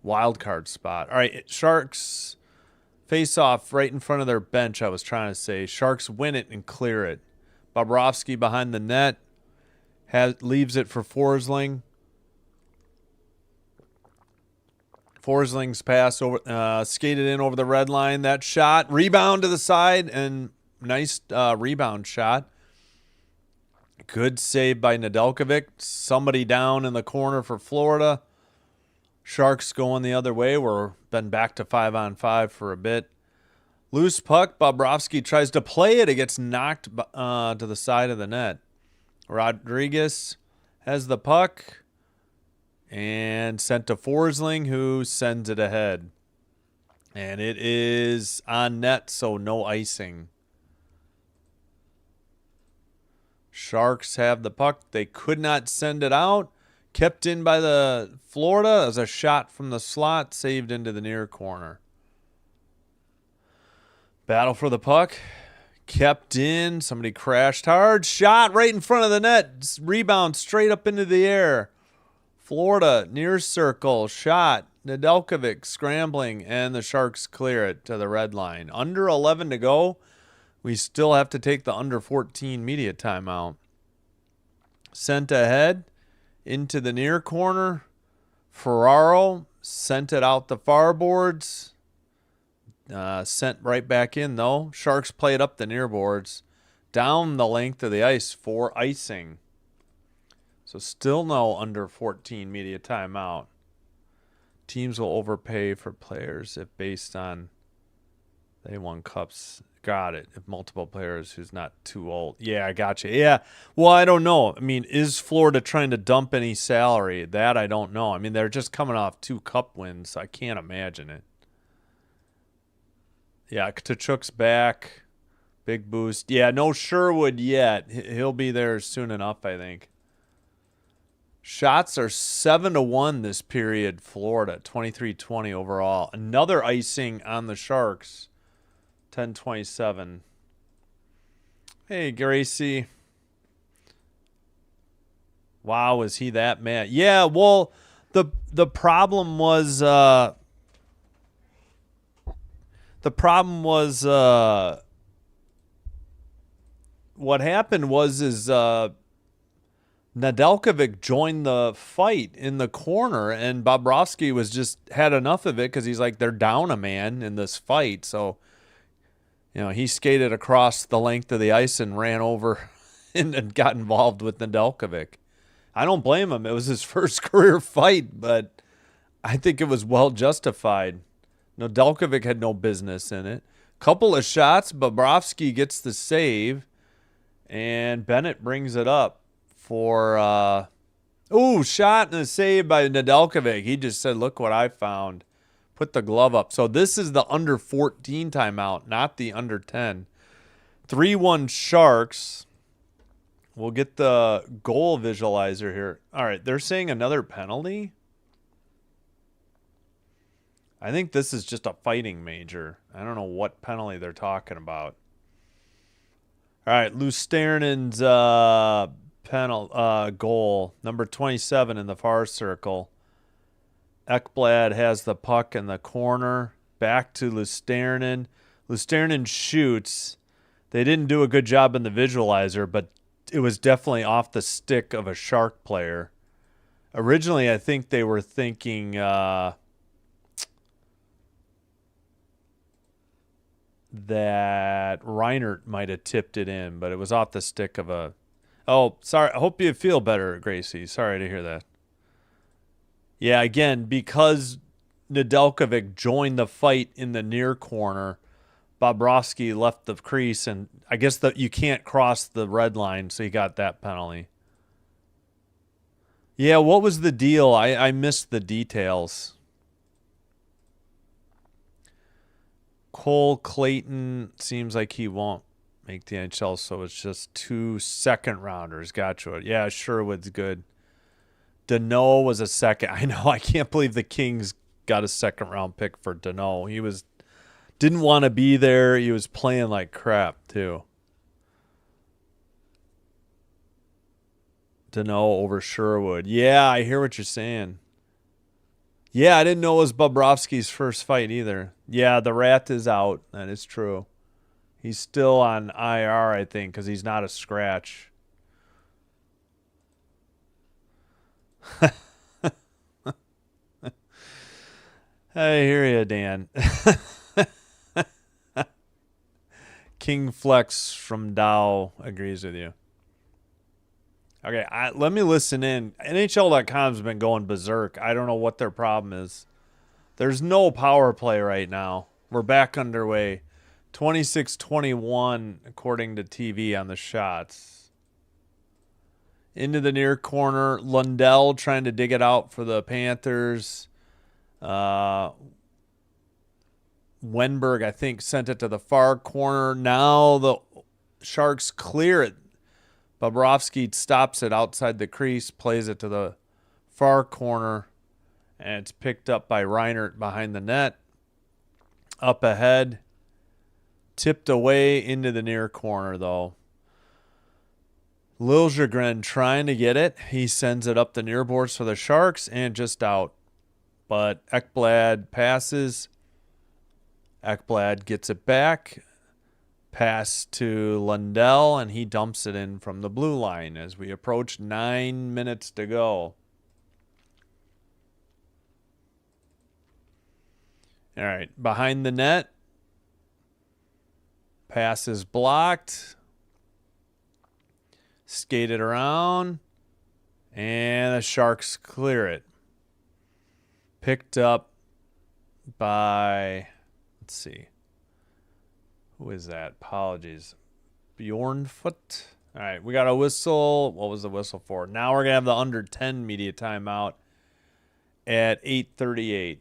wild card spot. All right, Sharks face off right in front of their bench. I was trying to say Sharks win it and clear it. Bobrovsky behind the net leaves it for Forsling. Forsling's pass over, skated in over the red line. That shot, rebound to the side, and nice rebound shot. Good save by Nedeljkovic. Somebody down in the corner for Florida. Sharks going the other way. We're been back to 5-on-5 for a bit. Loose puck. Bobrovsky tries to play it. It gets knocked to the side of the net. Rodriguez has the puck. And sent to Forsling, who sends it ahead. And it is on net, so no icing. Sharks have the puck. They could not send it out. Kept in by the Florida as a shot from the slot, saved into the near corner. Battle for the puck. Kept in. Somebody crashed hard. Shot right in front of the net. Rebound straight up into the air. Florida, near circle, shot. Nedeljkovic scrambling, and the Sharks clear it to the red line. Under 11 to go. We still have to take the under 14 media timeout. Sent ahead into the near corner. Ferraro sent it out the far boards. Sent right back in, though. Sharks played up the near boards. Down the length of the ice for icing. So still no under 14 media timeout. Teams will overpay for players if based on they won cups. Got it. If multiple players who's not too old. Yeah, I got you. Yeah. Well, I don't know. I mean, is Florida trying to dump any salary? That I don't know. I mean, they're just coming off 2 cup wins. So I can't imagine it. Yeah, Tkachuk's back. Big boost. Yeah, no Sherwood yet. He'll be there soon enough, I think. Shots are 7-1 this period, Florida, 23-20 overall. Another icing on the Sharks, 10-27. Hey, Gracie. Wow, is he that mad? Yeah, well, the problem was what happened was Nedeljkovic joined the fight in the corner, and Bobrovsky was just had enough of it because he's like, they're down a man in this fight. So, he skated across the length of the ice and ran over and got involved with Nedeljkovic. I don't blame him. It was his first career fight, but I think it was well justified. Nedeljkovic had no business in it. Couple of shots. Bobrovsky gets the save, and Bennett brings it up for Ooh, shot and a save by Nedeljkovic. He just said, look what I found. Put the glove up. So this is the under 14 timeout, not the under 10. 3-1 Sharks. We'll get the goal visualizer here. All right, they're saying another penalty. I think this is just a fighting major. I don't know what penalty they're talking about. All right, Lusternen's goal, number 27 in the far circle. Ekblad has the puck in the corner. Back to Lusternen. Lusternen shoots. They didn't do a good job in the visualizer, but it was definitely off the stick of a Shark player. Originally, I think they were thinking that Reinert might have tipped it in, but it was off the stick of a... Oh, sorry. I hope you feel better, Gracie. Sorry to hear that. Yeah, again, because Nedeljkovic joined the fight in the near corner, Bobrovsky left the crease, and I guess that you can't cross the red line, so he got that penalty. Yeah, what was the deal? I missed the details. Cole Clayton seems like he won't make the NHL, so it's just 2 second-rounders. Gotcha. Yeah, Sherwood's good. Danault was a second. I know. I can't believe the Kings got a second-round pick for Danault. He didn't want to be there. He was playing like crap, too. Danault over Sherwood. Yeah, I hear what you're saying. Yeah, I didn't know it was Bobrovsky's first fight either. Yeah, the Rat is out. That is true. He's still on IR, I think, because he's not a scratch. I hear you, Dan. King Flex from Dow agrees with you. Okay, let me listen in. NHL.com's been going berserk. I don't know what their problem is. There's no power play right now. We're back underway. 26-21 according to TV on the shots. Into the near corner. Lundell trying to dig it out for the Panthers. Wenberg, I think, sent it to the far corner. Now the Sharks clear it. Bobrovsky stops it outside the crease, plays it to the far corner, and it's picked up by Reinert behind the net. Up ahead. Tipped away into the near corner, though. Liljegren trying to get it. He sends it up the near boards for the Sharks and just out. But Ekblad passes. Ekblad gets it back. Pass to Lundell, and he dumps it in from the blue line as we approach 9 minutes to go. All right, behind the net. Pass is blocked. Skated around. And the Sharks clear it. Picked up by, let's see. Who is that? Apologies. Bjornfoot. All right, we got a whistle. What was the whistle for? Now we're going to have the under 10 media timeout at 8:38.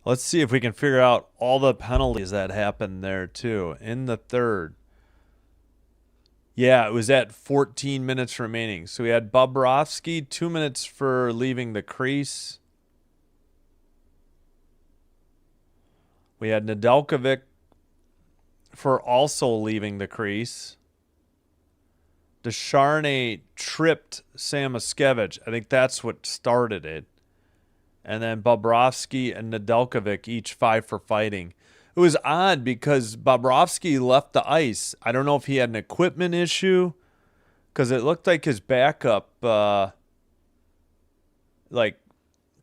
Let's see if we can figure out all the penalties that happened there, too, in the third. Yeah, it was at 14 minutes remaining. So we had Bobrovsky, 2 minutes for leaving the crease. We had Nedeljkovic for also leaving the crease. Descharnay tripped Samoskevich. I think that's what started it. And then Bobrovsky and Nedeljkovic each 5 for fighting. It was odd because Bobrovsky left the ice. I don't know if he had an equipment issue because it looked like his backup,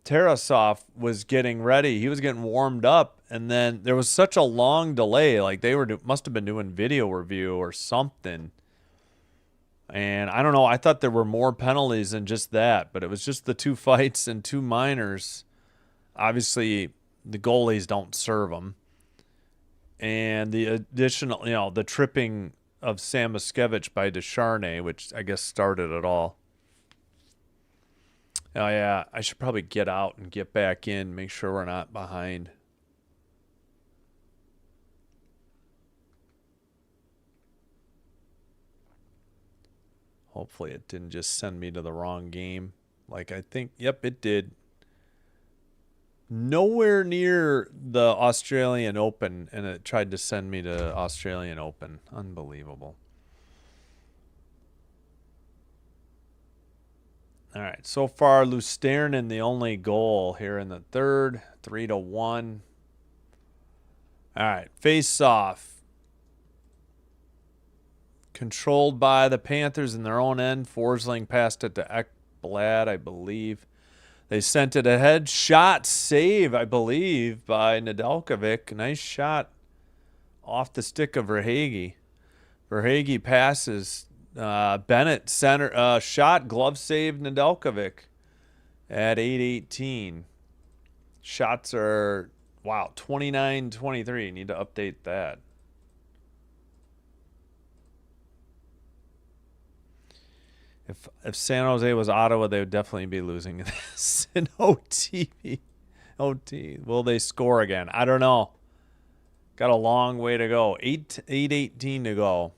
Tarasov, was getting ready. He was getting warmed up, and then there was such a long delay. Like they must have been doing video review or something. And I don't know. I thought there were more penalties than just that, but it was just the 2 fights and 2 minors. Obviously, the goalies don't serve them. And the additional, the tripping of Samoskevich by Descharnay, which I guess started it all. Oh, yeah, I should probably get out and get back in, make sure we're not behind. Hopefully it didn't just send me to the wrong game. Like I think, yep, it did. Nowhere near the Australian Open, and it tried to send me to Australian Open. Unbelievable. All right, so far Lusternen the only goal here in the third, 3-1. All right, face off. Controlled by the Panthers in their own end. Forsling passed it to Ekblad, I believe. They sent it ahead. Shot save, I believe, by Nedeljkovic. Nice shot off the stick of Verhaeghe. Verhaeghe passes. Bennett center shot, glove save, Nedeljkovic at 8:18. Shots are, wow, 29-23. Need to update that. If San Jose was Ottawa, they would definitely be losing this in OT. Will they score again? I don't know. Got a long way to go. 8:18 to go.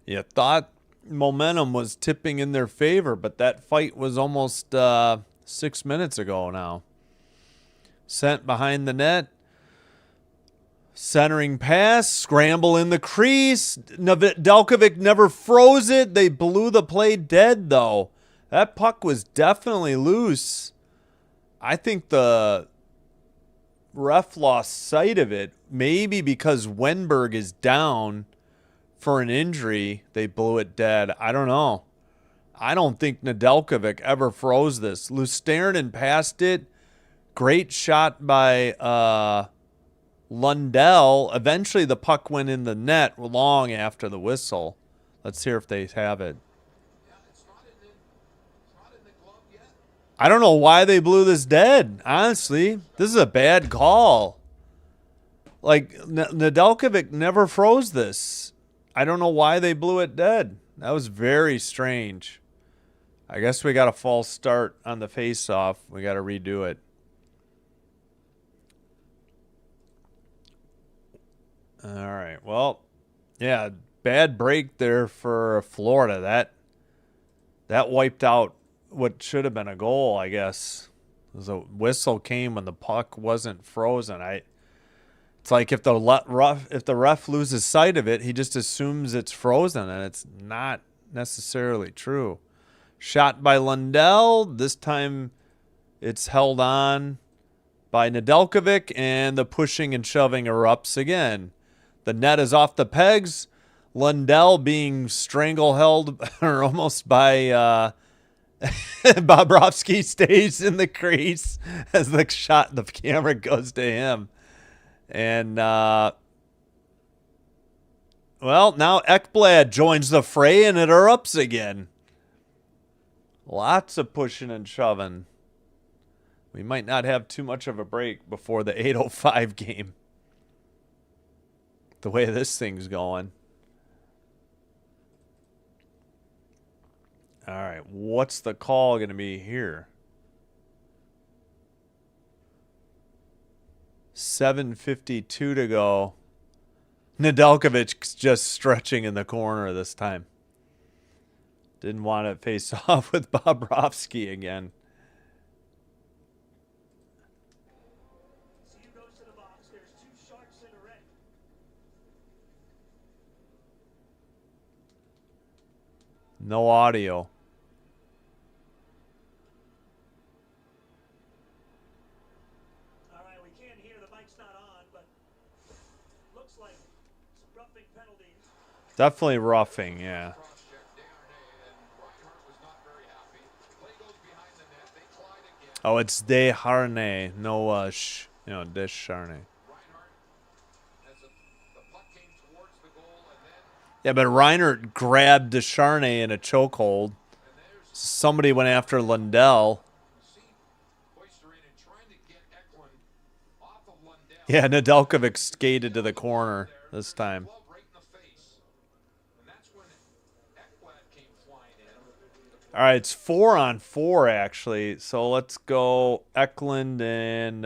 You thought momentum was tipping in their favor, but that fight was almost 6 minutes ago now. Sent behind the net. Centering pass, scramble in the crease. Nedeljkovic never froze it. They blew the play dead, though. That puck was definitely loose. I think the ref lost sight of it. Maybe because Wenberg is down for an injury, they blew it dead. I don't know. I don't think Nedeljkovic ever froze this. Lusternen passed it. Great shot by Lundell. Eventually the puck went in the net long after the whistle. Let's hear if they have it. It's not in the glove yet. I don't know why they blew this dead, honestly. This is a bad call. Like, Nedeljkovic never froze this. I don't know why they blew it dead. That was very strange. I guess we got a false start on the face-off. We got to redo it. All right. Well, yeah, bad break there for Florida. That wiped out what should have been a goal, I guess. The whistle came when the puck wasn't frozen. It's like if the ref loses sight of it, he just assumes it's frozen, and it's not necessarily true. Shot by Lundell. This time it's held on by Nedeljkovic, and the pushing and shoving erupts again. The net is off the pegs. Lundell being strangle-held or almost by Bobrovsky stays in the crease as the camera goes to him. And, well, now Ekblad joins the fray and it erupts again. Lots of pushing and shoving. We might not have too much of a break before the 8:05 game. The way this thing's going. All right, what's the call going to be here? 7:52 to go. Nedeljkovic's just stretching in the corner this time. Didn't want to face off with Bobrovsky again. CU goes to the box. There's two Sharks in a red. No audio. All right, we can't hear. The mic's not on, but looks like some roughing penalties. Definitely roughing, yeah. Cross-check Desharnais, and Reinhart was not very happy. Play goes behind the net. They collide again. Oh, it's Desharnais, no Descharnais. Reinhart, as the puck came towards the goal, and then Yeah, but Reinhart grabbed Descharnais in a chokehold. there's Somebody went after Lundell. see Hoister in and trying to get Eklund off of Lundell. Yeah, Nedeljkovic skated to the corner this time. Glove right in the face. And that's when Ekblad came flying in. All right, it's 4-on-4 actually. So let's go Eklund and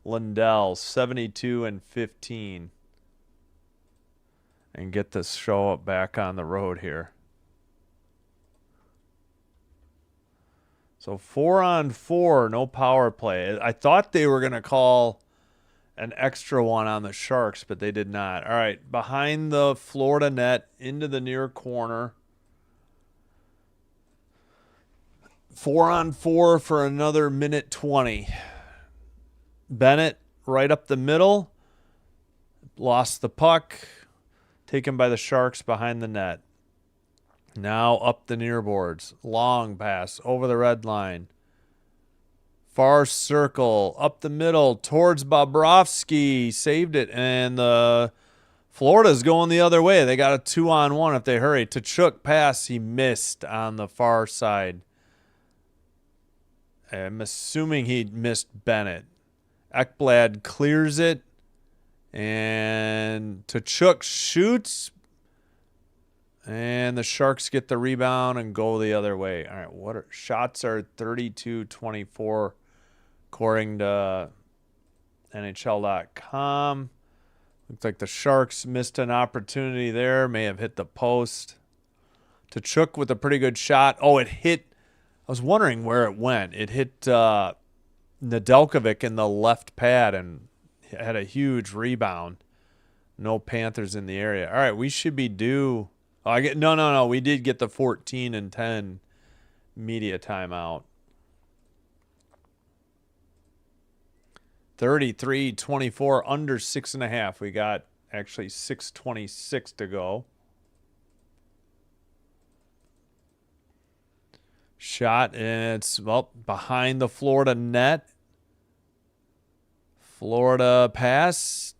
Lundell, 72 and 15. And get this show up back on the road here. So 4-on-4, no power play. I thought they were going to call an extra one on the Sharks, but they did not. All right, behind the Florida net, into the near corner. 4-on-4 for another minute 20. Bennett right up the middle. Lost the puck. Taken by the Sharks behind the net. Now up the near boards. Long pass over the red line. Far circle. Up the middle towards Bobrovsky. Saved it. And the Florida's going the other way. They got a 2-on-1 if they hurry. Tkachuk pass. He missed on the far side. I'm assuming he missed Bennett. Ekblad clears it. And Tkachuk shoots. And the Sharks get the rebound and go the other way. All right, shots are 32-24 according to NHL.com. Looks like the Sharks missed an opportunity there. May have hit the post. Tkachuk with a pretty good shot. Oh, it hit. I was wondering where it went. It hit Nedeljkovic in the left pad and had a huge rebound. No Panthers in the area. All right, we should be due. Oh, no. We did get the 14 and 10 media timeout. 33-24, under 6.5. We got actually 6:26 to go. Shot, and it's behind the Florida net. Florida pass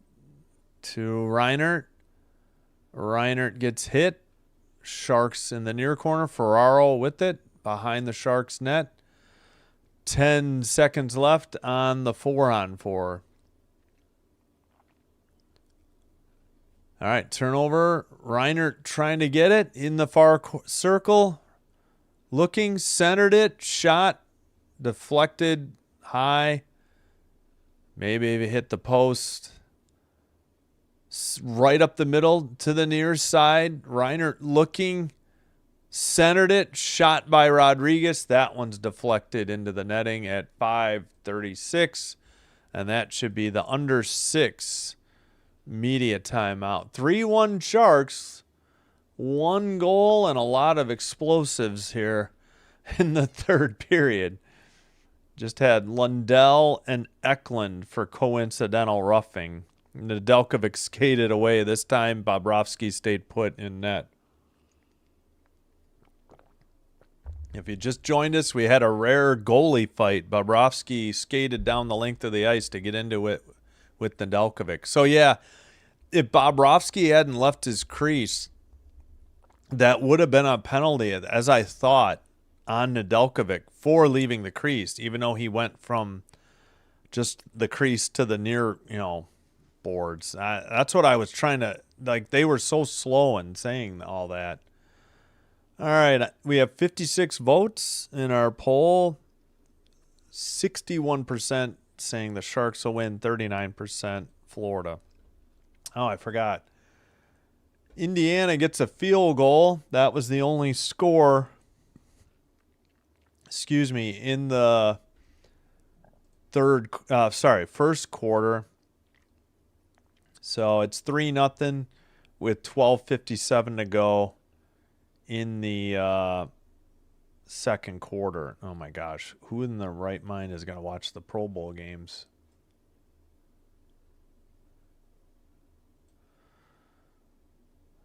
to Reinert. Reinert gets hit. Sharks in the near corner. Ferraro with it behind the Sharks net. 10 seconds left on the 4-on-4. All right, turnover. Reinert trying to get it in the far circle. Looking, centered it, shot, deflected high. Maybe it hit the post. Right up the middle to the near side. Reinert looking, centered it, shot by Rodriguez. That one's deflected into the netting at 5:36. And that should be the under 6 media timeout. 3-1 Sharks. 1 goal and a lot of explosives here in the third period. Just had Lundell and Eklund for coincidental roughing. Nedeljkovic skated away. This time Bobrovsky stayed put in net. If you just joined us, we had a rare goalie fight. Bobrovsky skated down the length of the ice to get into it with Nedeljkovic. So, yeah, if Bobrovsky hadn't left his crease, that would have been a penalty, as I thought, on Nedeljkovic for leaving the crease, even though he went from just the crease to the near, boards. That's what I was trying to, they were so slow in saying all that. All right, we have 56 votes in our poll. 61% saying the Sharks will win, 39% Florida. Oh, I forgot. Indiana gets a field goal. That was the only score, in the first quarter. So it's 3-0 with 12:57 to go in the second quarter. Oh my gosh, who in their right mind is going to watch the Pro Bowl games?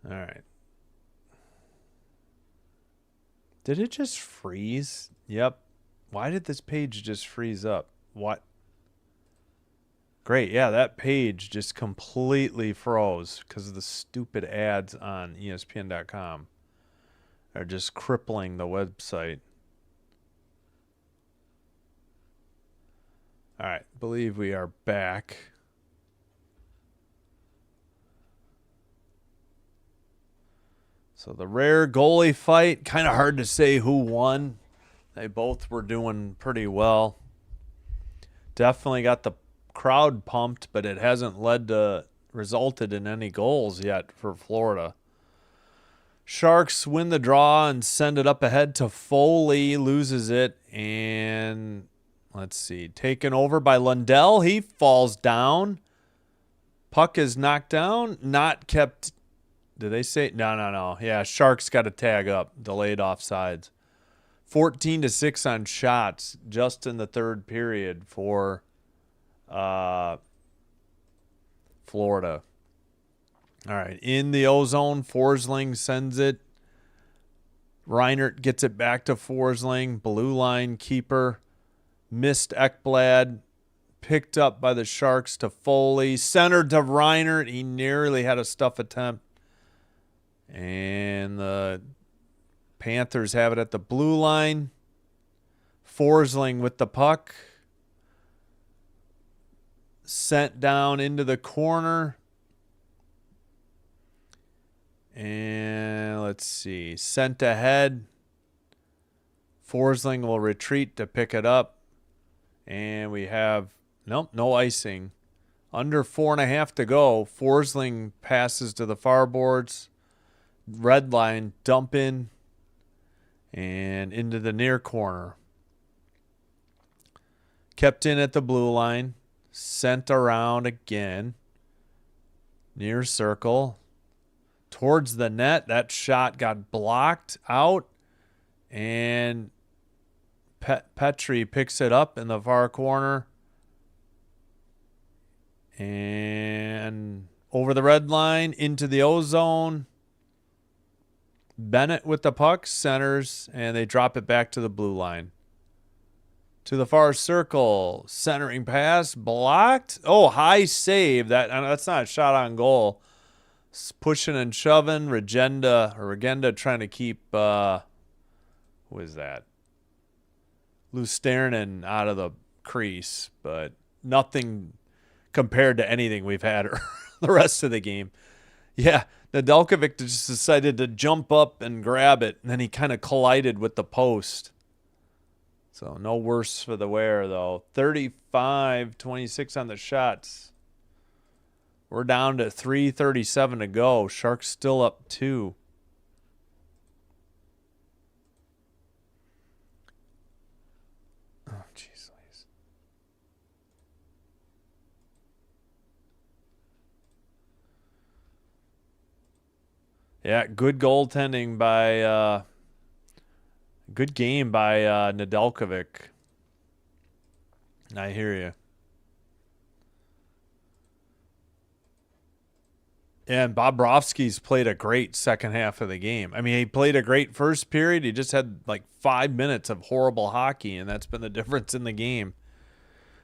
All right. Did it just freeze? Yep. Why did this page just freeze up? What? Great. Yeah, that page just completely froze because of the stupid ads on ESPN.com. Are just crippling the website. All right. Believe we are back. So the rare goalie fight, kind of hard to say who won. They both were doing pretty well. Definitely got the crowd pumped, but it hasn't resulted in any goals yet for Florida. Sharks win the draw and send it up ahead to Foley, loses it, and let's see, taken over by Lundell. He falls down. Puck is knocked down, not kept. Did they say? No. Yeah, Sharks got a tag up, delayed offsides. 14-6 on shots just in the third period for Florida. All right, in the O-zone, Forsling sends it. Reinert gets it back to Forsling. Blue line keeper. Missed Ekblad. Picked up by the Sharks to Foley. Centered to Reinert. He nearly had a stuff attempt. And the Panthers have it at the blue line. Forsling with the puck. Sent down into the corner. And let's see. Sent ahead. Forsling will retreat to pick it up. And we have, nope, no icing. Under 4.5 to go. Forsling passes to the far boards. Red line, dump in. And into the near corner. Kept in at the blue line. Sent around again. Near circle. Towards the net. That shot got blocked out. And Petrie picks it up in the far corner. And over the red line into the O-zone. Bennett with the puck, centers, and they drop it back to the blue line. To the far circle, centering pass, blocked. Oh, high save. That's not a shot on goal. Pushing and shoving. Regenda trying to keep, who is that? Lusternen out of the crease, but nothing compared to anything we've had the rest of the game. Yeah, Nedeljkovic just decided to jump up and grab it, and then he kind of collided with the post. So no worse for the wear, though. 35-26 on the shots. We're down to 3:37 to go. Sharks still up 2. Oh, jeez. Yeah, good goaltending by good game by Nedeljkovic. I hear you. And Bobrovsky's played a great second half of the game. I mean, he played a great first period. He just had like 5 minutes of horrible hockey, and that's been the difference in the game.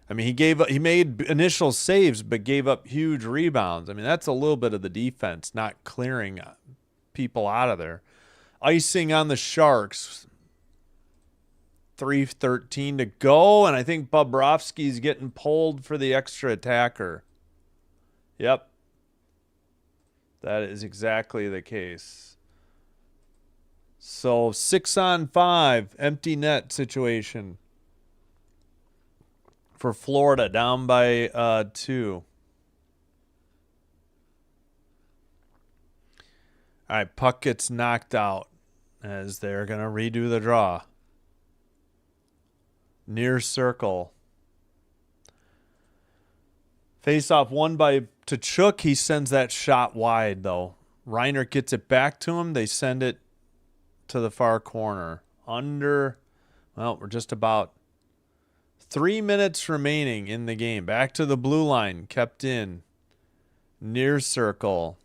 I mean, he made initial saves, but gave up huge rebounds. I mean, that's a little bit of the defense, not clearing people out of there. Icing on the Sharks. 3:13 to go, and I think Bobrovsky's getting pulled for the extra attacker. Yep. That is exactly the case. So 6-on-5, empty net situation for Florida, down by 2. All right, puck gets knocked out as they're going to redo the draw. Near circle. Face-off won by Tkachuk. He sends that shot wide, though. Reiner gets it back to him. They send it to the far corner. We're just about 3 minutes remaining in the game. Back to the blue line. Kept in. Near circle.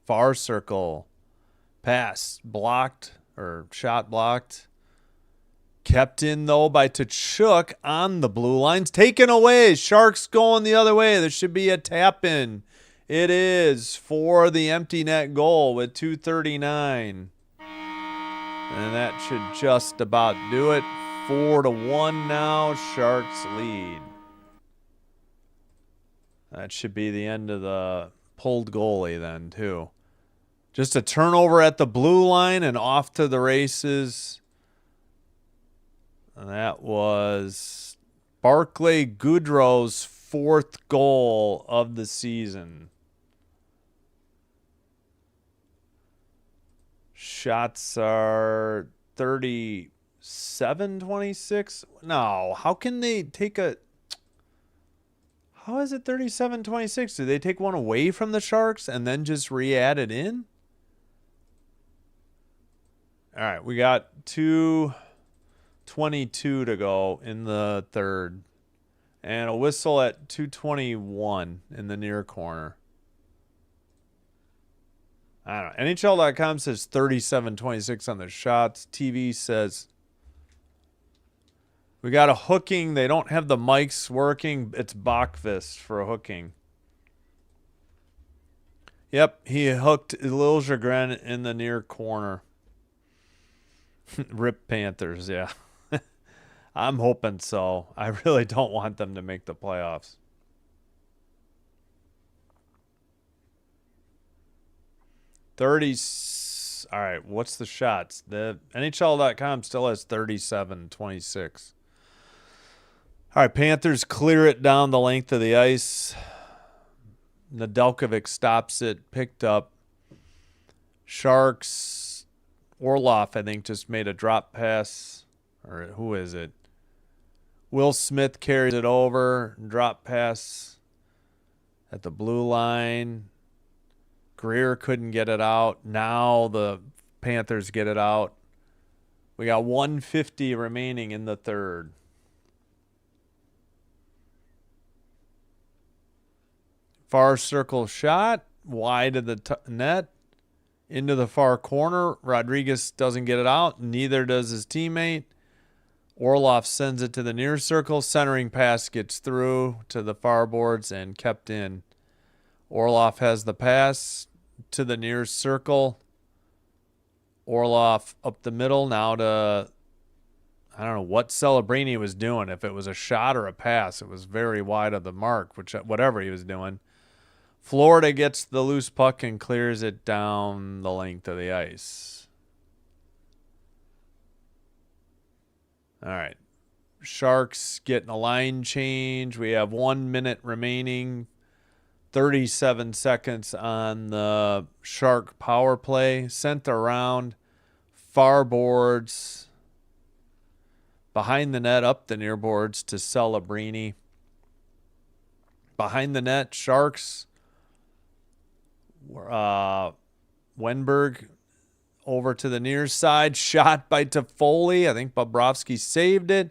Far circle. Pass. Blocked. Or shot blocked. Kept in, though, by Tkachuk on the blue lines. Taken away. Sharks going the other way. There should be a tap-in. It is for the empty net goal with 2:39. And that should just about do it. 4-1 now. Sharks lead. That should be the end of the pulled goalie then, too. Just a turnover at the blue line and off to the races. And that was Barclay Goodrow's 4th goal of the season. Shots are 37-26. No, how can they take a... How is it 37-26? Did they take one away from the Sharks and then just re-add it in? All right, we got 2:22 to go in the third. And a whistle at 2:21 in the near corner. I don't know. NHL.com says 37-26 on the shots. TV says we got a hooking. They don't have the mics working. It's Bachfist for a hooking. Yep, he hooked Liljegren in the near corner. Rip Panthers, yeah. I'm hoping so. I really don't want them to make the playoffs. All right, what's the shots? The NHL.com still has 37-26. All right, Panthers clear it down the length of the ice. Nedeljkovic stops it, picked up. Sharks, Orlov, I think, just made a drop pass. Or who is it? Will Smith carries it over, drop pass at the blue line. Greer couldn't get it out. Now the Panthers get it out. We got 1:50 remaining in the third. Far circle shot, wide of the net, into the far corner. Rodriguez doesn't get it out. Neither does his teammate. Orlov sends it to the near circle. Centering pass gets through to the far boards and kept in. Orlov has the pass to the near circle. Orlov up the middle now to, I don't know what Celebrini was doing. If it was a shot or a pass, it was very wide of the mark, whatever he was doing. Florida gets the loose puck and clears it down the length of the ice. All right. Sharks getting a line change. We have 1 minute remaining. 37 seconds on the Shark power play. Sent around. Far boards. Behind the net, up the near boards to Celebrini. Behind the net, Sharks. Wenberg over to the near side. Shot by Toffoli. I think Bobrovsky saved it.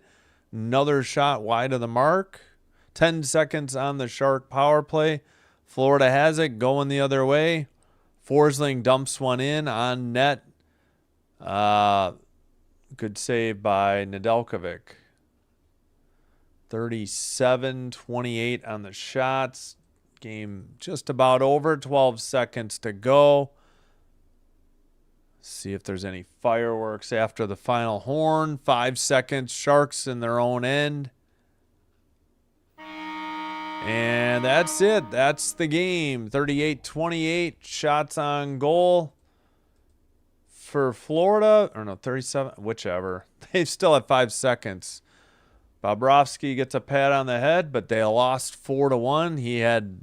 Another shot wide of the mark. 10 seconds on the Shark power play. Florida has it going the other way. Forsling dumps one in on net. Good save by Nedeljkovic. 37-28 on the shots. Game just about over. 12 seconds to go. See if there's any fireworks after the final horn. 5 seconds. Sharks in their own end. And that's it. That's the game. 38-28. Shots on goal for Florida. Or no, 37. Whichever. They still have 5 seconds. Bobrovsky gets a pat on the head, but they lost 4-1.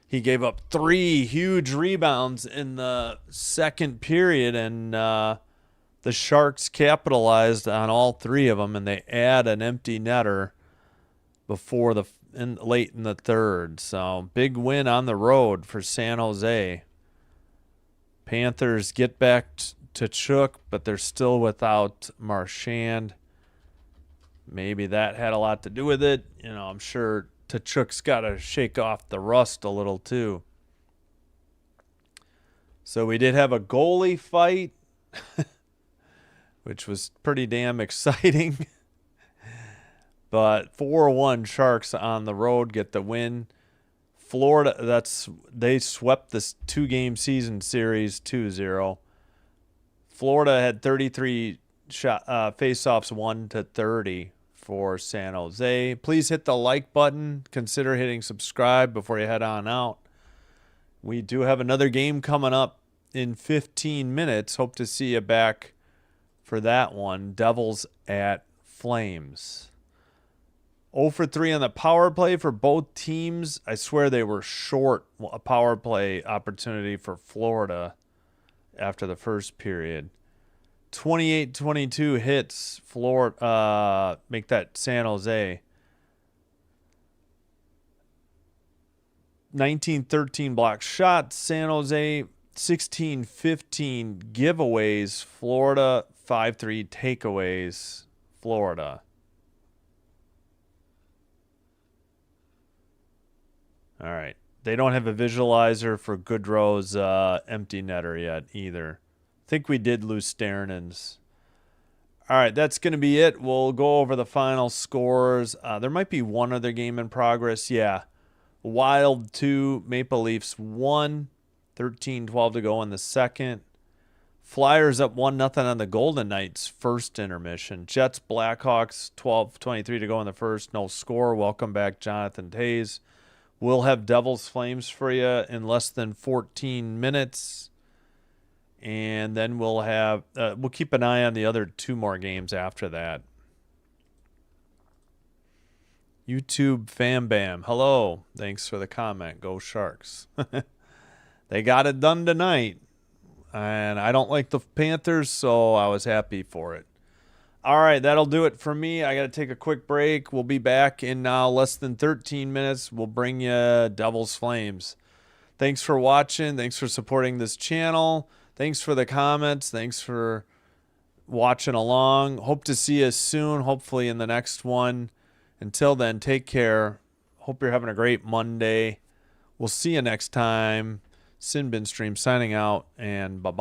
He gave up 3 huge rebounds in the second period, and the Sharks capitalized on all 3 of them, and they add an empty netter before late in the third. So big win on the road for San Jose. Panthers get back to Chook, but they're still without Marchand. Maybe that had a lot to do with it. You know, I'm sure Tkachuk's got to shake off the rust a little too. So we did have a goalie fight, which was pretty damn exciting. But 4-1 Sharks on the road get the win. Florida, they swept this 2-game season series 2-0. Florida had 33 face-offs, 1-30 for San Jose. Please hit the like button. Consider hitting subscribe before you head on out. We do have another game coming up in 15 minutes. Hope to see you back for that one. Devils at Flames. 0 for 3 on the power play for both teams. I swear they were short a power play opportunity for Florida after the first period. 28-22 hits Florida, make that San Jose. 19-13 block shots, San Jose. 16-15 giveaways, Florida. 5-3 takeaways, Florida. All right. They don't have a visualizer for Goodrow's empty netter yet either. I think we did lose Sternens. All right, that's going to be it. We'll go over the final scores. There might be one other game in progress. Yeah. Wild 2, Maple Leafs 1, 13-12 to go in the second. Flyers up 1-0 on the Golden Knights first intermission. Jets, Blackhawks 12-23 to go in the first. No score. Welcome back, Jonathan Tays. We'll have Devils Flames for you in less than 14 minutes. And then we'll have we'll keep an eye on the other 2 more games after that. YouTube Fam Bam. Hello. Thanks for the comment. Go Sharks. They got it done tonight. And I don't like the Panthers, so I was happy for it. All right, that'll do it for me. I got to take a quick break. We'll be back in now less than 13 minutes. We'll bring you Devils Flames. Thanks for watching. Thanks for supporting this channel. Thanks for the comments. Thanks for watching along. Hope to see you soon, hopefully in the next one. Until then, take care. Hope you're having a great Monday. We'll see you next time. Sinbin Stream signing out, and bye-bye.